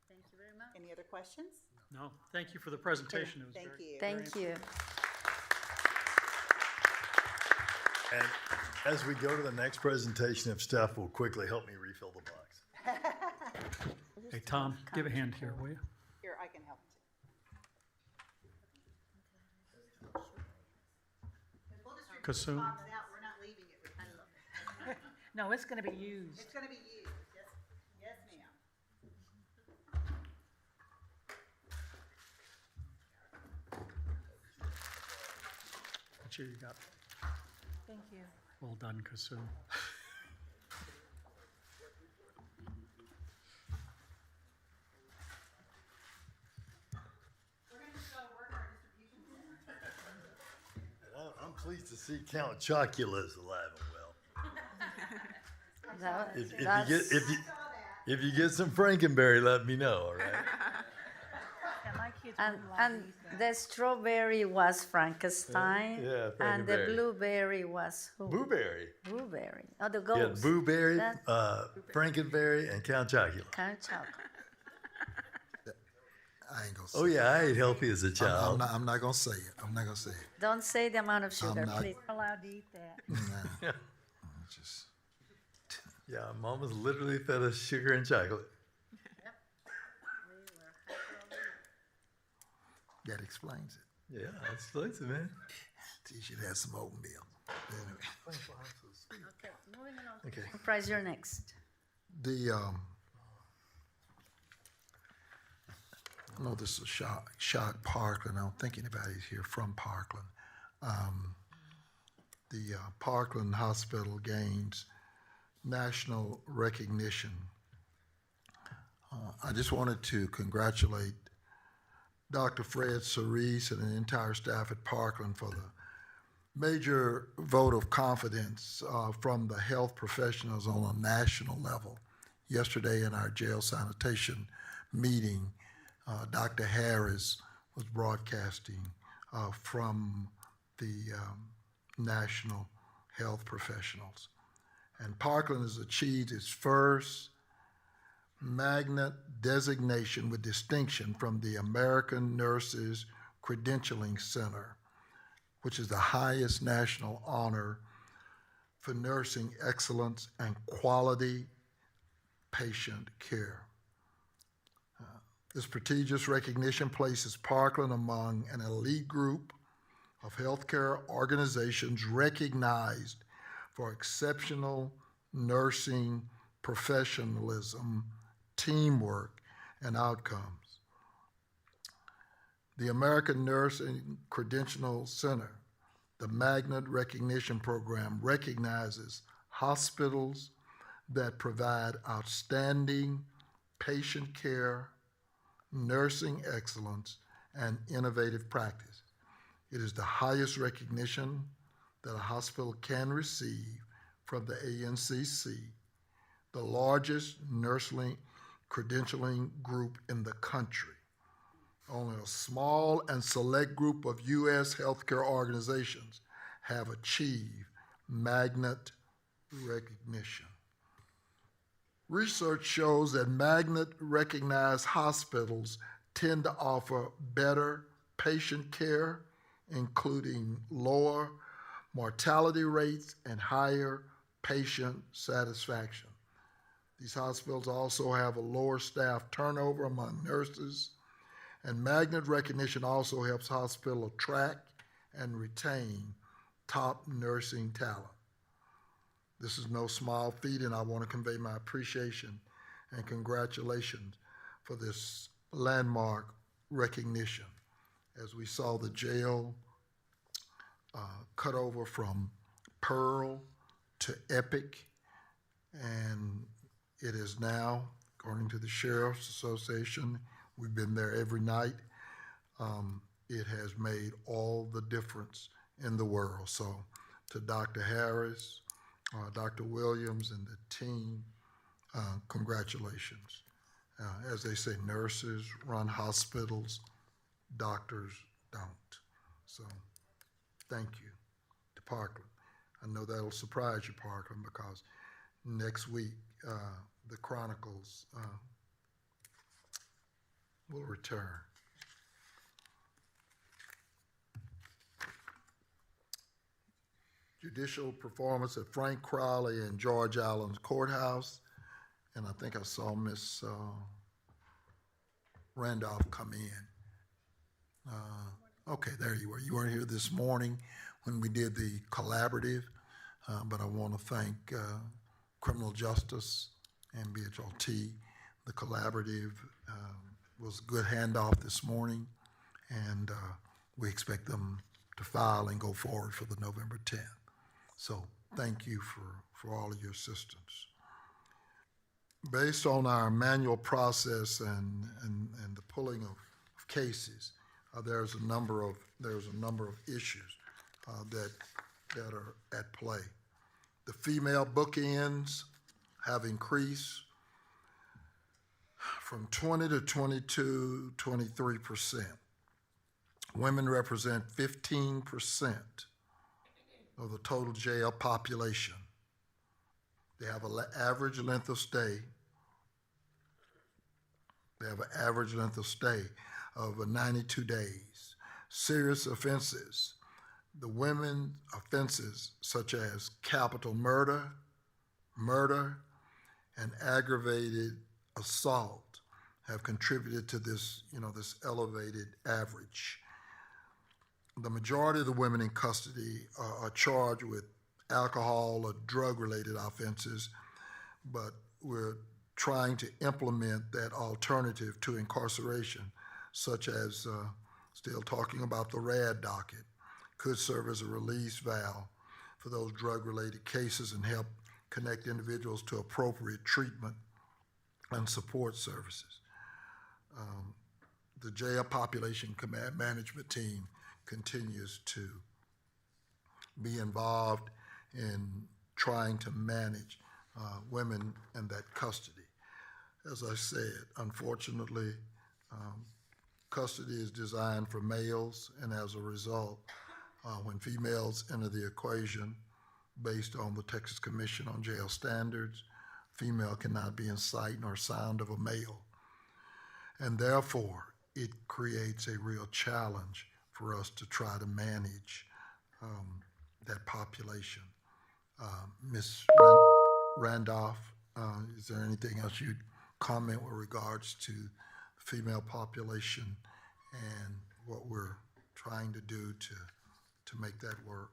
Thank you very much. Any other questions?
No, thank you for the presentation. It was
Thank
very,
you.
Thank you.
And as we go to the next presentation, if staff will quickly help me refill the box.
Hey, Tom, give a hand here, will you?
Here, I can help too.
Kasum?
We're not leaving it.
No, it's going to be used.
It's going to be used. Yes, ma'am.
you. You got,
Thank you.
well done, Kasum.
I'm pleased to see Count Chocula's alive and well. If you get some Frankenberry, let me know, all right?
And my kids
And,
wouldn't like
and
to eat that.
the strawberry was Frankenstein.
Yeah,
And the
Frankenberry.
blueberry was who?
Blueberry.
Blueberry. Oh, the
Yeah,
ghost.
Blueberry,
That-
Frankenberry, and Count Chocula.
Count chocolate.
I ain't gonna say
Oh yeah, I ate healthy as a
it.
child.
I'm not gonna say it. I'm not gonna say it.
Don't say the amount of sugar,
not-
please.
We're allowed to eat that.
Nah. Just,
Yeah, Mama's literally fed us sugar and chocolate.
that explains it.
Yeah, that explains it, man.
You should have some oatmeal. Anyway.
Okay, moving along.
Okay.
Price, you're next.
I know this is shock Parkland. I don't think anybody's here from Parkland. The Parkland Hospital gains national recognition. I just wanted to congratulate Dr. Fred Cerise and the entire staff at Parkland for the major vote of confidence from the health professionals on a national level. Yesterday in our jail sanitation meeting, Dr. Harris was broadcasting from the national health professionals. And Parkland has achieved its first magnet designation with distinction from the American Nurses Credentialing Center, which is the highest national honor for nursing excellence and quality patient care. This prestigious recognition places Parkland among an elite group of healthcare organizations recognized for exceptional nursing professionalism, teamwork, and outcomes. The American Nursing Credential Center, the Magnet Recognition Program, recognizes hospitals that provide outstanding patient care, nursing excellence, and innovative practice. It is the highest recognition that a hospital can receive from the ANCC, the largest nursing credentialing group in the country. Only a small and select group of U.S. healthcare organizations have achieved magnet recognition. Research shows that magnet-recognized hospitals tend to offer better patient care, including lower mortality rates and higher patient satisfaction. These hospitals also have a lower staff turnover among nurses, and magnet recognition also helps hospitals attract and retain top nursing talent. This is no small feat, and I want to convey my appreciation and congratulations for this landmark recognition. As we saw the jail cut over from Pearl to Epic, and it is now, according to the Sheriff's Association, we've been there every night, it has made all the difference in the world. So to Dr. Harris, Dr. Williams, and the team, congratulations. As they say, nurses run hospitals, doctors don't. So thank you to Parkland. I know that'll surprise you, Parkland, because next week the Chronicles will return. Judicial performance at Frank Crowley and George Allen's Courthouse, and I think I saw Miss Randolph come in. Okay, there you were. You weren't here this morning when we did the collaborative, but I want to thank Criminal Justice and BHLT. The collaborative was a good handoff this morning, and we expect them to file and go forward for the November 10th. So thank you for all of your assistance. Based on our manual process and the pulling of cases, there's a number of issues that are at play. The female bookends have increased from 20 to 22, 23%. Women represent 15% of the total jail population. They have an average length of stay. They have an average length of stay of 92 days. Serious offenses. The women offenses such as capital murder, and aggravated assault have contributed to this, this elevated average. The majority of the women in custody are charged with alcohol or drug-related offenses, but we're trying to implement that alternative to incarceration, such as still talking about the RAD docket, could serve as a release valve for those drug-related cases and help connect individuals to appropriate treatment and support services. The jail population command management team continues to be involved in trying to manage women in that custody. As I said, unfortunately, custody is designed for males, and as a result, when females enter the equation based on the Texas Commission on Jail Standards, female cannot be in sight nor sound of a male. And therefore, it creates a real challenge for us to try to manage that population. Ms. Randolph, is there anything else you'd comment with regards to the female population and what we're trying to do to make that work?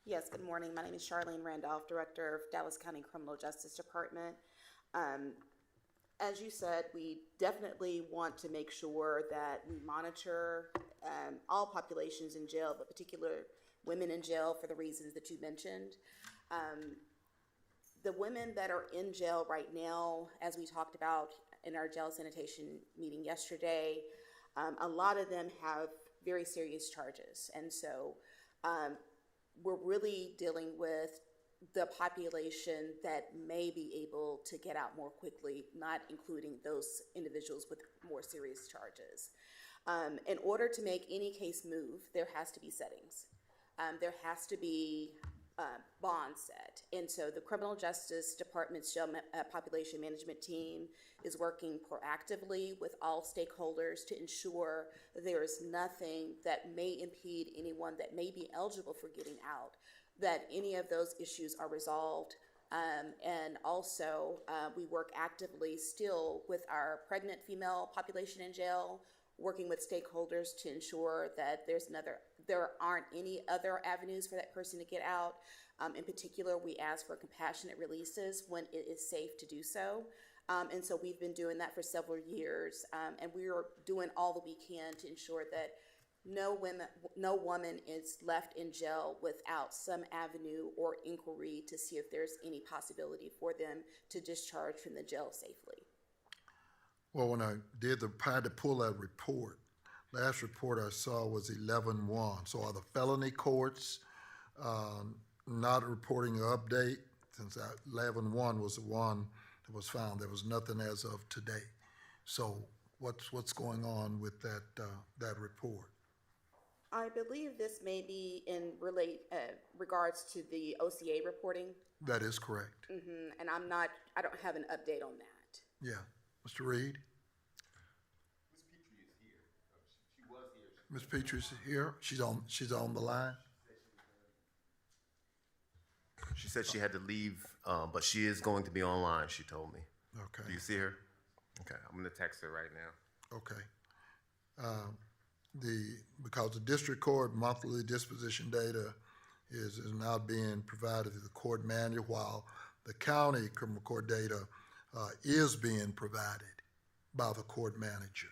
Yes, good morning. My name is Charlene Randolph, Director of Dallas County Criminal Justice Department. As you said, we definitely want to make sure that we monitor all populations in jail, but particular women in jail for the reasons that you mentioned. The women that are in jail right now, as we talked about in our jail sanitation meeting yesterday, a lot of them have very serious charges. And so we're really dealing with the population that may be able to get out more quickly, not including those individuals with more serious charges. In order to make any case move, there has to be settings. There has to be bond set. And so the Criminal Justice Department's jail population management team is working proactively with all stakeholders to ensure that there is nothing that may impede anyone that may be eligible for getting out, that any of those issues are resolved. And also, we work actively still with our pregnant female population in jail, working with stakeholders to ensure that there aren't any other avenues for that person to get out. In particular, we ask for compassionate releases when it is safe to do so. And so we've been doing that for several years, and we are doing all that we can to ensure that no woman is left in jail without some avenue or inquiry to see if there's any possibility for them to discharge from the jail safely.
Well, when I had to pull that report, last report I saw was 11-1. So are the felony courts not reporting an update? Since 11-1 was the one that was found, there was nothing as of today. So what's going on with that report?
I believe this may be in regards to the OCA reporting.
That is correct.
Mm-hmm. And I don't have an update on that.
Yeah. Mr. Reed? Ms. Petrie is here. She's on the line.
She said she had to leave, but she is going to be online, she told me.
Okay.
Do you see her? Okay, I'm going to text her right now.
Okay. Because the district court monthly disposition data is now being provided to the court manual, while the county criminal court data is being provided by the court manager.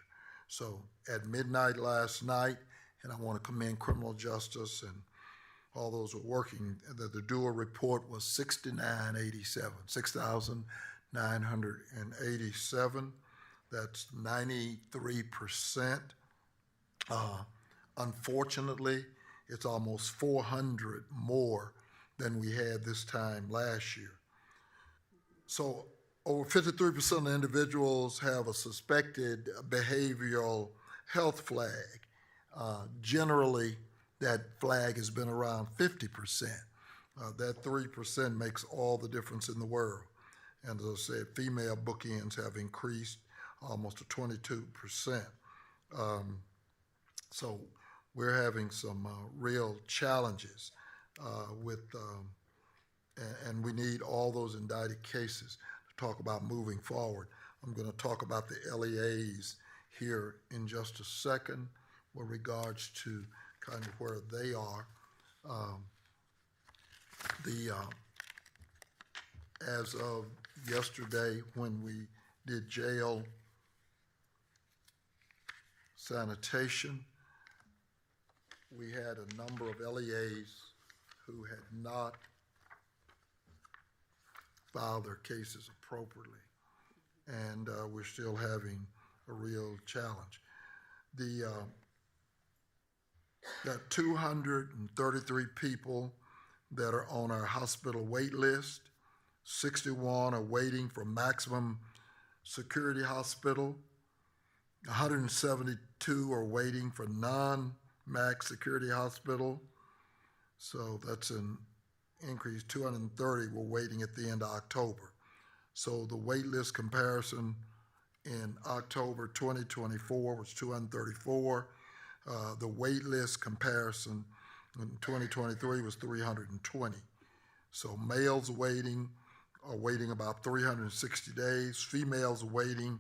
So at midnight last night, and I want to commend criminal justice and all those who are working. The DULY report was 6,987. That's 93%. Unfortunately, it's almost 400 more than we had this time last year. So over 53% of individuals have a suspected behavioral health flag. Generally, that flag has been around 50%. That 3% makes all the difference in the world. And as I said, female bookends have increased almost to 22%. So we're having some real challenges and we need all those indicted cases to talk about moving forward. I'm going to talk about the LEAs here in just a second with regards to kind of where they are. As of yesterday, when we did jail sanitation, we had a number of LEAs who had not filed their cases appropriately, and we're still having a real challenge. Got 233 people that are on our hospital wait list. 61 are waiting for maximum security hospital. 172 are waiting for non-max security hospital. So that's an increase. 230 were waiting at the end of October. So the wait list comparison in October 2024 was 234. The wait list comparison in 2023 was 320. So males are waiting about 360 days. Females waiting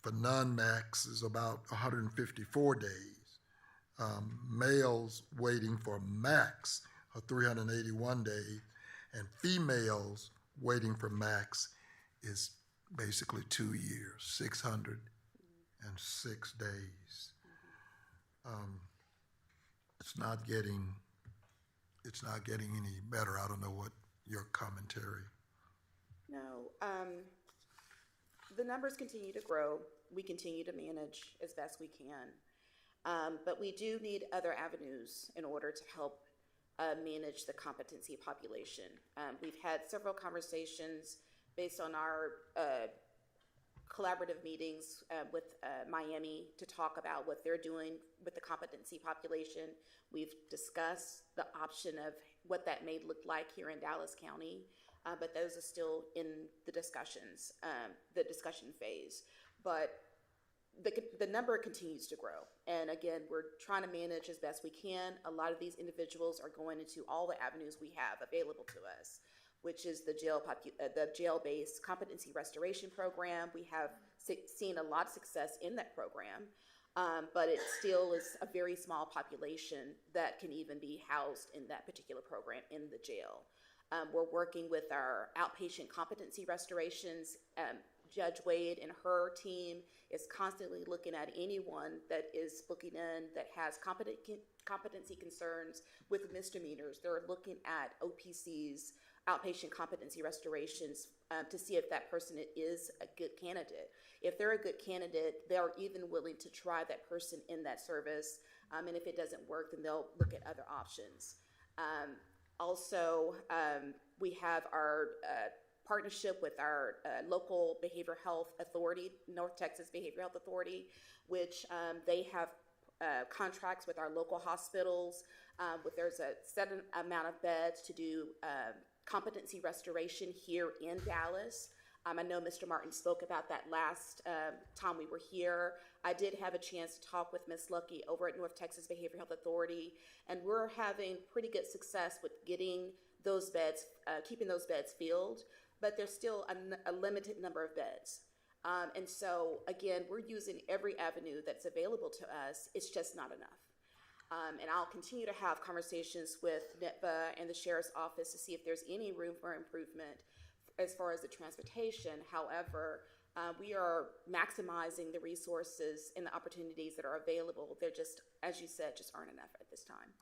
for non-max is about 154 days. Males waiting for max are 381 days, and females waiting for max is basically 2 years, 606 days. It's not getting any better. I don't know what your commentary.
No, the numbers continue to grow. We continue to manage as best we can. But we do need other avenues in order to help manage the competency population. We've had several conversations based on our collaborative meetings with Miami to talk about what they're doing with the competency population. We've discussed the option of what that may look like here in Dallas County, but those are still in the discussions, the discussion phase. But the number continues to grow. And again, we're trying to manage as best we can. A lot of these individuals are going into all the avenues we have available to us, which is the jail-based competency restoration program. We have seen a lot of success in that program, but it still is a very small population that can even be housed in that particular program in the jail. We're working with our outpatient competency restorations. Judge Wade and her team is constantly looking at anyone that is booking in that has competency concerns with misdemeanors. They're looking at OPCs, outpatient competency restorations, to see if that person is a good candidate. If they're a good candidate, they're even willing to try that person in that service, and if it doesn't work, then they'll look at other options. Also, we have our partnership with our local behavioral health authority, North Texas Behavioral Health Authority, which they have contracts with our local hospitals. There's a set amount of beds to do competency restoration here in Dallas. I know Mr. Martin spoke about that last time we were here. I did have a chance to talk with Ms. Lucky over at North Texas Behavioral Health Authority, and we're having pretty good success with getting those beds, keeping those beds filled, but there's still a limited number of beds. And so, again, we're using every avenue that's available to us. It's just not enough. And I'll continue to have conversations with NETVA and the Sheriff's Office to see if there's any room for improvement as far as the transportation. However, We are maximizing the resources and the opportunities that are available. They're just, as you said, just aren't enough at this time.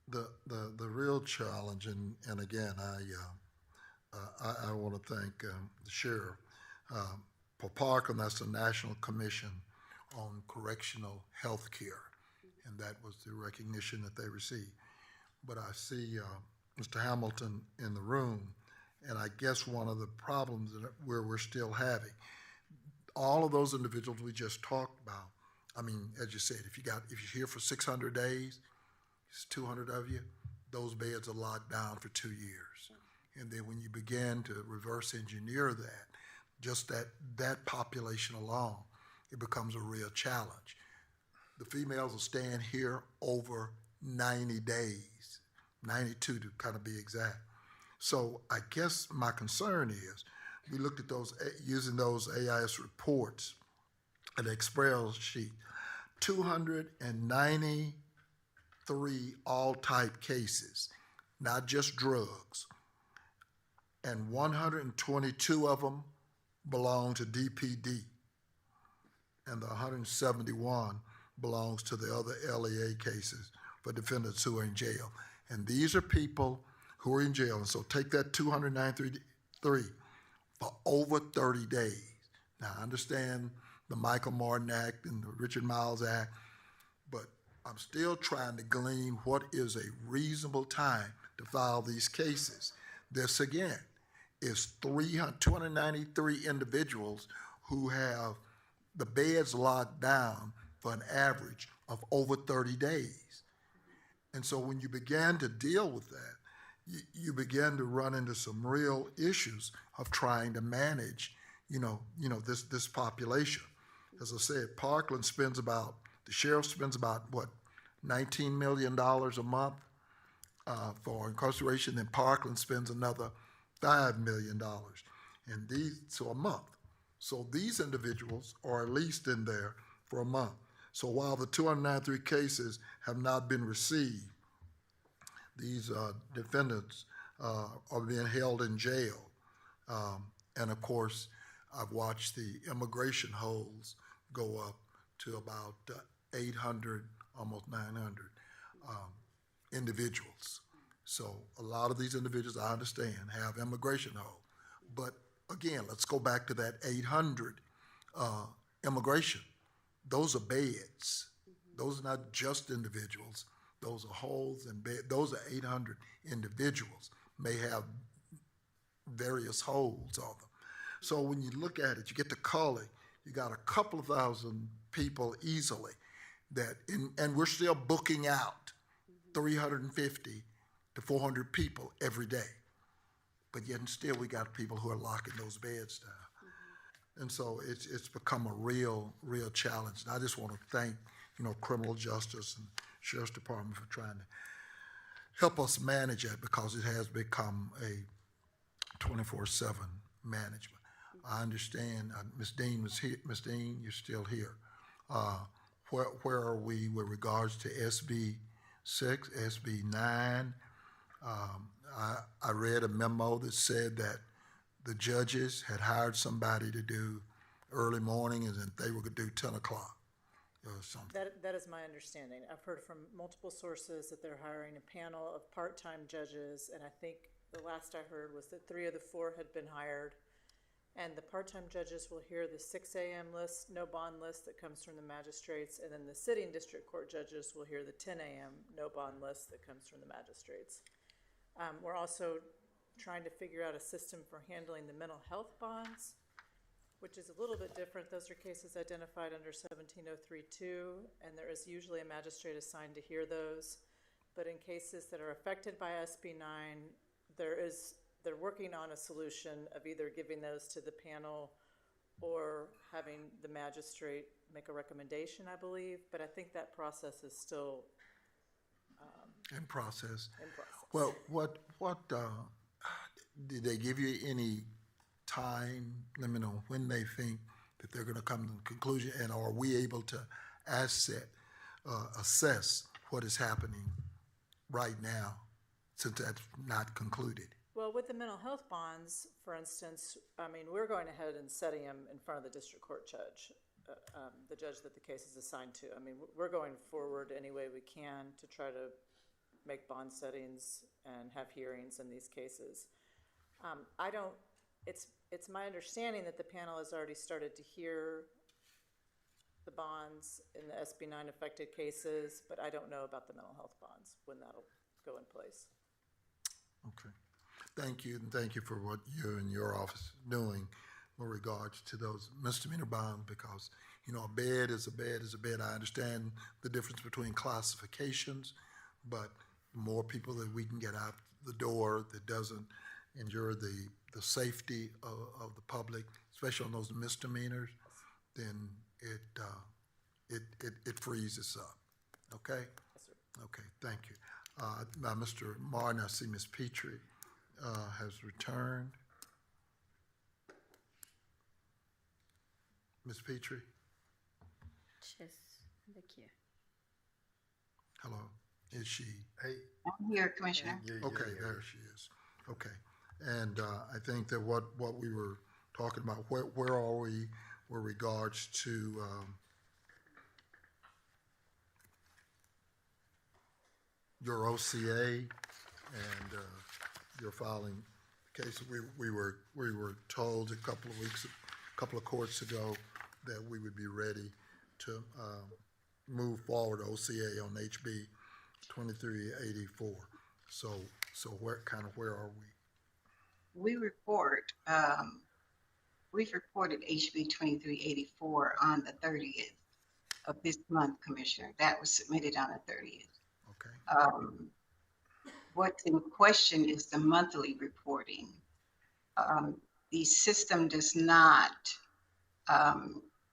The real challenge, and again, I want to thank the sheriff. For Parkland, that's the National Commission on Correctional Health Care, and that was the recognition that they received. But I see Mr. Hamilton in the room, and I guess one of the problems where we're still having, all of those individuals we just talked about, I mean, as you said, if you're here for 600 days, it's 200 of you, those beds are locked down for 2 years. And then when you begin to reverse engineer that, just that population alone, it becomes a real challenge. The females will stand here over 90 days, 92 to kind of be exact. So I guess my concern is, we looked at those, using those AIS reports, an Excel sheet, 293 all-type cases, not just drugs, and 122 of them belong to DPD, and the 171 belongs to the other LEA cases for defendants who are in jail. And these are people who are in jail, and so take that 293 for over 30 days. Now, I understand the Michael Martin Act and the Richard Miles Act, but I'm still trying to glean what is a reasonable time to file these cases. This, again, is 293 individuals who have the beds locked down for an average of over 30 days. And so when you began to deal with that, you began to run into some real issues of trying to manage, this population. As I said, Parkland spends about, the sheriff spends about, $19 million a month for incarceration, and Parkland spends another $5 million, and so a month. So these individuals are at least in there for a month. So while the 293 cases have not been received, these defendants are being held in jail. And of course, I've watched the immigration holds go up to about 800, almost 900 individuals. So a lot of these individuals, I understand, have immigration hold. But again, let's go back to that 800 immigration. Those are beds. Those are not just individuals. Those are holds and beds. Those are 800 individuals, may have various holds on them. So when you look at it, you get to Cully, you got a couple of thousand people easily and we're still booking out 350 to 400 people every day. But yet and still we got people who are locking those beds down. And so it's become a real challenge. And I just want to thank, criminal justice and Sheriff's Department for trying to help us manage that, because it has become a 24/7 management. I understand, Ms. Dean was here. Ms. Dean, you're still here. Where are we with regards to SB 6, SB 9? I read a memo that said that the judges had hired somebody to do early morning and that they were going to do 10 o'clock or something.
That is my understanding. I've heard from multiple sources that they're hiring a panel of part-time judges, and I think the last I heard was that 3 of the 4 had been hired. And the part-time judges will hear the 6 a.m. list, no bond list that comes from the magistrates, and then the sitting district court judges will hear the 10 a.m. no bond list that comes from the magistrates. We're also trying to figure out a system for handling the mental health bonds, which is a little bit different. Those are cases identified under 17032, and there is usually a magistrate assigned to hear those. But in cases that are affected by SB 9, they're working on a solution of either giving those to the panel or having the magistrate make a recommendation, I believe. But I think that process is still
in process. Well, what did they give you any time limit on when they think that they're going to come to the conclusion, and are we able to assess what is happening right now, since that's not concluded?
Well, with the mental health bonds, for instance, I mean, we're going ahead and setting them in front of the district court judge, the judge that the case is assigned to. I mean, we're going forward any way we can to try to make bond settings and have hearings in these cases. It's my understanding that the panel has already started to hear the bonds in the SB 9 affected cases, but I don't know about the mental health bonds, when that'll go in place.
Okay. Thank you, and thank you for what you and your office are doing with regards to those misdemeanor bonds, because, you know, a bed is a bed is a bed. I understand the difference between classifications, but more people that we can get out the door that doesn't injure the safety of the public, especially on those misdemeanors, then it frees us up. Okay?
Yes, sir.
Okay, thank you. Now, Mr. Martin, I see Ms. Petrie has returned. Ms. Petrie?
She's in the queue.
Hello, is she?
Hey.
I'm here, Commissioner.
Okay, there she is. Okay, and I think that what we were talking about, where are we with regards to your OCA and your filing case? We were told a couple of courts ago that we would be ready to move forward OCA on HB 2384. So where are we?
We've reported HB 2384 on the 30th of this month, Commissioner. That was submitted on the 30th.
Okay.
What's in question is the monthly reporting. The system does not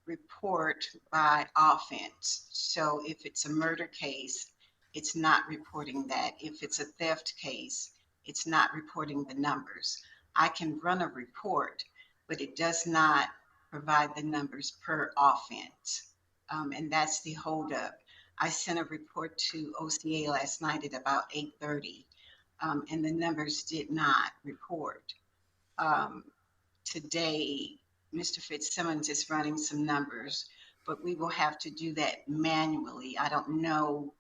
report by offense. So if it's a murder case, it's not reporting that. If it's a theft case, it's not reporting the numbers. I can run a report, but it does not provide the numbers per offense. And that's the holdup. I sent a report to OCA last night at about 8:30, and the numbers did not report. Today, Mr. Fitzsimmons is running some numbers, but we will have to do that manually. I don't know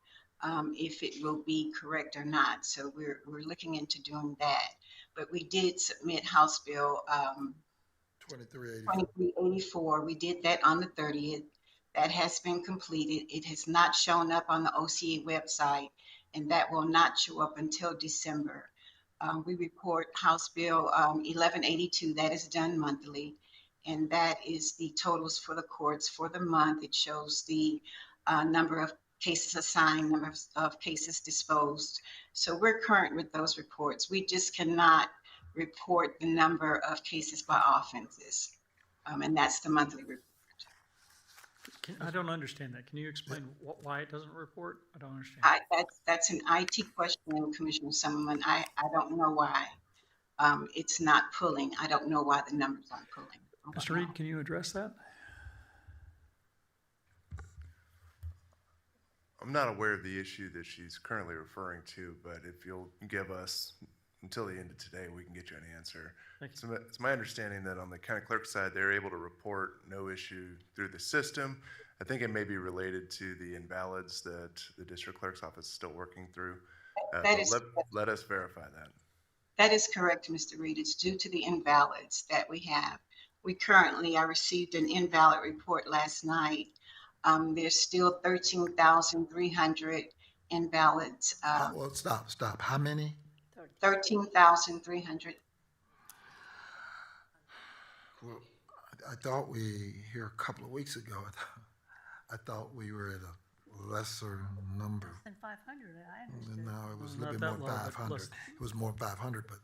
if it will be correct or not, so we're looking into doing that. But we did submit House Bill 2384. We did that on the 30th. That has been completed. It has not shown up on the OCA website, and that will not show up until December. We report House Bill 1182. That is done monthly, and that is the totals for the courts for the month. It shows the number of cases assigned, number of cases disposed. So we're current with those reports. We just cannot report the number of cases by offenses, and that's the monthly report.
I don't understand that. Can you explain why it doesn't report? I don't understand.
That's an IT question, Commissioner Summerman. I don't know why it's not pulling. I don't know why the numbers aren't pulling.
Mr. Reed, can you address that?
I'm not aware of the issue that she's currently referring to, but if you'll give us until the end of today, we can get you an answer. So it's my understanding that on the county clerk side, they're able to report no issue through the system. I think it may be related to the invalids that the district clerk's office is still working through. Let us verify that.
That is correct, Mr. Reed. It's due to the invalids that we have. I received an invalid report last night. There's still 13,300 invalids.
Well, stop. How many?
13,300.
Well, I thought here a couple of weeks ago, I thought we were at a lesser number.
Less than 500, I understood.
No, it was a little bit more than 500. It was more than 500, but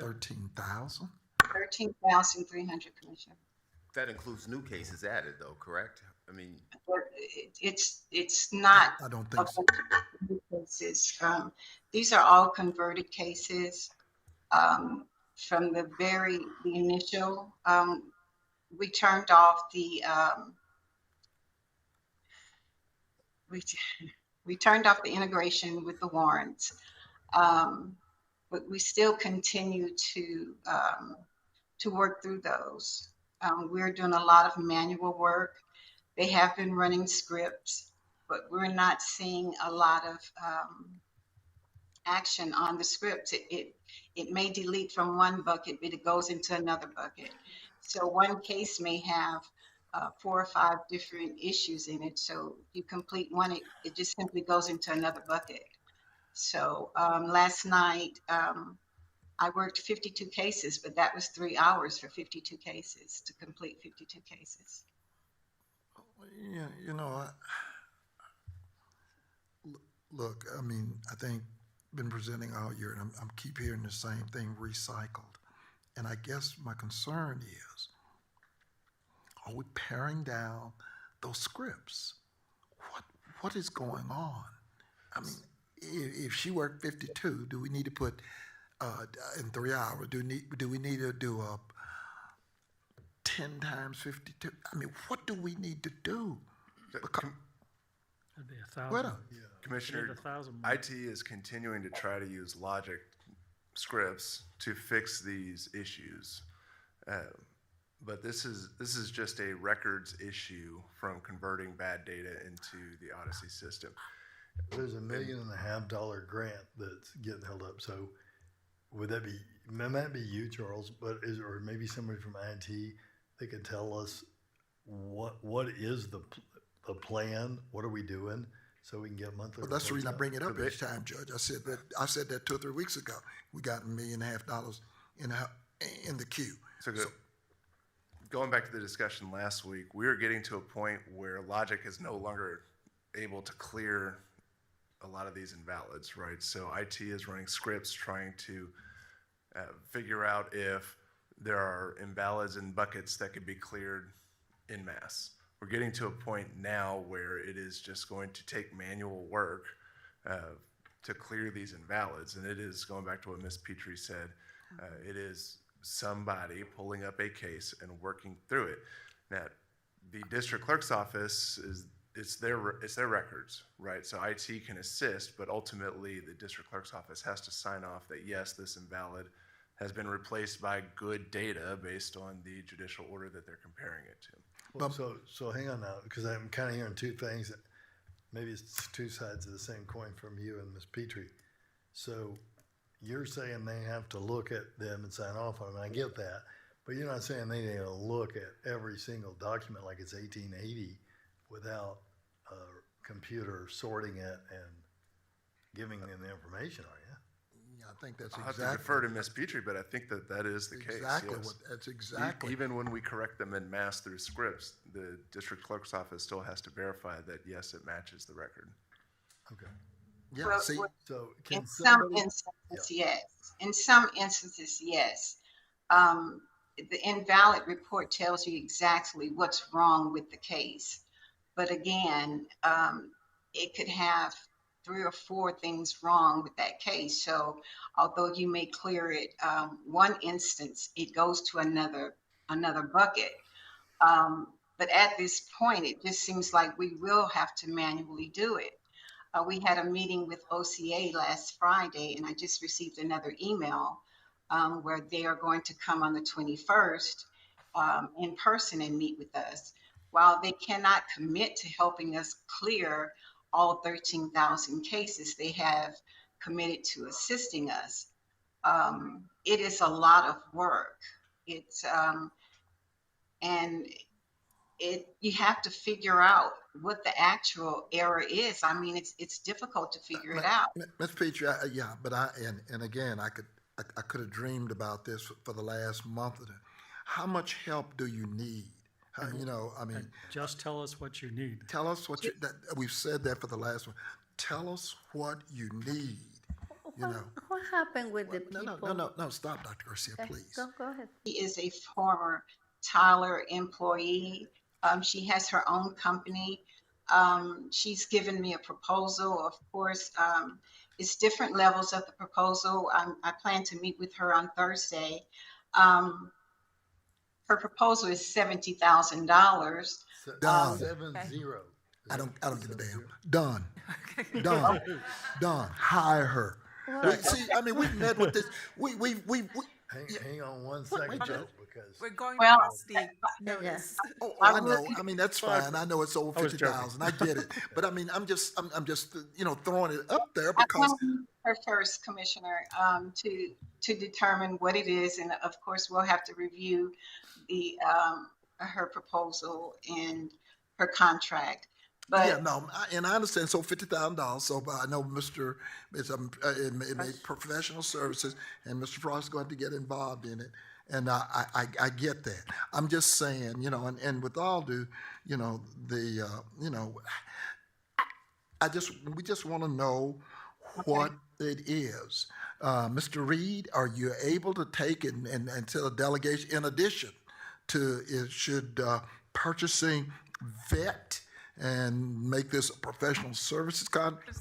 13,000?
13,300, Commissioner.
That includes new cases added, though, correct? I mean,
it's not.
I don't think so.
Cases. These are all converted cases. From the initial, we turned off the we turned off the integration with the warrants. but we still continue to work through those. We're doing a lot of manual work. They have been running scripts, but we're not seeing a lot of action on the scripts. It may delete from one bucket, but it goes into another bucket. So one case may have 4 or 5 different issues in it. So you complete one, it just simply goes into another bucket. So last night, I worked 52 cases, but that was 3 hours for 52 cases, to complete 52 cases.
Yeah, you know, look, I mean, I think been presenting all year, and I'm keep hearing the same thing recycled. And I guess my concern is, are we paring down those scripts? What is going on? I mean, if she worked 52, do we need to put in 3 hours? Do we need to do a 10 times 52? I mean, what do we need to do?
That'd be 1,000.
Commissioner,
1,000.
IT is continuing to try to use logic scripts to fix these issues. But this is just a records issue from converting bad data into the Odyssey system.
There's $1.5 million grant that's getting held up. So would that be, it might be you, Charles, but or maybe somebody from IT that could tell us what is the plan? What are we doing? So we can get monthly.
Well, that's the reason I bring it up
reports
each time, Judge. I said that 2 or 3 weeks ago. We got $1.5 million in the queue.
So going back to the discussion last week, we are getting to a point where logic is no longer able to clear a lot of these invalids, right? So IT is running scripts trying to figure out if there are invalids in buckets that could be cleared en masse. We're getting to a point now where it is just going to take manual work to clear these invalids. And it is, going back to what Ms. Petrie said, it is somebody pulling up a case and working through it. Now, the district clerk's office it's their records, right? So IT can assist, but ultimately the district clerk's office has to sign off that yes, this invalid has been replaced by good data based on the judicial order that they're comparing it to.
Well, so hang on now, because I'm kind of hearing two things. Maybe it's two sides of the same coin from you and Ms. Petrie. So you're saying they have to look at them and sign off on them. I get that, but you're not saying they need to look at every single document like it's 1880 without a computer sorting it and giving them the information, are you?
Yeah, I think that's
I'll
exactly.
have to defer to Ms. Petrie, but I think that is the case.
Exactly
Yes.
that's exactly.
Even when we correct them en masse through scripts, the district clerk's office still has to verify that yes, it matches the record.
Okay.
Yeah.
Well,
See,
So
in
can
some
somebody?
instances, yes. In some instances, yes. The invalid report tells you exactly what's wrong with the case. But again, it could have 3 or 4 things wrong with that case. So although you may clear it one instance, it goes to another bucket. But at this point, it just seems like we will have to manually do it. We had a meeting with OCA last Friday, and I just received another email where they are going to come on the 21st in person and meet with us. While they cannot commit to helping us clear all 13,000 cases, they have committed to assisting us. It is a lot of work. It's you have to figure out what the actual error is. I mean, it's difficult to figure it out.
Ms. Petrie, yeah, but again, I could have dreamed about this for the last month. How much help do you need? You know, I mean,
Just tell us what you need.
tell us what we've said that for the last one. Tell us what you need. You know.
What happened with the people?
No, stop, Dr. Garcia,
Okay,
please.
Go ahead.
She is a former Tyler employee. She has her own company. She's given me a proposal. Of course, it's different levels of the proposal. I plan to meet with her on Thursday. Her proposal is $70,000.
Done.
70.
I don't give a damn. Done. Hire her. See, I mean, we've met with this, we,
Hang on one second, Judge, because.
We're going
Well,
past the notice.
Oh, I know. I mean, that's fine. I know it's over
I was
50,000. I get it. But I mean, I'm just, throwing it up there
I
because,
want her first, Commissioner, to determine what it is, and of course, we'll have to review the, her proposal and her contract. But
yeah, no, and I understand. So $50,000. So I know it made professional services, and Mr. Frost is going to get involved in it. And I get that. I'm just saying, and with all due, we just want to know what it is. Mr. Reed, are you able to take it and tell a delegation, in addition to should purchasing vet and make this a professional services contract?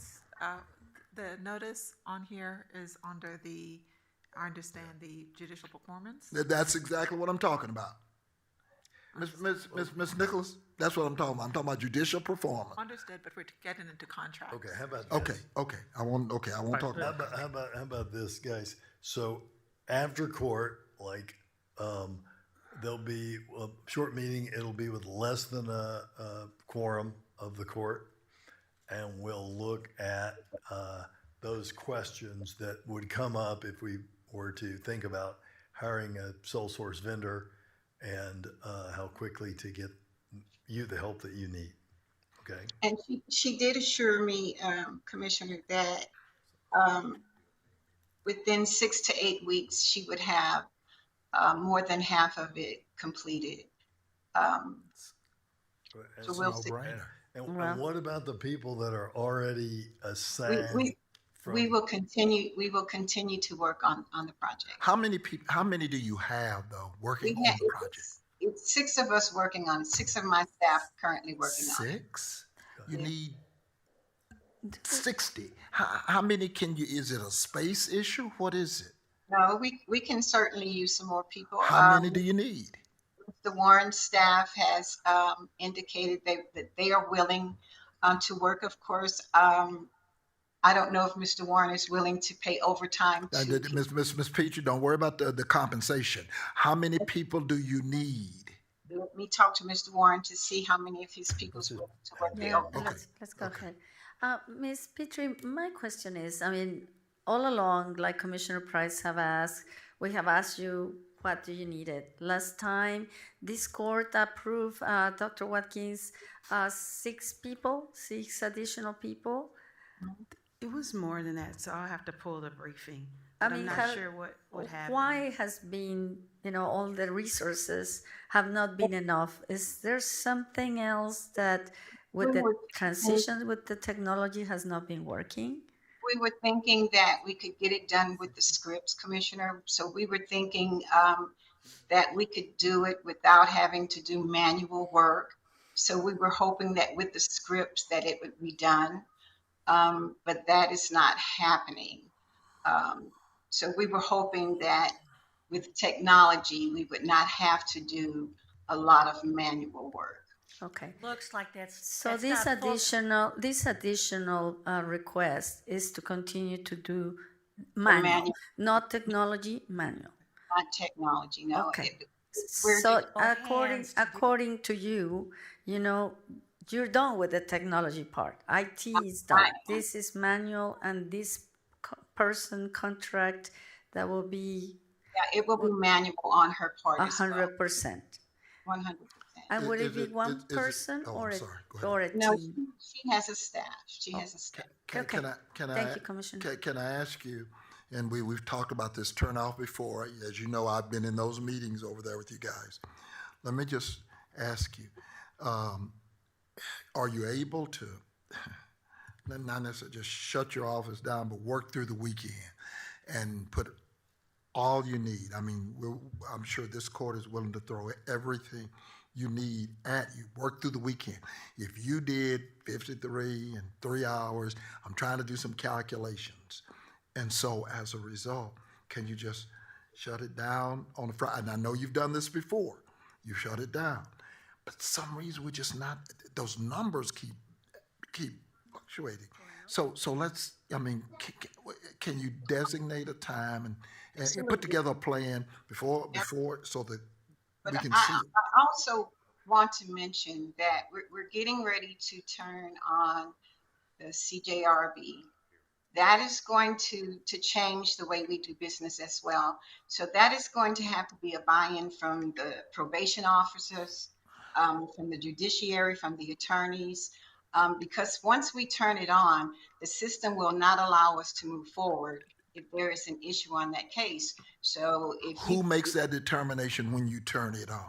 The notice on here is under I understand the judicial performance.
That's exactly what I'm talking about. Ms. Nicholas, that's what I'm talking about. I'm talking about judicial performance.
Understood, but we're getting into contracts.
Okay, how about this?
Okay. I won't talk about that.
How about this, guys? So after court, there'll be a short meeting. It'll be with less than a quorum of the court, and we'll look at those questions that would come up if we were to think about hiring a sole source vendor, and how quickly to get you the help that you need. Okay.
And she did assure me, Commissioner, that within 6 to 8 weeks, she would have more than half of it completed. So we'll see.
And what about the people that are already assigned?
We will continue to work on the project.
How many do you have though working on the project?
It's 6 of us working on it. 6 of my staff currently working on it.
6? You need 60. How many is it a space issue? What is it?
No, we can certainly use some more people.
How many do you need?
The Warren staff has indicated that they are willing to work. Of course, I don't know if Mr. Warren is willing to pay overtime.
Ms. Petrie, don't worry about the compensation. How many people do you need?
Let me talk to Mr. Warren to see how many of his people will work the overtime.
Let's go ahead. Ms. Petrie, my question is, all along, like Commissioner Price we have asked you, what do you need it? Last time, this court approved, Dr. Watkins, 6 additional people.
It was more than that, so I'll have to pull the briefing. I'm not sure what happened.
Why has been, all the resources have not been enough? Is there something else that with the transition with the technology has not been working?
We were thinking that we could get it done with the scripts, Commissioner. So we were thinking that we could do it without having to do manual work. So we were hoping that with the scripts that it would be done. But that is not happening. So we were hoping that with technology, we would not have to do a lot of manual work.
Okay.
Looks like that's
so. This additional request is to continue to do manual, not technology, manual.
Not technology, no.
Okay. So according to you, you're done with the technology part. IT is done. This is manual, and this person contract that will be.
Yeah, it will be manual on her part.
100%.
100%.
And would it be one person or a team?
No, she has a staff. She has a staff.
Thank you, Commissioner.
Can I ask you, and we've talked about this turnout before. As you know, I've been in those meetings over there with you guys. Let me just ask you, are you able to, not necessarily just shut your office down, but work through the weekend and put all you need? I'm sure this court is willing to throw everything you need at you. Work through the weekend. If you did 53 in 3 hours, I'm trying to do some calculations. And so as a result, can you just shut it down on a Friday? And I know you've done this before. You shut it down. But for some reason, we're just not, those numbers keep fluctuating. So let's, can you designate a time and put together a plan before so that
But
we can
I,
see it?
I also want to mention that we're getting ready to turn on the CJRB. That is going to change the way we do business as well. So that is going to have to be a buy-in from the probation officers, from the judiciary, from the attorneys, because once we turn it on, the system will not allow us to move forward if there is an issue on that case. So if
Who makes that determination when you turn it on?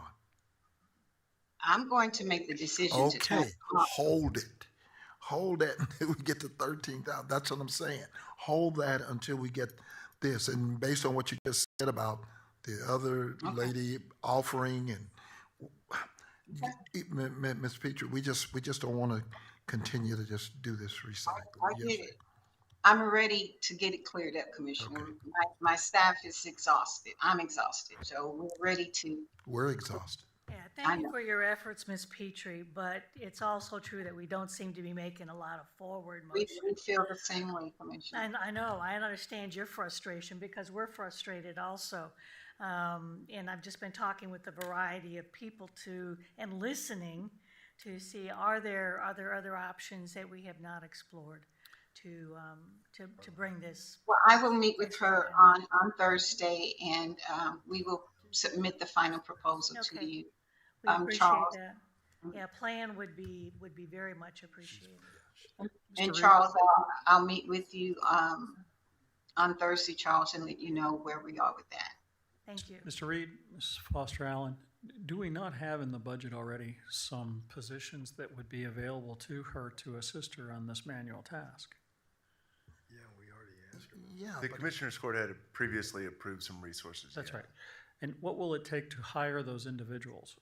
I'm going to make the decision to turn
Okay,
it on.
hold it. Hold that until we get to 13,000. That's what I'm saying. Hold that until we get this. And based on what you just said about the other lady offering and Ms. Petrie, we just don't want to continue to just do this recycling.
I get it. I'm ready to get it cleared up, Commissioner.
Okay.
My staff is exhausted. I'm exhausted. So we're ready to.
We're exhausted.
Yeah, thank you for your efforts, Ms. Petrie, but it's also true that we don't seem to be making a lot of forward motion.
We feel the same way, Commissioner.
And I know, I understand your frustration because we're frustrated also. And I've just been talking with a variety of people and listening to see are there other options that we have not explored to bring this.
Well, I will meet with her on Thursday, and we will submit the final proposal to you.
We appreciate
Charles.
that. Yeah, plan would be very much appreciated.
And Charles, I'll meet with you on Thursday, Charles, and let you know where we are with that.
Thank you.
Mr. Reed, Ms. Foster Allen, do we not have in the budget already some positions that would be available to her to assist her on this manual task?
Yeah, we already asked her.
Yeah.
The Commissioner's Court had previously approved some resources.
That's right. And what will it take to hire those individuals?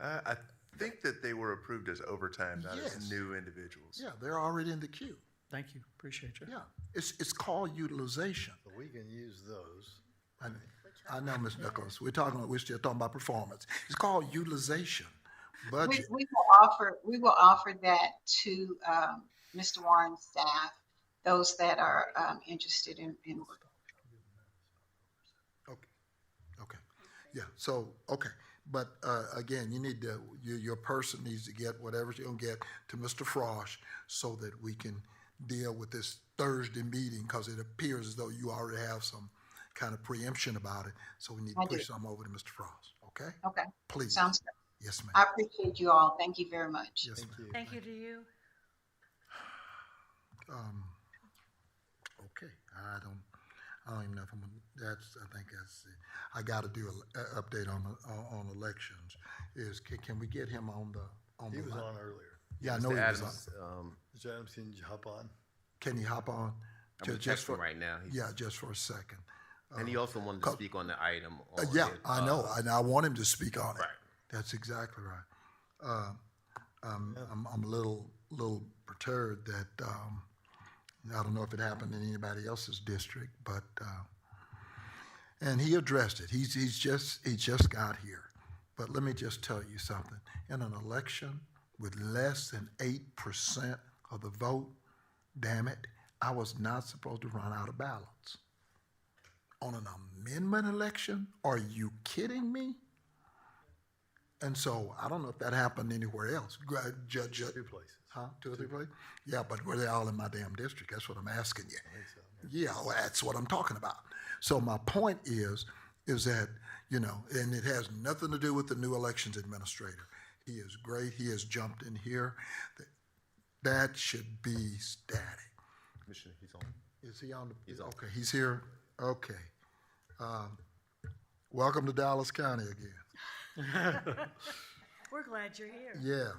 I think that they were approved as overtime, not as new individuals.
Yeah, they're already in the queue.
Thank you. Appreciate you.
Yeah, it's called utilization.
So we can use those.
I know, Ms. Nicholas. We're still talking about performance. It's called utilization. Budget.
We will offer that to Mr. Warren's staff, those that are interested in work.
Okay. Yeah. So but again, you need to your person needs to get whatever you're gonna get to Mr. Frosch so that we can deal with this Thursday meeting, because it appears as though you already have some kind of preemption about it. So we need to push some over to Mr. Frost. Okay?
Okay.
Please.
Sounds good.
Yes, ma'am.
I appreciate you all. Thank you very much.
Yes,
Thank you.
Thank you to you.
Okay. I don't even know if I'm. I think that's. I got to do an update on elections. Can we get him on the
He was
line?
on earlier.
Yeah, I know he was on.
Mr. Adams, can you hop on?
Can he hop on?
I'm just for right now.
Yeah, just for a second.
And he also wanted to speak on the item. On
Yeah,
his,
I know, and I want him to speak on it.
Right.
That's exactly right. I'm a little perturbed that I don't know if it happened in anybody else's district, but and he addressed it. He's just got here. But let me just tell you something. In an election with less than 8% of the vote, damn it, I was not supposed to run out of ballots. On an amendment election? Are you kidding me? And so I don't know if that happened anywhere else. Judge,
2 places.
huh? 2 or 3 places? Yeah, but were they all in my damn district? That's what I'm asking you. Yeah, well, that's what I'm talking about. So my point is that, and it has nothing to do with the new elections administrator. He is great. He has jumped in here. That should be static.
Commissioner, he's on.
Is he on?
He's on.
Okay, he's here. Okay. Welcome to Dallas County again.
We're glad you're here.
Yeah.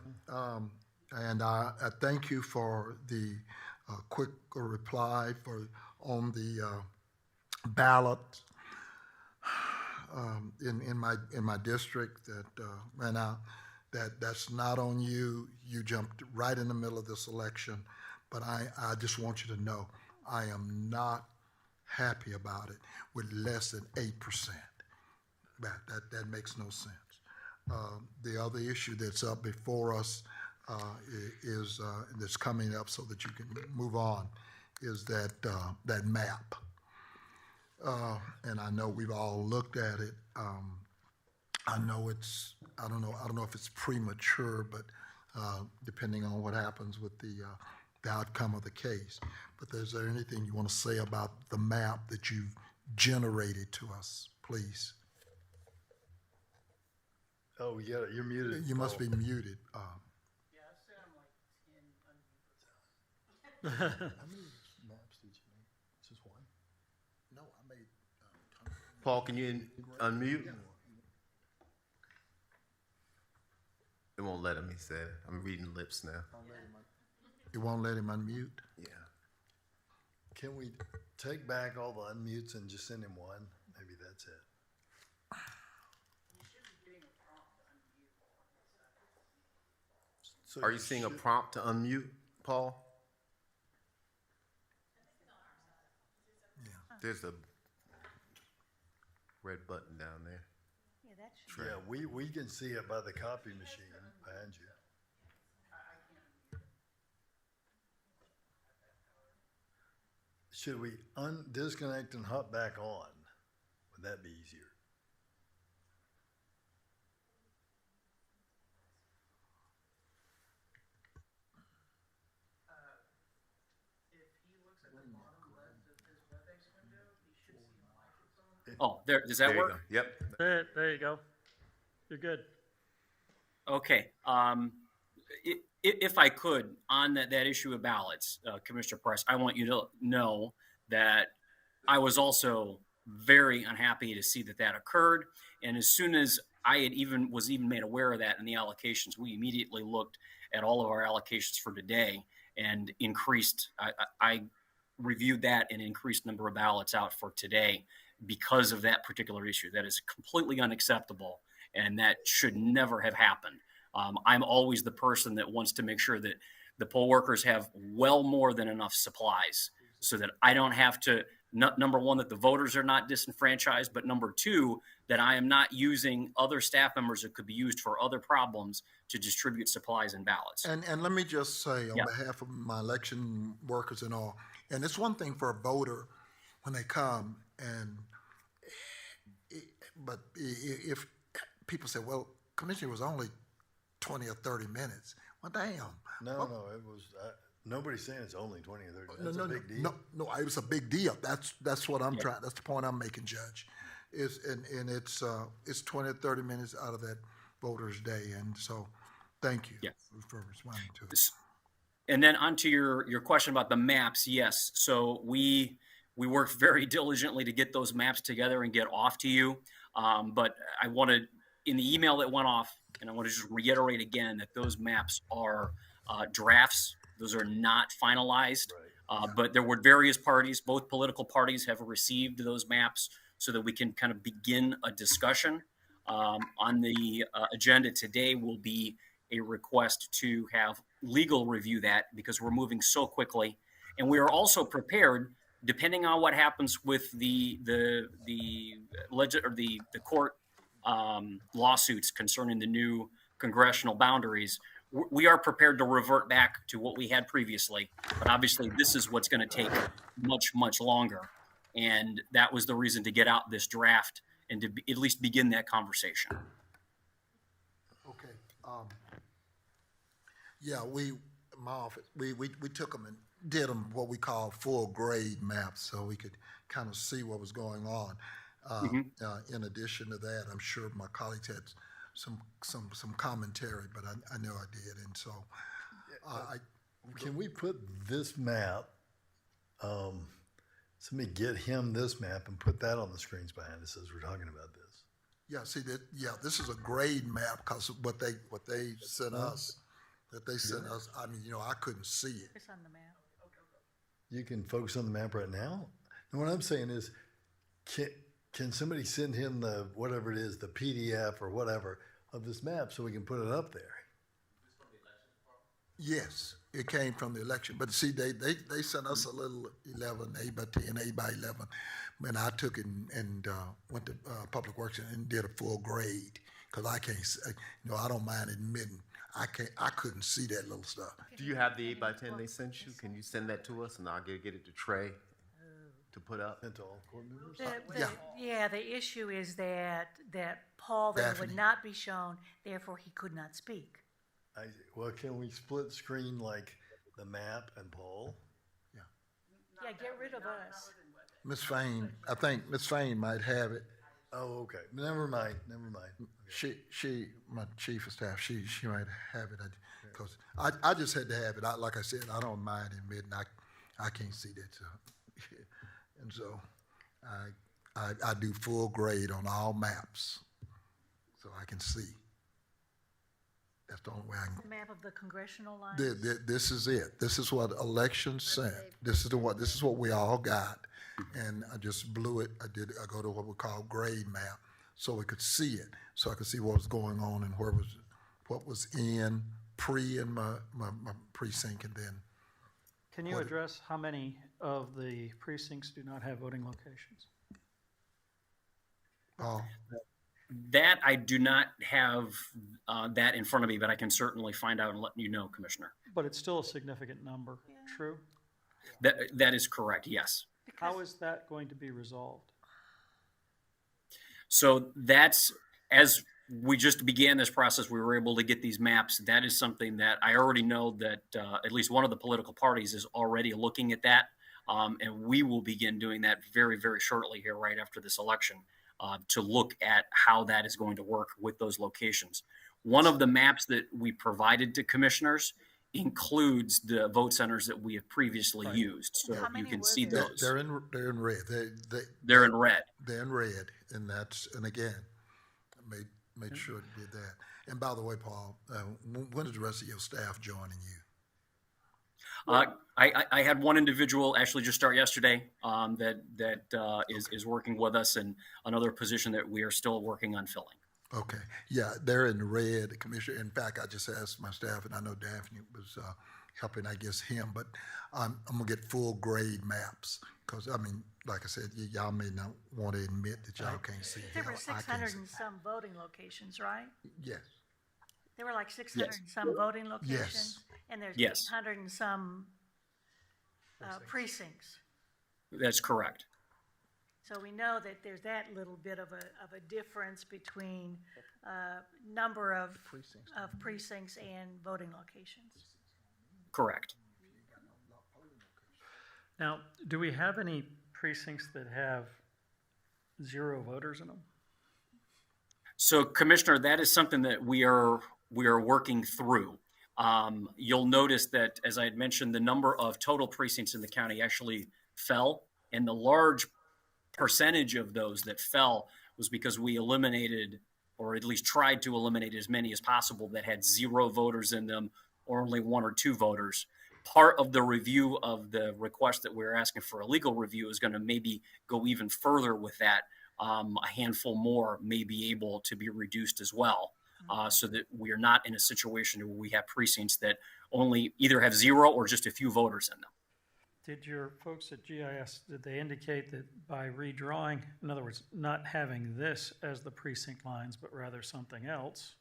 And I thank you for the quick reply on the ballot in my district that ran out. That's not on you. You jumped right in the middle of this election. But I just want you to know I am not happy about it with less than 8%. That makes no sense. The other issue that's up before us is that's coming up so that you can move on is that, that map. And I know we've all looked at it. I know I don't know if it's premature, but depending on what happens with the outcome of the case. But is there anything you want to say about the map that you've generated to us, please?
Oh, yeah, you're muted.
You must be muted.
How many maps did you make? Just one?
No, I made.
Paul, can you unmute? It won't let him, he said. I'm reading lips now.
It won't let him unmute?
Yeah.
Can we take back all the unmutes and just send him one? Maybe that's it. So
Are you seeing a prompt to unmute, Paul?
Yeah.
There's a red button down there.
Yeah, that should.
Yeah, we can see it by the copy machine behind you. Should we disconnect and hop back on? Would that be easier?
Oh, there, does that
There you
work?
go. Yep.
There you go. You're good.
Okay. If I could, on that issue of ballots, Commissioner Price, I want you to know that I was also very unhappy to see that occurred. And as soon as I was made aware of that in the allocations, we immediately looked at all of our allocations for today and increased. I reviewed that and increased number of ballots out for today because of that particular issue. That is completely unacceptable, and that should never have happened. I'm always the person that wants to make sure that the poll workers have well more than enough supplies so that I don't have to, number one, that the voters are not disenfranchised, but number two, that I am not using other staff members that could be used for other problems to distribute supplies and ballots.
And let me just say on behalf of my election workers and all, and it's one thing for a voter when they come but if people say, well, Commissioner, it was only 20 or 30 minutes. Well, damn.
No, it was, nobody's saying it's only 20 or 30. That's a big deal.
No, it was a big deal. That's what I'm trying, that's the point I'm making, Judge. It's 20 or 30 minutes out of that voter's day. And so, thank you for responding to it.
And then onto your question about the maps, yes. So we worked very diligently to get those maps together and get off to you. But I wanted, in the email that went off, and I want to just reiterate again that those maps are drafts. Those are not finalized. Right. But there were various parties, both political parties have received those maps so that we can kind of begin a discussion. On the agenda today will be a request to have legal review that because we're moving so quickly. And we are also prepared, depending on what happens with the court lawsuits concerning the new congressional boundaries, we are prepared to revert back to what we had previously. But obviously, this is what's going to take much, much longer. And that was the reason to get out this draft and to at least begin that conversation.
Okay. My office, we took them and did them what we call full grade maps so we could kind of see what was going on. In addition to that, I'm sure my colleagues had some commentary, but I know I did. And so
can we put this map, somebody get him this map and put that on the screens behind us as we're talking about this?
Yeah, see that. Yeah, this is a grade map because what they sent us, I mean, I couldn't see it.
It's on the map.
You can focus on the map right now. And what I'm saying is, can somebody send him the whatever it is, the PDF or whatever of this map so we can put it up there?
Yes, it came from the election. But see, they sent us a little 11, A by 10, A by 11. And I took it and went to Public Works and did a full grade because I can't, I don't mind admitting I couldn't see that little stuff.
Do you have the 8x10 they sent you? Can you send that to us and I'll get it to Trey to put up?
Into all court members?
Yeah, the issue is that Paul then would
Daphne.
not be shown, therefore he could not speak.
Well, can we split screen like the map and Paul?
Yeah, get rid of us.
Miss Fain, I think Miss Fain might have it.
Oh, okay. Never mind.
She, my chief of staff, she might have it, because I just had to have it. Like I said, I don't mind admitting I can't see that, so. And so I do full grade on all maps, so I can see. That's the only way I can.
The map of the congressional lines?
This is it. This is what elections sent. This is what we all got. And I just blew it. I go to what we call grade map, so we could see it, so I could see what was going on and what was in my precinct, and then.
Can you address how many of the precincts do not have voting locations?
Oh.
That I do not have that in front of me, but I can certainly find out and let you know, Commissioner.
But it's still a significant number, true?
That is correct, yes.
How is that going to be resolved?
So that's, as we just began this process, we were able to get these maps. That is something that I already know that at least one of the political parties is already looking at that. And we will begin doing that very, very shortly here, right after this election, to look at how that is going to work with those locations. One of the maps that we provided to commissioners includes the vote centers that we have previously used. So you can see those.
They're in red.
They're in red.
They're in red, and again, made sure to do that. And by the way, Paul, when is the rest of your staff joining you?
I had one individual actually just start yesterday that is working with us, and another position that we are still working on filling.
Okay, yeah, they're in red, Commissioner. In fact, I just asked my staff, and I know Daphne was helping, I guess, him, but I'm gonna get full grade maps, because I mean, like I said, y'all may not want to admit that y'all can't see.
There were 600 and some voting locations, right?
Yes.
There were like 600 and some voting locations,
Yes.
and there's
Yes.
800 and some precincts.
That's correct.
So we know that there's that little bit of a difference between number of precincts and voting locations.
Correct.
Now, do we have any precincts that have 0 voters in them?
So, Commissioner, that is something that we are working through. You'll notice that, as I had mentioned, the number of total precincts in the county actually fell, and the large percentage of those that fell was because we eliminated, or at least tried to eliminate, as many as possible that had 0 voters in them, or only 1 or 2 voters. Part of the review of the request that we're asking for a legal review is going to maybe go even further with that. A handful more may be able to be reduced as well, so that we are not in a situation where we have precincts that only either have 0 or just a few voters in them.
Did your folks at GIS, did they indicate that by redrawing, in other words, not having this as the precinct lines, but rather something else,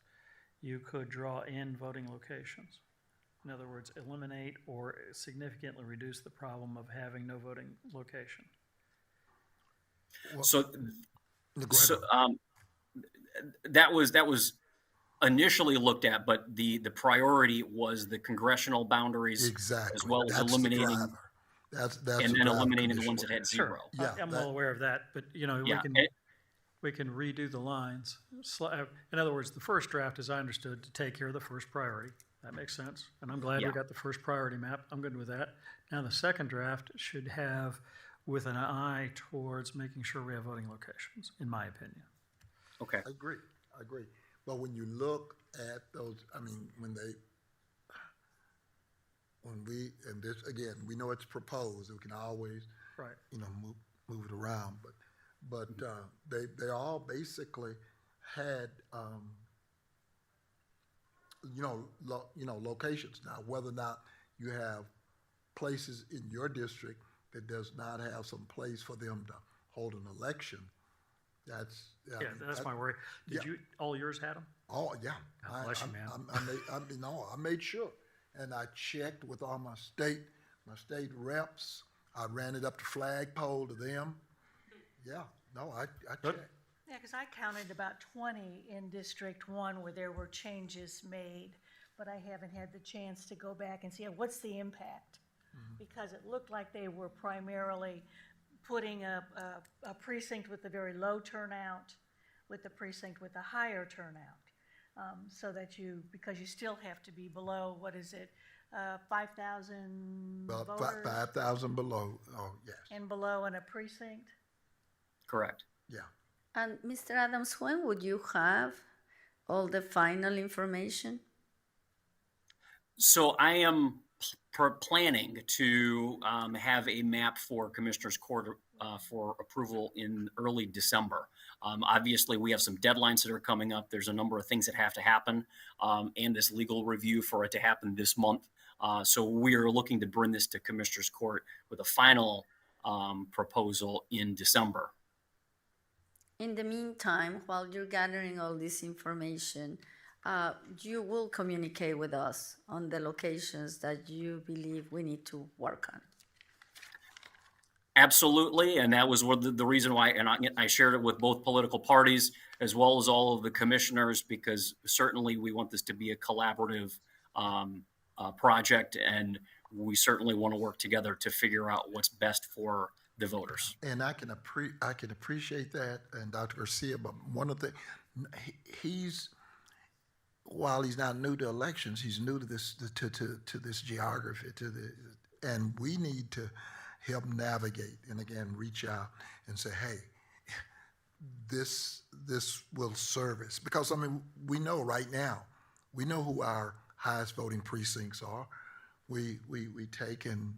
you could draw in voting locations? In other words, eliminate or significantly reduce the problem of having no voting location?
Well,
So that was initially looked at, but the priority was the congressional boundaries,
exactly,
as well as
that's
eliminating,
the driver. That's
and
the
then
driver,
eliminating the ones that
Commissioner.
had 0.
Yeah,
I'm well aware of that, but you know,
Yeah.
we can redo the lines. In other words, the first draft, as I understood, to take care of the first priority. That makes sense, and I'm glad
Yeah.
we got the first priority map. I'm good with that. Now, the second draft should have, with an eye towards making sure we have voting locations, in my opinion.
Okay.
I agree. But when you look at those, I mean, and this, again, we know it's proposed, we can always,
right,
move it around, but they all basically had, locations. Now, whether or not you have places in your district that does not have some place for them to hold an election,
That's my worry. Did you, all yours had them?
Oh, yeah.
God bless you, man.
I made sure. And I checked with all my state reps. I ran it up the flagpole to them. Yeah, no, I checked.
Yeah, because I counted about 20 in District 1 where there were changes made, but I haven't had the chance to go back and see what's the impact. Because it looked like they were primarily putting a precinct with a very low turnout with the precinct with a higher turnout. So that because you still have to be below, 5,000 voters?
5,000 below, oh, yes.
And below in a precinct?
Correct.
Yeah.
And Mr. Adams, when would you have all the final information?
So I am planning to have a map for Commissioners Court for approval in early December. Obviously, we have some deadlines that are coming up. There's a number of things that have to happen, and this legal review for it to happen this month. So we are looking to bring this to Commissioners Court with a final proposal in December.
In the meantime, while you're gathering all this information, you will communicate with us on the locations that you believe we need to work on.
Absolutely, and that was the reason why, and I shared it with both political parties as well as all of the commissioners, because certainly we want this to be a collaborative project, and we certainly want to work together to figure out what's best for the voters.
And I can appreciate that, and Dr. Garcia, but one of the while he's not new to elections, he's new to this to this geography, and we need to help navigate and again reach out and say, hey, this will serve us, because I mean we know right now, we know who our highest voting precincts are. We take and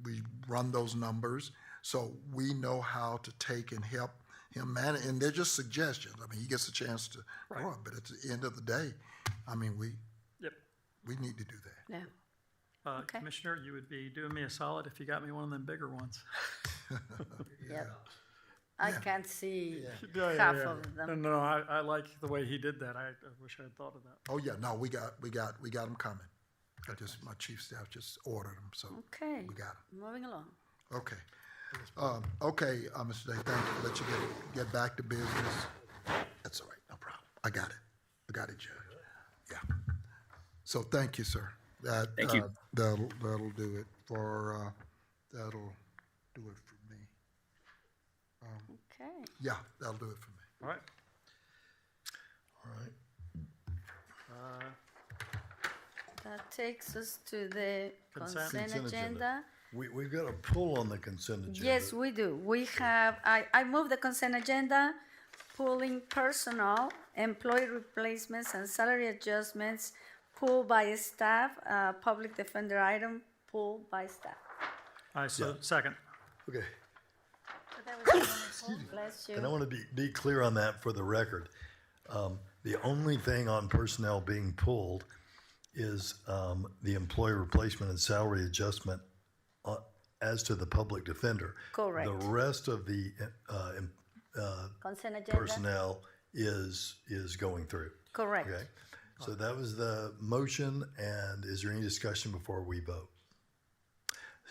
we run those numbers, so we know how to take and help him manage, and they're just suggestions. I mean, he gets a chance to run, but at the end of the day, I mean, we need to do that.
Yeah.
Okay. Commissioner, you would be doing me a solid if you got me one of them bigger ones.
Yep. I can't see half of them.
No, I like the way he did that. I wish I had thought of that.
Oh yeah, no, we got them coming. My chief staff just ordered them, so
okay,
we got them.
Moving along.
Okay, Mr. Day, thank you. Let you get back to business. That's all right, no problem. I got it, Judge. Yeah. So thank you, sir.
Thank you.
That'll do it for me.
Okay.
Yeah, that'll do it for me.
All right.
That takes us to the consent agenda.
We've got a pull on the consent agenda.
Yes, we do. We have, I move the consent agenda, pulling personnel, employee replacements, and salary adjustments, pulled by staff, public defender item, pulled by staff.
Second.
Okay.
Bless you.
And I want to be clear on that for the record. The only thing on personnel being pulled is the employee replacement and salary adjustment as to the public defender.
Correct.
The rest of the
consent agenda
personnel is going through.
Correct.
Okay. So that was the motion, and is there any discussion before we vote?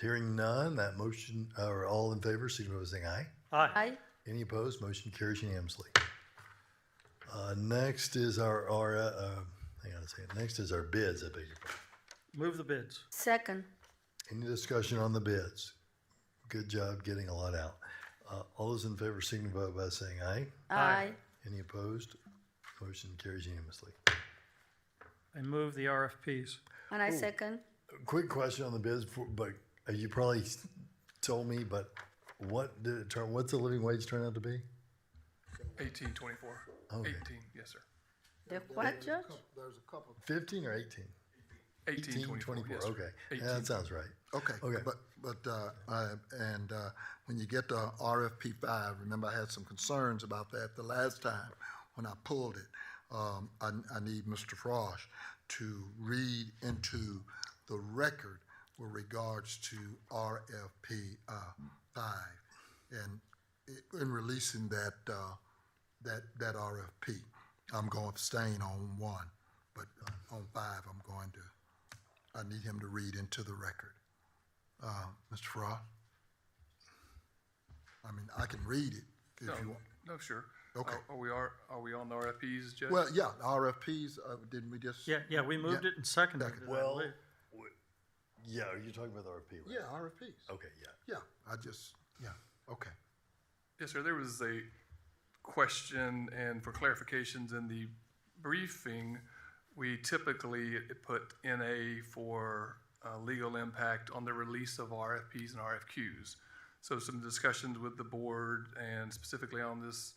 Hearing none, that motion, or all in favor, signify by saying aye.
Aye.
Any opposed? Motion carries unanimously. Next is our hang on a second. Next is our bids, I beg your pardon.
Move the bids.
Second.
Any discussion on the bids? Good job getting a lot out. All those in favor signify by saying aye.
Aye.
Any opposed? Motion carries unanimously.
I move the RFPs.
And I second.
Quick question on the bids, but you probably told me, but what's the living wage turn out to be?
18.24.
Okay.
18, yes, sir.
The what, Judge?
There's a couple.
15 or 18?
18.24. Yes, sir.
Okay.
18.
Yeah, that sounds right.
Okay. But when you get to RFP 5, remember I had some concerns about that the last time when I pulled it. I need Mr. Frosch to read into the record with regards to RFP 5 and in releasing that that RFP. I'm going to abstain on 1, but on 5, I need him to read into the record. Mr. Frost? I mean, I can read it if you want.
No, sure.
Okay.
Are we on the RFPs, Judge?
Well, yeah, the RFPs, didn't we just?
Yeah, we moved it and seconded it. I
Well,
believe.
yeah, are you talking about the RFP, right?
Yeah, RFPs.
Okay, yeah.
Yeah, okay.
Yes, sir. There was a question, and for clarifications in the briefing, we typically put NA for legal impact on the release of RFPs and RFQs. So some discussions with the board and specifically on this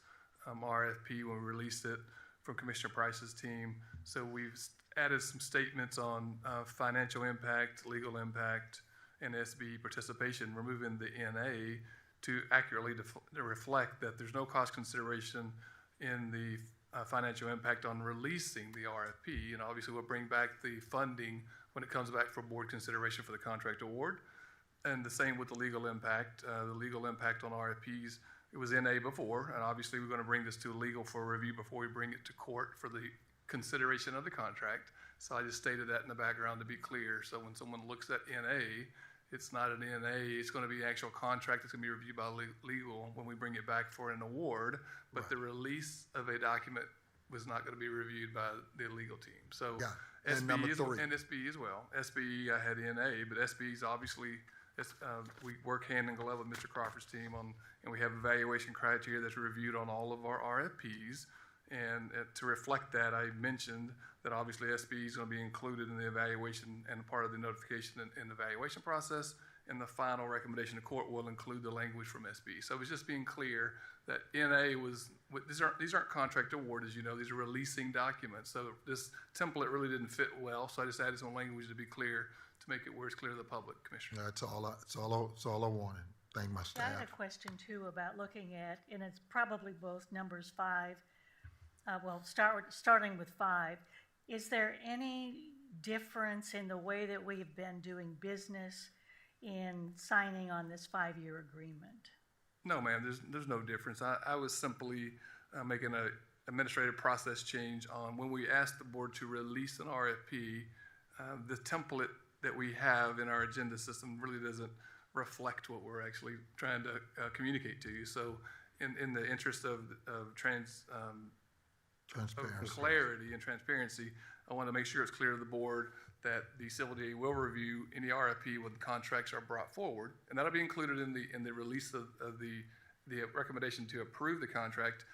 RFP when we released it from Commissioner Price's team. So we've added some statements on financial impact, legal impact, and SB participation, removing the NA to accurately reflect that there's no cost consideration in the financial impact on releasing the RFP. And obviously we'll bring back the funding when it comes back for board consideration for the contract award. And the same with the legal impact. The legal impact on RFPs, it was NA before, and obviously we're going to bring this to legal for review before we bring it to court for the consideration of the contract. So I just stated that in the background to be clear. So when someone looks at NA, it's not an NA, it's going to be actual contract that's going to be reviewed by legal when we bring it back for an award, but right. The release of a document was not going to be reviewed by the legal team. So
yeah.
SB and SB as well. SB, I had NA, but SB is obviously, we work hand in glove with Mr. Crawford's team on, and we have evaluation criteria that's reviewed on all of our RFPs. And to reflect that, I mentioned that obviously SB is going to be included in the evaluation and part of the notification and evaluation process. And the final recommendation to court will include the language from SB. So it was just being clear that NA was, these aren't contract award, as you know, these are releasing documents. So this template really didn't fit well. So I just added some language to be clear, to make it where it's clear to the public, Commissioner.
That's all I wanted. Thank my staff.
I had a question too about looking at, and it's probably both numbers 5. Starting with 5, is there any difference in the way that we've been doing business in signing on this 5-year agreement?
No, ma'am, there's no difference. I was simply making an administrative process change on when we asked the board to release an RFP, the template that we have in our agenda system really doesn't reflect what we're actually trying to communicate to you. So in the interest of clarity and transparency, I want to make sure it's clear to the board that the civil DA will review any RFP when the contracts are brought forward, and that'll be included in the release of the recommendation to approve the contract.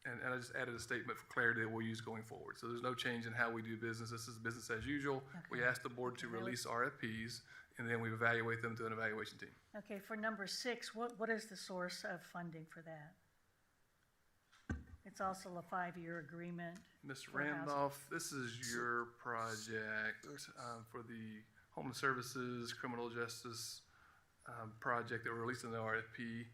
And I just added a statement for clarity that we'll use going forward. So there's no change in how we do business. This is business as usual. Okay. We ask the board to release RFPs, and then we evaluate them to an evaluation team.
Okay, for number 6, what is the source of funding for that? It's also a 5-year agreement.
Ms. Randolph, this is your project for the Homeless Services, Criminal Justice project that we're releasing the RFP.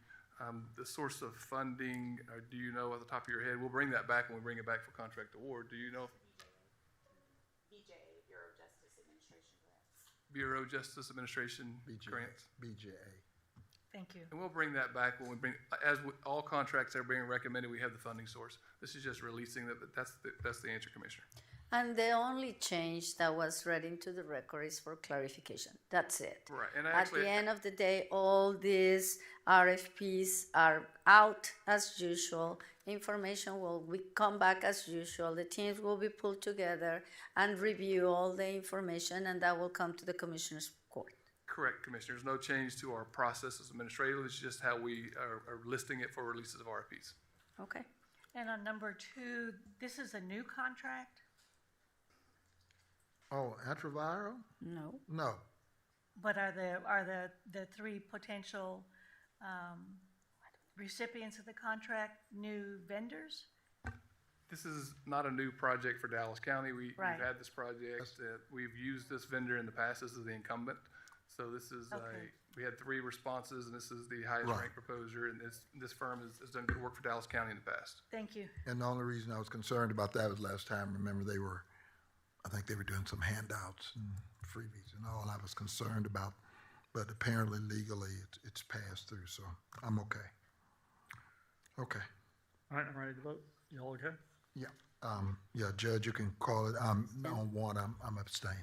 The source of funding, do you know off the top of your head? We'll bring that back when we bring it back for contract award. Do you know?
BJ, Bureau of Justice Administration grants.
Bureau of Justice Administration grants.
BJA.
Thank you.
And we'll bring that back when we bring, as with all contracts that are being recommended, we have the funding source. This is just releasing that, that's the answer, Commissioner.
And the only change that was read into the record is for clarification. That's it.
Right. And
at the end of the day, all these RFPs are out as usual. Information will come back as usual. The teams will be pulled together and review all the information, and that will come to the Commissioner's Court.
Correct, Commissioner. There's no change to our processes administratively. It's just how we are listing it for releases of RFPs.
Okay.
And on number 2, this is a new contract?
Oh, antiviral?
No.
No.
But are the 3 potential recipients of the contract new vendors?
This is not a new project for Dallas County. We've had this project. We've used this vendor in the past. This is the incumbent. So this is we had 3 responses, and this is the highest ranked proposer, and this firm has done good work for Dallas County in the past.
Thank you.
And the only reason I was concerned about that was last time, remember I think they were doing some handouts and freebies and all I was concerned about, but apparently legally it's passed through, so I'm okay. Okay.
All right, I'm ready to vote. You all okay?
Yeah, Judge, you can call it. On one, I'm abstaining.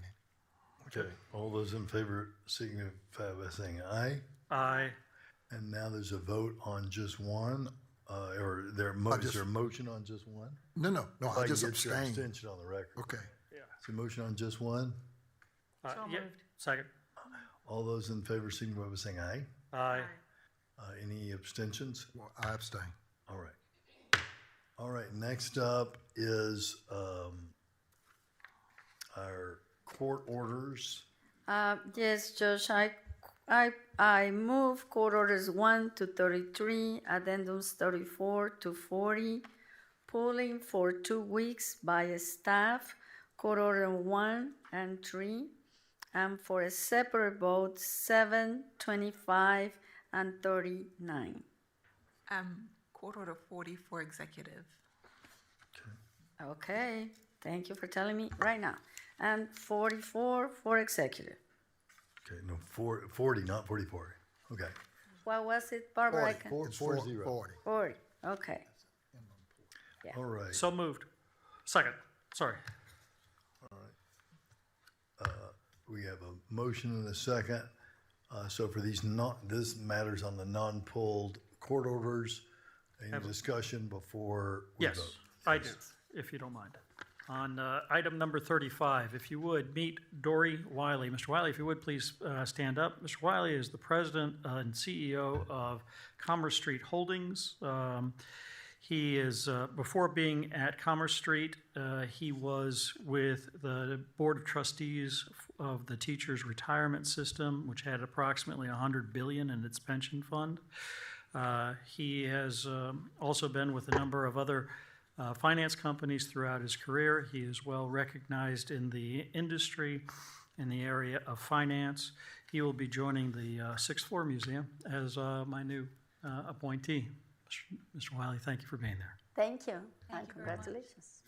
Okay, all those in favor signify by saying aye.
Aye.
And now there's a vote on just one, or is there a motion on just one?
No,
If
I
can
just
get your
abstained.
abstention on the record.
Okay.
Is the motion on just one?
So
Yeah,
moved.
second.
All those in favor signify by saying aye.
Aye.
Any abstentions?
Well, I abstain.
All right. All right, next up is our court orders.
Yes, Judge, I move court orders 1 to 33, addendums 34 to 40, pulling for 2 weeks by staff, court order 1 and 3, and for a separate vote 7, 25, and 39.
Court order 40 for executive.
Okay, thank you for telling me right now. And 44 for executive.
Okay, no, 40, not 44. Okay.
What was it, Barbara? I can-
40.
40, okay.
All right.
So moved. Second. Sorry.
We have a motion and a second. So for these this matters on the non-pulled court orders. Any discussion before we vote?
Yes, I do, if you don't mind. On item number 35, if you would, meet Dory Wiley. Mr. Wiley, if you would, please stand up. Mr. Wiley is the president and CEO of Commerce Street Holdings. He is, before being at Commerce Street, he was with the Board of Trustees of the Teachers Retirement System, which had approximately $100 billion in its pension fund. He has also been with a number of other finance companies throughout his career. He is well recognized in the industry in the area of finance. He will be joining the Sixth Floor Museum as my new appointee. Mr. Wiley, thank you for being there.
Thank you,
Thank
and
you very much.
congratulations.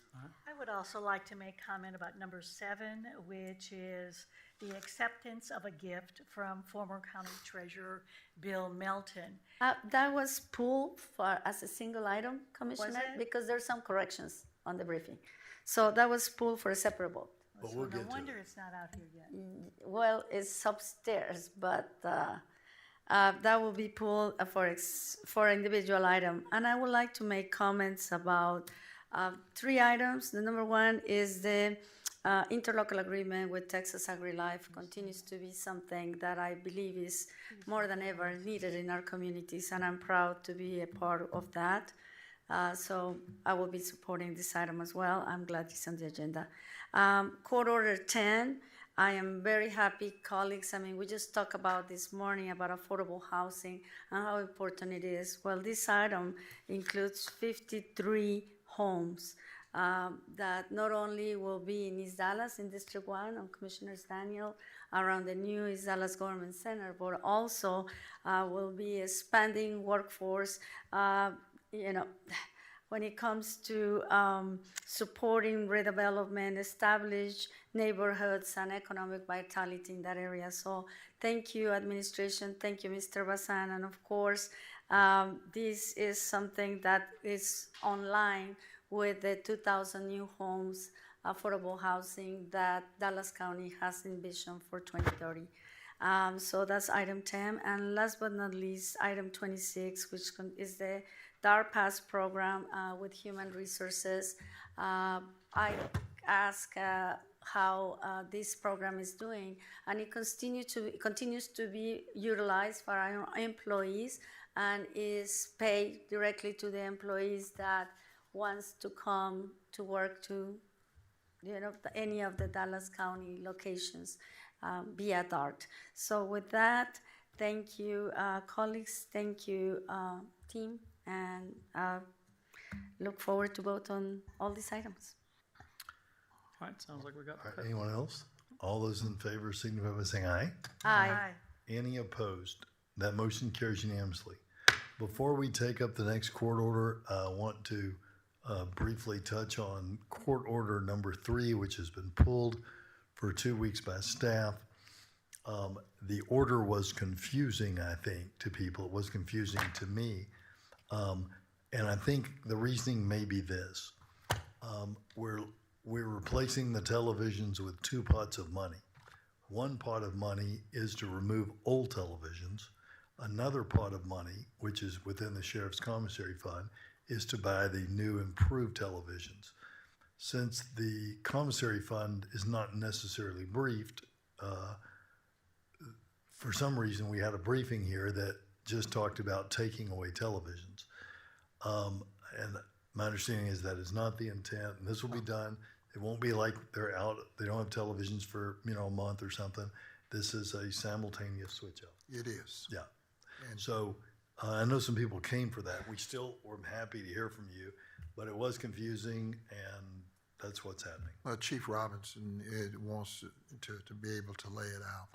I would also like to make comment about number 7, which is the acceptance of a gift from former County Treasurer Bill Melton.
That was pulled for as a single item, Commissioner,
it?
because there's some corrections on the briefing. So that was pulled for a separate vote.
But
So
we'll
no
get to
wonder
it.
it's not out here yet.
Well, it's upstairs, but that will be pulled for individual item. And I would like to make comments about 3 items. The number 1 is the interlocal agreement with Texas AgriLife continues to be something that I believe is more than ever needed in our communities, and I'm proud to be a part of that. So I will be supporting this item as well. I'm glad it's on the agenda. Court Order 10, I am very happy, colleagues. I mean, we just talked about this morning about affordable housing and how important it is. Well, this item includes 53 homes that not only will be in East Dallas in District 1 on Commissioner's Daniel around the new East Dallas Government Center, but also will be expanding workforce, when it comes to supporting redevelopment, established neighborhoods and economic vitality in that area. So thank you, administration. Thank you, Mr. Bazan. And of course, this is something that is online with the 2,000 new homes, affordable housing that Dallas County has envisioned for 2030. So that's item 10. And last but not least, item 26, which is the DAR Pass program with Human Resources. I ask how this program is doing, and it continues to be utilized for our employees and is paid directly to the employees that wants to come to work to, any of the Dallas County locations via DART. So with that, thank you, colleagues. Thank you, team, and look forward to vote on all these items.
All right, sounds like we got.
All right, anyone else? All those in favor signify by saying aye.
Aye.
Any opposed? That motion carries unanimously. Before we take up the next court order, I want to briefly touch on court order number 3, which has been pulled for 2 weeks by staff. The order was confusing, I think, to people. It was confusing to me. And I think the reasoning may be this. We're replacing the televisions with two pots of money. One pot of money is to remove old televisions. Another pot of money, which is within the Sheriff's Commissary Fund, is to buy the new improved televisions. Since the Commissary Fund is not necessarily briefed, for some reason we had a briefing here that just talked about taking away televisions. And my understanding is that is not the intent, and this will be done. It won't be like they're out, they don't have televisions for, a month or something. This is a simultaneous switch out.
It is.
Yeah. And so I know some people came for that. We still were happy to hear from you, but it was confusing, and that's what's happening.
Chief Robinson wants to be able to lay it out.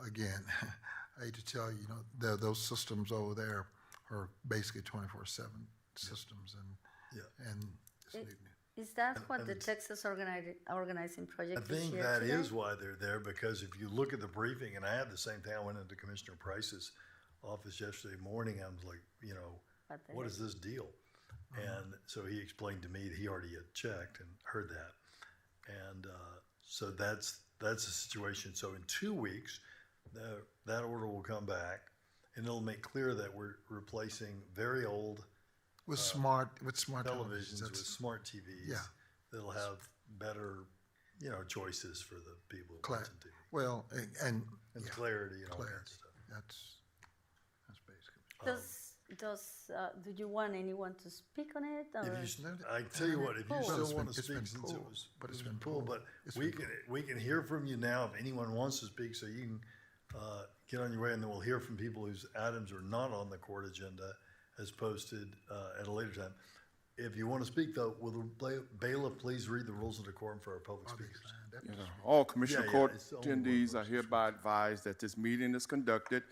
Again, I hate to tell you, those systems over there are basically 24/7 systems, and
is that what the Texas Organizing Project
I think
is here
that
today?
is why they're there, because if you look at the briefing, and I had the same thing, I went into Commissioner Price's office yesterday morning, I was like, what is this deal? And so he explained to me that he already had checked and heard that. And so that's the situation. So in 2 weeks, that order will come back, and it'll make clear that we're replacing very old
with smart
televisions with smart TVs.
Yeah.
That'll have better, choices for the people who listen to.
Well, and
clarity and all that stuff.
That's basically.
Do you want anyone to speak on it? Or?
I tell you what, if you still want to speak, since it's been pulled, but we can hear from you now if anyone wants to speak, so you can get on your way, and then we'll hear from people whose items are not on the court agenda as posted at a later time. If you want to speak, though, will the bailiff please read the rules of decorum for our public speakers?
All Commissioner Court attendees are hereby advised that this meeting is conducted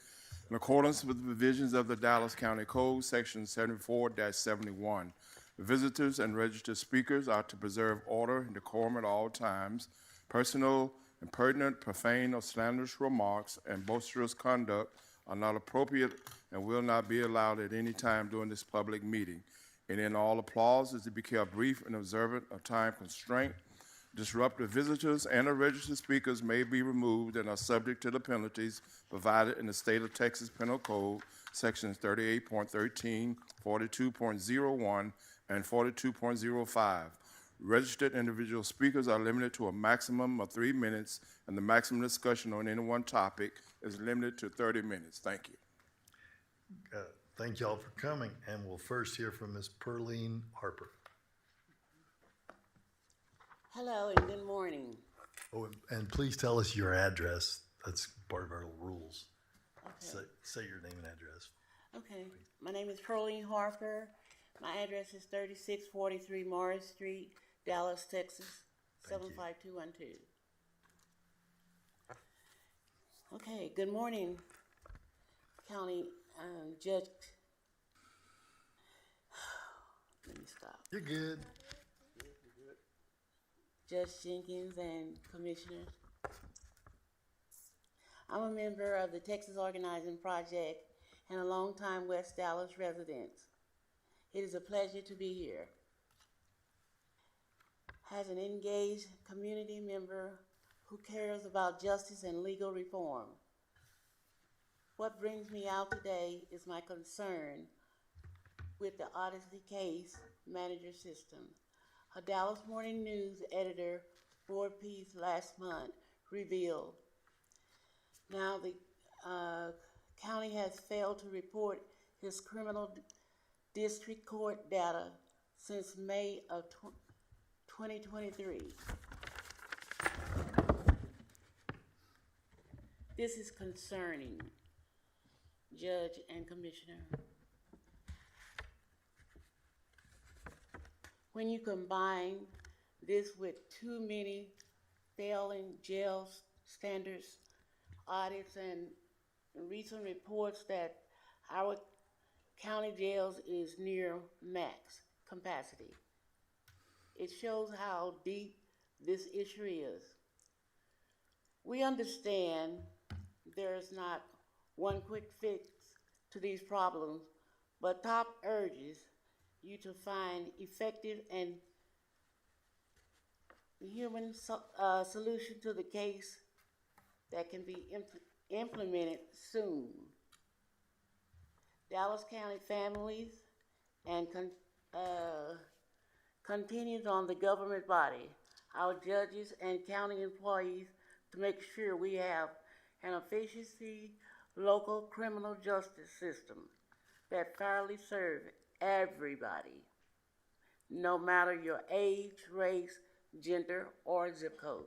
in accordance with the provisions of the Dallas County Code, Section 74-71. Visitors and registered speakers are to preserve order and decorum at all times. Personal, impertinent, profane, or slanderous remarks and boisterous conduct are not appropriate and will not be allowed at any time during this public meeting. And in all applause is to be kept brief and observant of time constraint. Disruptive visitors and the registered speakers may be removed and are subject to the penalties provided in the State of Texas Penal Code, Sections 38.13, 42.01, and 42.05. Registered individual speakers are limited to a maximum of 3 minutes, and the maximum discussion on any one topic is limited to 30 minutes. Thank you.
Thank y'all for coming, and we'll first hear from Ms. Pearline Harper.
Hello and good morning.
Oh, and please tell us your address. That's part of our rules.
Okay.
Say your name and address.
Okay. My name is Pearline Harper. My address is 3643 Morris Street, Dallas, Texas, 75212. Okay. Good morning, County Judge. Let me stop.
You're good.
Judge Jenkins and Commissioners. I'm a member of the Texas Organizing Project and a longtime West Dallas resident. It is a pleasure to be here. As an engaged community member who cares about justice and legal reform, what brings me out today is my concern with the Odyssey case manager system. A Dallas Morning News editor board piece last month revealed. Now the county has failed to report his criminal district court data since May of 2023. This is concerning, Judge and Commissioner. When you combine this with too many failing jail standards, audits, and recent reports that our county jails is near max capacity, it shows how deep this issue is. We understand there's not one quick fix to these problems, but top urges you to find effective and human solution to the case that can be implemented soon. Dallas County families and continues on the government body, our judges and county employees, to make sure we have an efficiency local criminal justice system that fairly serves everybody, no matter your age, race, gender, or zip code.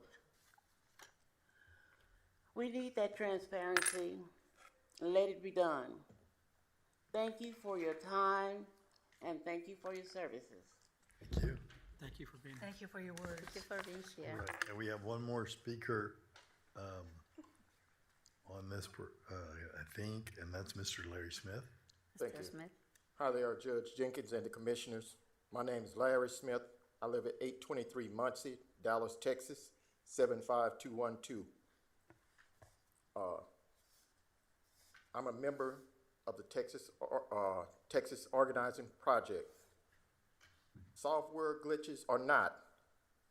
We need that transparency, and let it be done. Thank you for your time, and thank you for your services.
Thank you.
Thank you for being here.
Thank you for your words.
Thank you for being here.
All right, and we have one more speaker on this, I think, and that's Mr. Larry Smith.
Thank you.
Smith.
Hi there, Judge Jenkins and the commissioners. My name is Larry Smith. I live at 823 Muncie, Dallas, Texas, 75212. I'm a member of the Texas Organizing Project. Software glitches or not,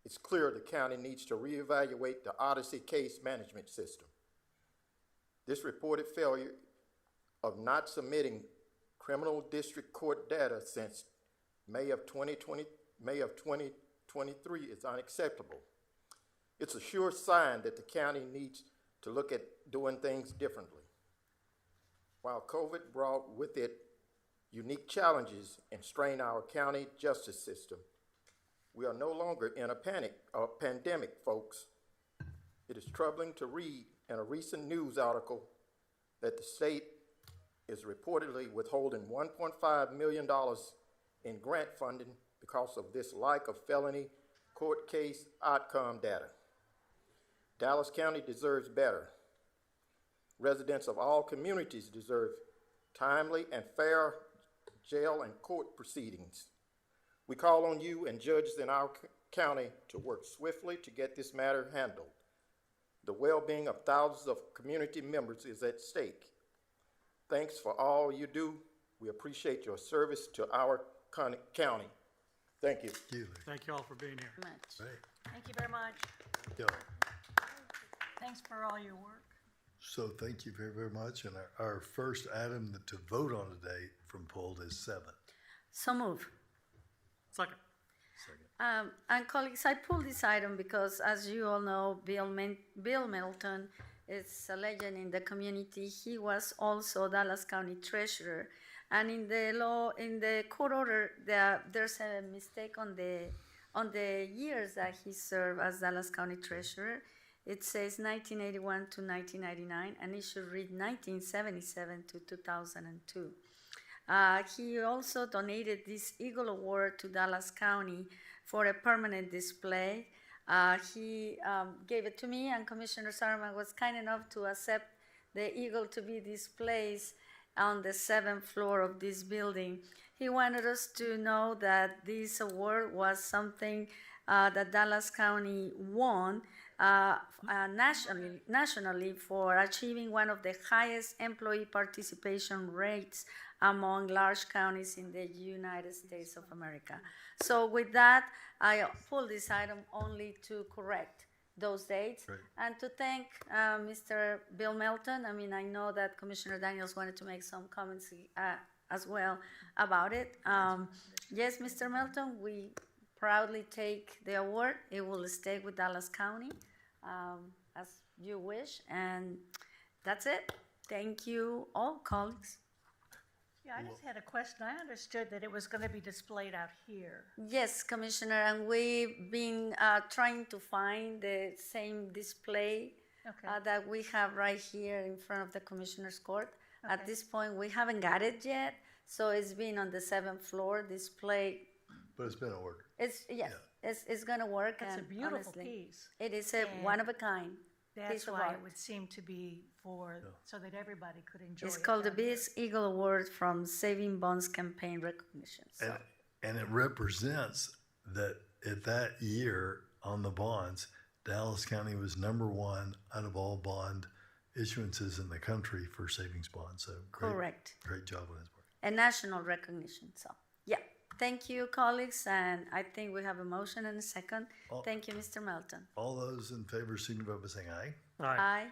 it's clear the county needs to reevaluate the Odyssey case management system. This reported failure of not submitting criminal district court data since May of 2023 is unacceptable. It's a sure sign that the county needs to look at doing things differently. While COVID brought with it unique challenges and strained our county justice system, we are no longer in a pandemic, folks. It is troubling to read in a recent news article that the state is reportedly withholding $1.5 million in grant funding because of this lack of felony court case outcome data. Dallas County deserves better. Residents of all communities deserve timely and fair jail and court proceedings. We call on you and judges in our county to work swiftly to get this matter handled. The well-being of thousands of community members is at stake. Thanks for all you do. We appreciate your service to our county. Thank you.
Thank you.
Thank you all for being here.
Right.
Thank you very much.
Thank you.
Thanks for all your work.
So thank you very, very much. And our first item to vote on today from pulled is 7.
So move.
Second.
And colleagues, I pulled this item because, as you all know, Bill Middleton is a legend in the community. He was also Dallas County Treasurer. And in the court order, there's a mistake on the years that he served as Dallas County Treasurer. It says 1981 to 1999, and it should read 1977 to 2002. He also donated this Eagle Award to Dallas County for a permanent display. He gave it to me, and Commissioner Sarman was kind enough to accept the eagle to be displayed on the 7th floor of this building. He wanted us to know that this award was something that Dallas County won nationally for achieving one of the highest employee participation rates among large counties in the United States of America. So with that, I pulled this item only to correct those dates.
Right.
And to thank Mr. Bill Melton. I mean, I know that Commissioner Daniels wanted to make some comments as well about it. Yes, Mr. Melton, we proudly take the award. It will stay with Dallas County as you wish. And that's it. Thank you all, colleagues.
Yeah, I just had a question. I understood that it was going to be displayed out here.
Yes, Commissioner, and we've been trying to find the same display that we have right here in front of the Commissioner's Court.
Okay.
At this point, we haven't got it yet, so it's been on the 7th floor display.
But it's been ordered.
It's going to work.
It's a
and
beautiful
honestly,
piece.
It is a
And
one of a kind.
That's
piece of
why
art.
it would seem to be so that everybody could enjoy
It's
it.
called the
down there.
Biz Eagle Award from Saving Bonds Campaign Recognition. So.
And it represents that at that year on the bonds, Dallas County was #1 out of all bond issuances in the country for savings bonds. So great,
Correct.
Great job on his part.
A national recognition. So, yeah. Thank you, colleagues, and I think we have a motion and a second.
All-
Thank you, Mr. Melton.
All those in favor signify by saying aye.
Aye.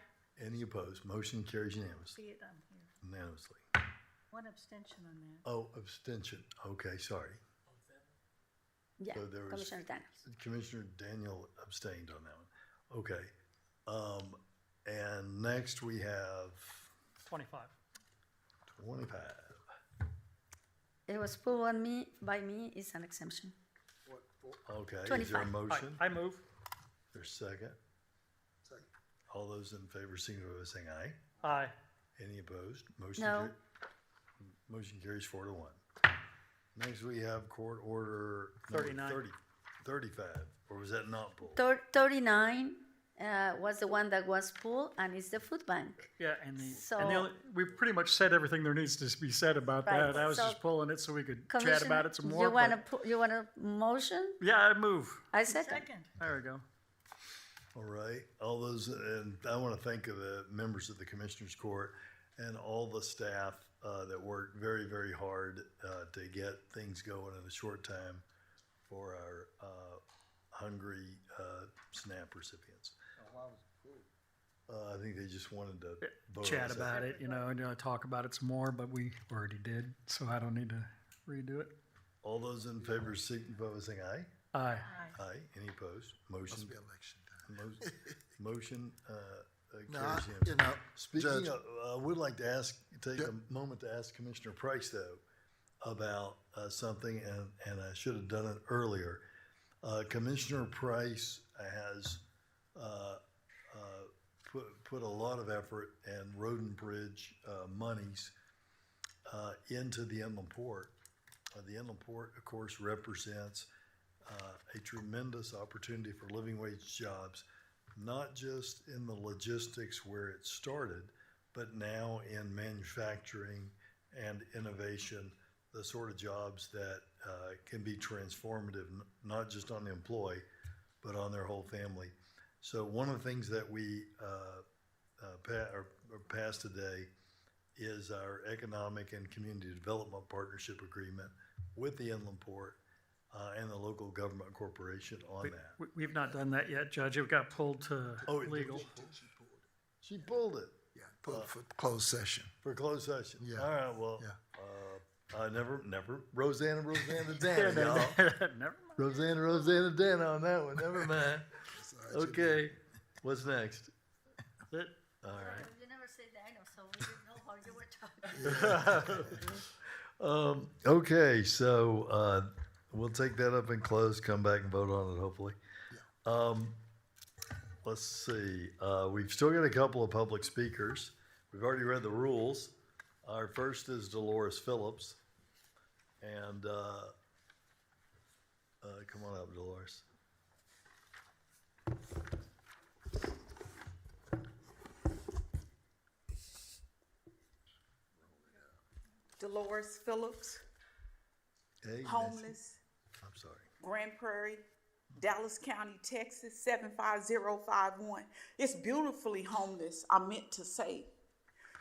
Any opposed? Motion carries unanimously.
See it on here.
Unanimously.
One abstention on that.
Oh, abstention. Okay, sorry.
Yeah,
So there was-
Commissioner Daniels.
Commissioner Daniel abstained on that one. Okay. And next we have
25.
25.
It was pulled on me, by me, it's an exemption.
Okay, is there a
25.
motion?
I move.
There's a second?
Second.
All those in favor signify by saying aye.
Aye.
Any opposed? Motion
No.
Motion carries 4-1. Next, we have court order number
39.
35, or was that not pulled?
39 was the one that was pulled, and it's the food bank.
Yeah, and
So-
we pretty much said everything there needs to be said about
Right,
that. I was
so-
just pulling it so we could chat
Commissioner,
about it some more.
You want a motion?
Yeah, I move.
I second.
There we go.
All right, all those, and I want to thank the members of the Commissioners Court and all the staff that worked very, very hard to get things going in a short time for our hungry SNAP recipients. I think they just wanted to vote.
Chat
on it.
about it, and talk about it some more, but we already did, so I don't need to redo it.
All those in favor signify by saying aye.
Aye.
Aye. Any opposed? Motion.
Must be election time.
Motion
No,
carries
you
unanimously.
know,
Speaking
Judge-
of, I would like to take a moment to ask Commissioner Price, though, about something, and I should have done it earlier. Commissioner Price has put a lot of effort and road and bridge monies into the inland port. The inland port, of course, represents a tremendous opportunity for living wage jobs, not just in the logistics where it started, but now in manufacturing and innovation, the sort of jobs that can be transformative, not just on the employee, but on their whole family. So one of the things that we passed today is our Economic and Community Development Partnership Agreement with the Inland Port and the local government corporation on that.
We've not done that yet, Judge. It got pulled to legal.
She pulled it.
Yeah, pulled it for closed session.
For closed session?
Yeah.
All right, well,
Yeah.
never, Rosanna Dana, y'all.
Never mind.
Rosanna Dana on that one, never mind. Okay, what's next?
That's it.
All right.
You never said that, so we didn't know how you were talking.
Okay, so we'll take that up in close, come back and vote on it, hopefully. Let's see, we've still got a couple of public speakers. We've already read the rules. Our first is Dolores Phillips. And come on up, Dolores.
Dolores Phillips,
Hey,
homeless,
I'm sorry.
Grand Prairie, Dallas County, Texas, 75051. It's beautifully homeless, I meant to say.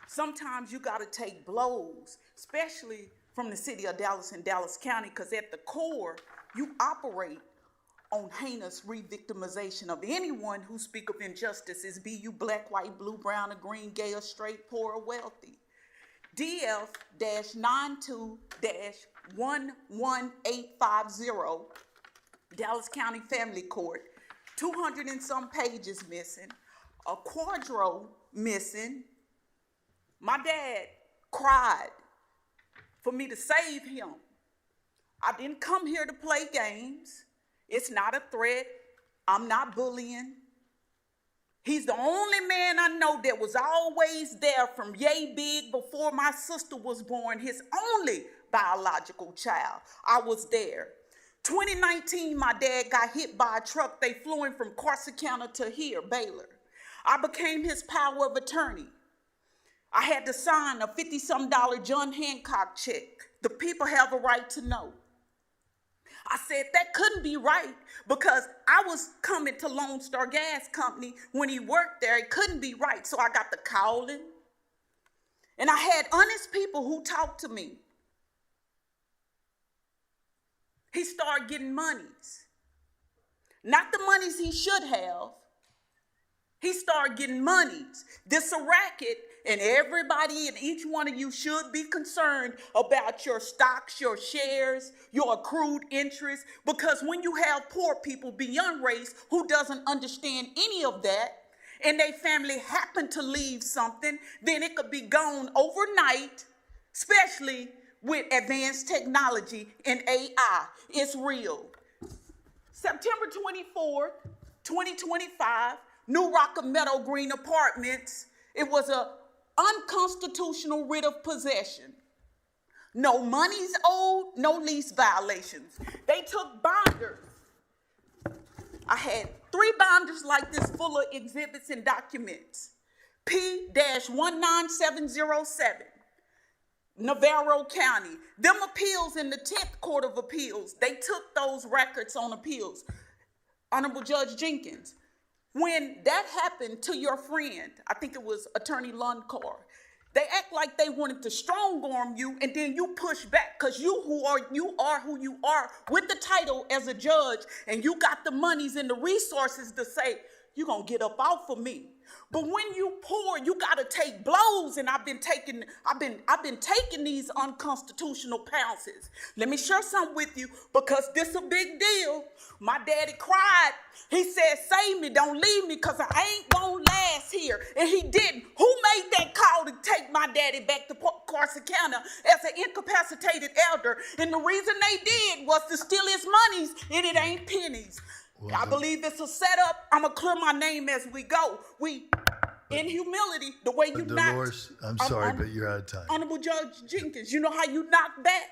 Sometimes you gotta take blows, especially from the city of Dallas and Dallas County, because at the core, you operate on heinous re-victimization of anyone who speak of injustices, be you black, white, blue, brown, or green, gay, or straight, poor, or wealthy. DF-92-11850, Dallas County Family Court, 200 and some pages missing, a quadro missing. My dad cried for me to save him. I didn't come here to play games. It's not a threat. I'm not bullying. He's the only man I know that was always there from yay big before my sister was born, his only biological child. I was there. 2019, my dad got hit by a truck. They flew him from Corsicana to here, Baylor. I became his power of attorney. I had to sign a $50-some John Hancock check. The people have a right to know. I said that couldn't be right because I was coming to Lone Star Gas Company when he worked there. It couldn't be right. So I got the calling. And I had honest people who talked to me. he started getting monies. Not the monies he should have. He started getting monies. This a racket, and everybody and each one of you should be concerned about your stocks, your shares, your accrued interest, because when you have poor people beyond race who doesn't understand any of that, and their family happen to leave something, then it could be gone overnight, especially with advanced technology and AI. It's real. September 24th, 2025, New Rock Meadow Green Apartments. It was an unconstitutional writ of possession. No monies owed, no lease violations. They took binders. I had 3 binders like this full of exhibits and documents. P-19707, Navarro County. Them appeals in the 10th Court of Appeals, they took those records on appeals. Honorable Judge Jenkins, when that happened to your friend, I think it was Attorney Lundcar, they act like they wanted to strong arm you, and then you push back because you are who you are with the title as a judge, and you got the monies and the resources to say, you're gonna get up off of me. But when you poor, you gotta take blows, and I've been taking these unconstitutional pounces. Let me share something with you, because this a big deal. My daddy cried. He said, save me, don't leave me, because I ain't gonna last here. And he didn't. Who made that call to take my daddy back to Corsicana as an incapacitated elder? And the reason they did was to steal his monies, and it ain't pennies. Well, I believe it's a setup. I'm going to clear my name as we go. In humility, the way you knocked.
Dolores, I'm sorry, but you're out of time.
Honorable Judge Jenkins, you know how you knocked back?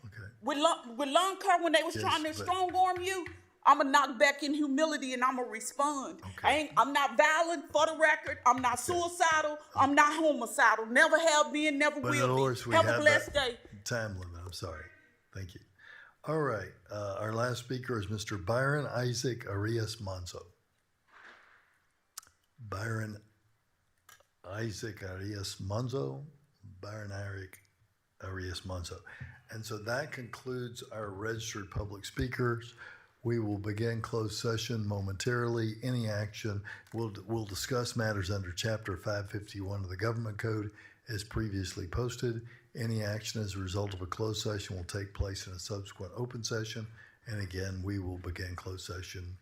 Okay.
With Lundcar, when they was trying to strong arm you, I'm going to knock back in humility, and I'm going to respond. Okay. I'm not violent, for the record. I'm not suicidal. I'm not homicidal. Never have been, never will
Dolores,
be. Have a blessed day.
Time limit. I'm sorry. Thank you. All right. Our last speaker is Mr. Byron Isaac Arias Monzo. Byron Isaac Arias Monzo. Byron Eric Arias Monzo. And so that concludes our registered public speakers. We will begin closed session momentarily. Any action, we'll discuss matters under Chapter 551 of the Government Code as previously posted. Any action as a result of a closed session will take place in a subsequent open session. And again, we will begin closed session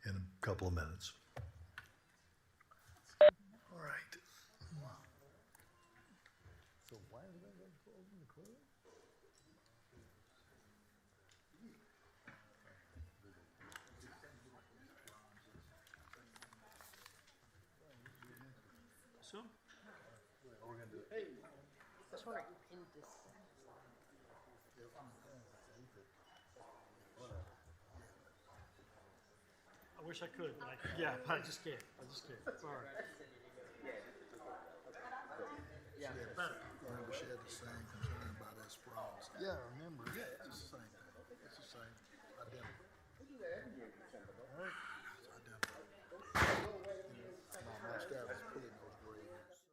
in a couple of minutes. All right. So why are we going to open the quorum?
So?
We're going to do it.
Hey, that's right. I wish I could, but I just can't. Sorry. Yeah, better.
Remember, she had the same concern about that sprawl. Yeah, I remember. Yeah, it's the same thing. It's the same. Identical. All right. It's identical. My staff is putting those grades.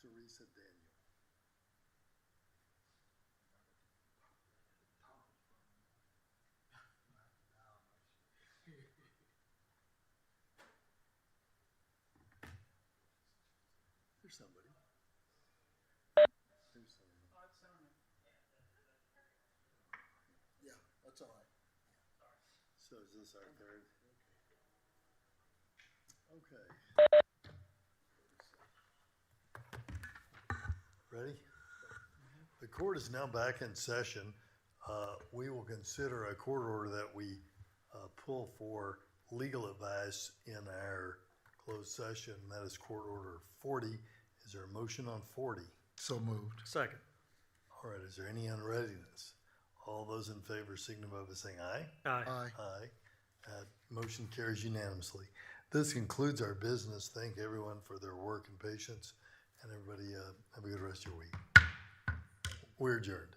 THERESA Daniel. There's somebody. There's somebody. Yeah, that's all right. So is this our third? Okay. Ready? The court is now back in session. We will consider a court order that we pull for legal advice in our closed session. That is Court Order 40. Is there a motion on 40?
So moved.
Second.
All right, is there any unreadiness? All those in favor signify by saying aye.
Aye.
Aye.
Aye. Motion carries unanimously. This concludes our business. Thank everyone for their work and patience, and everybody have a good rest of your week. We're adjourned.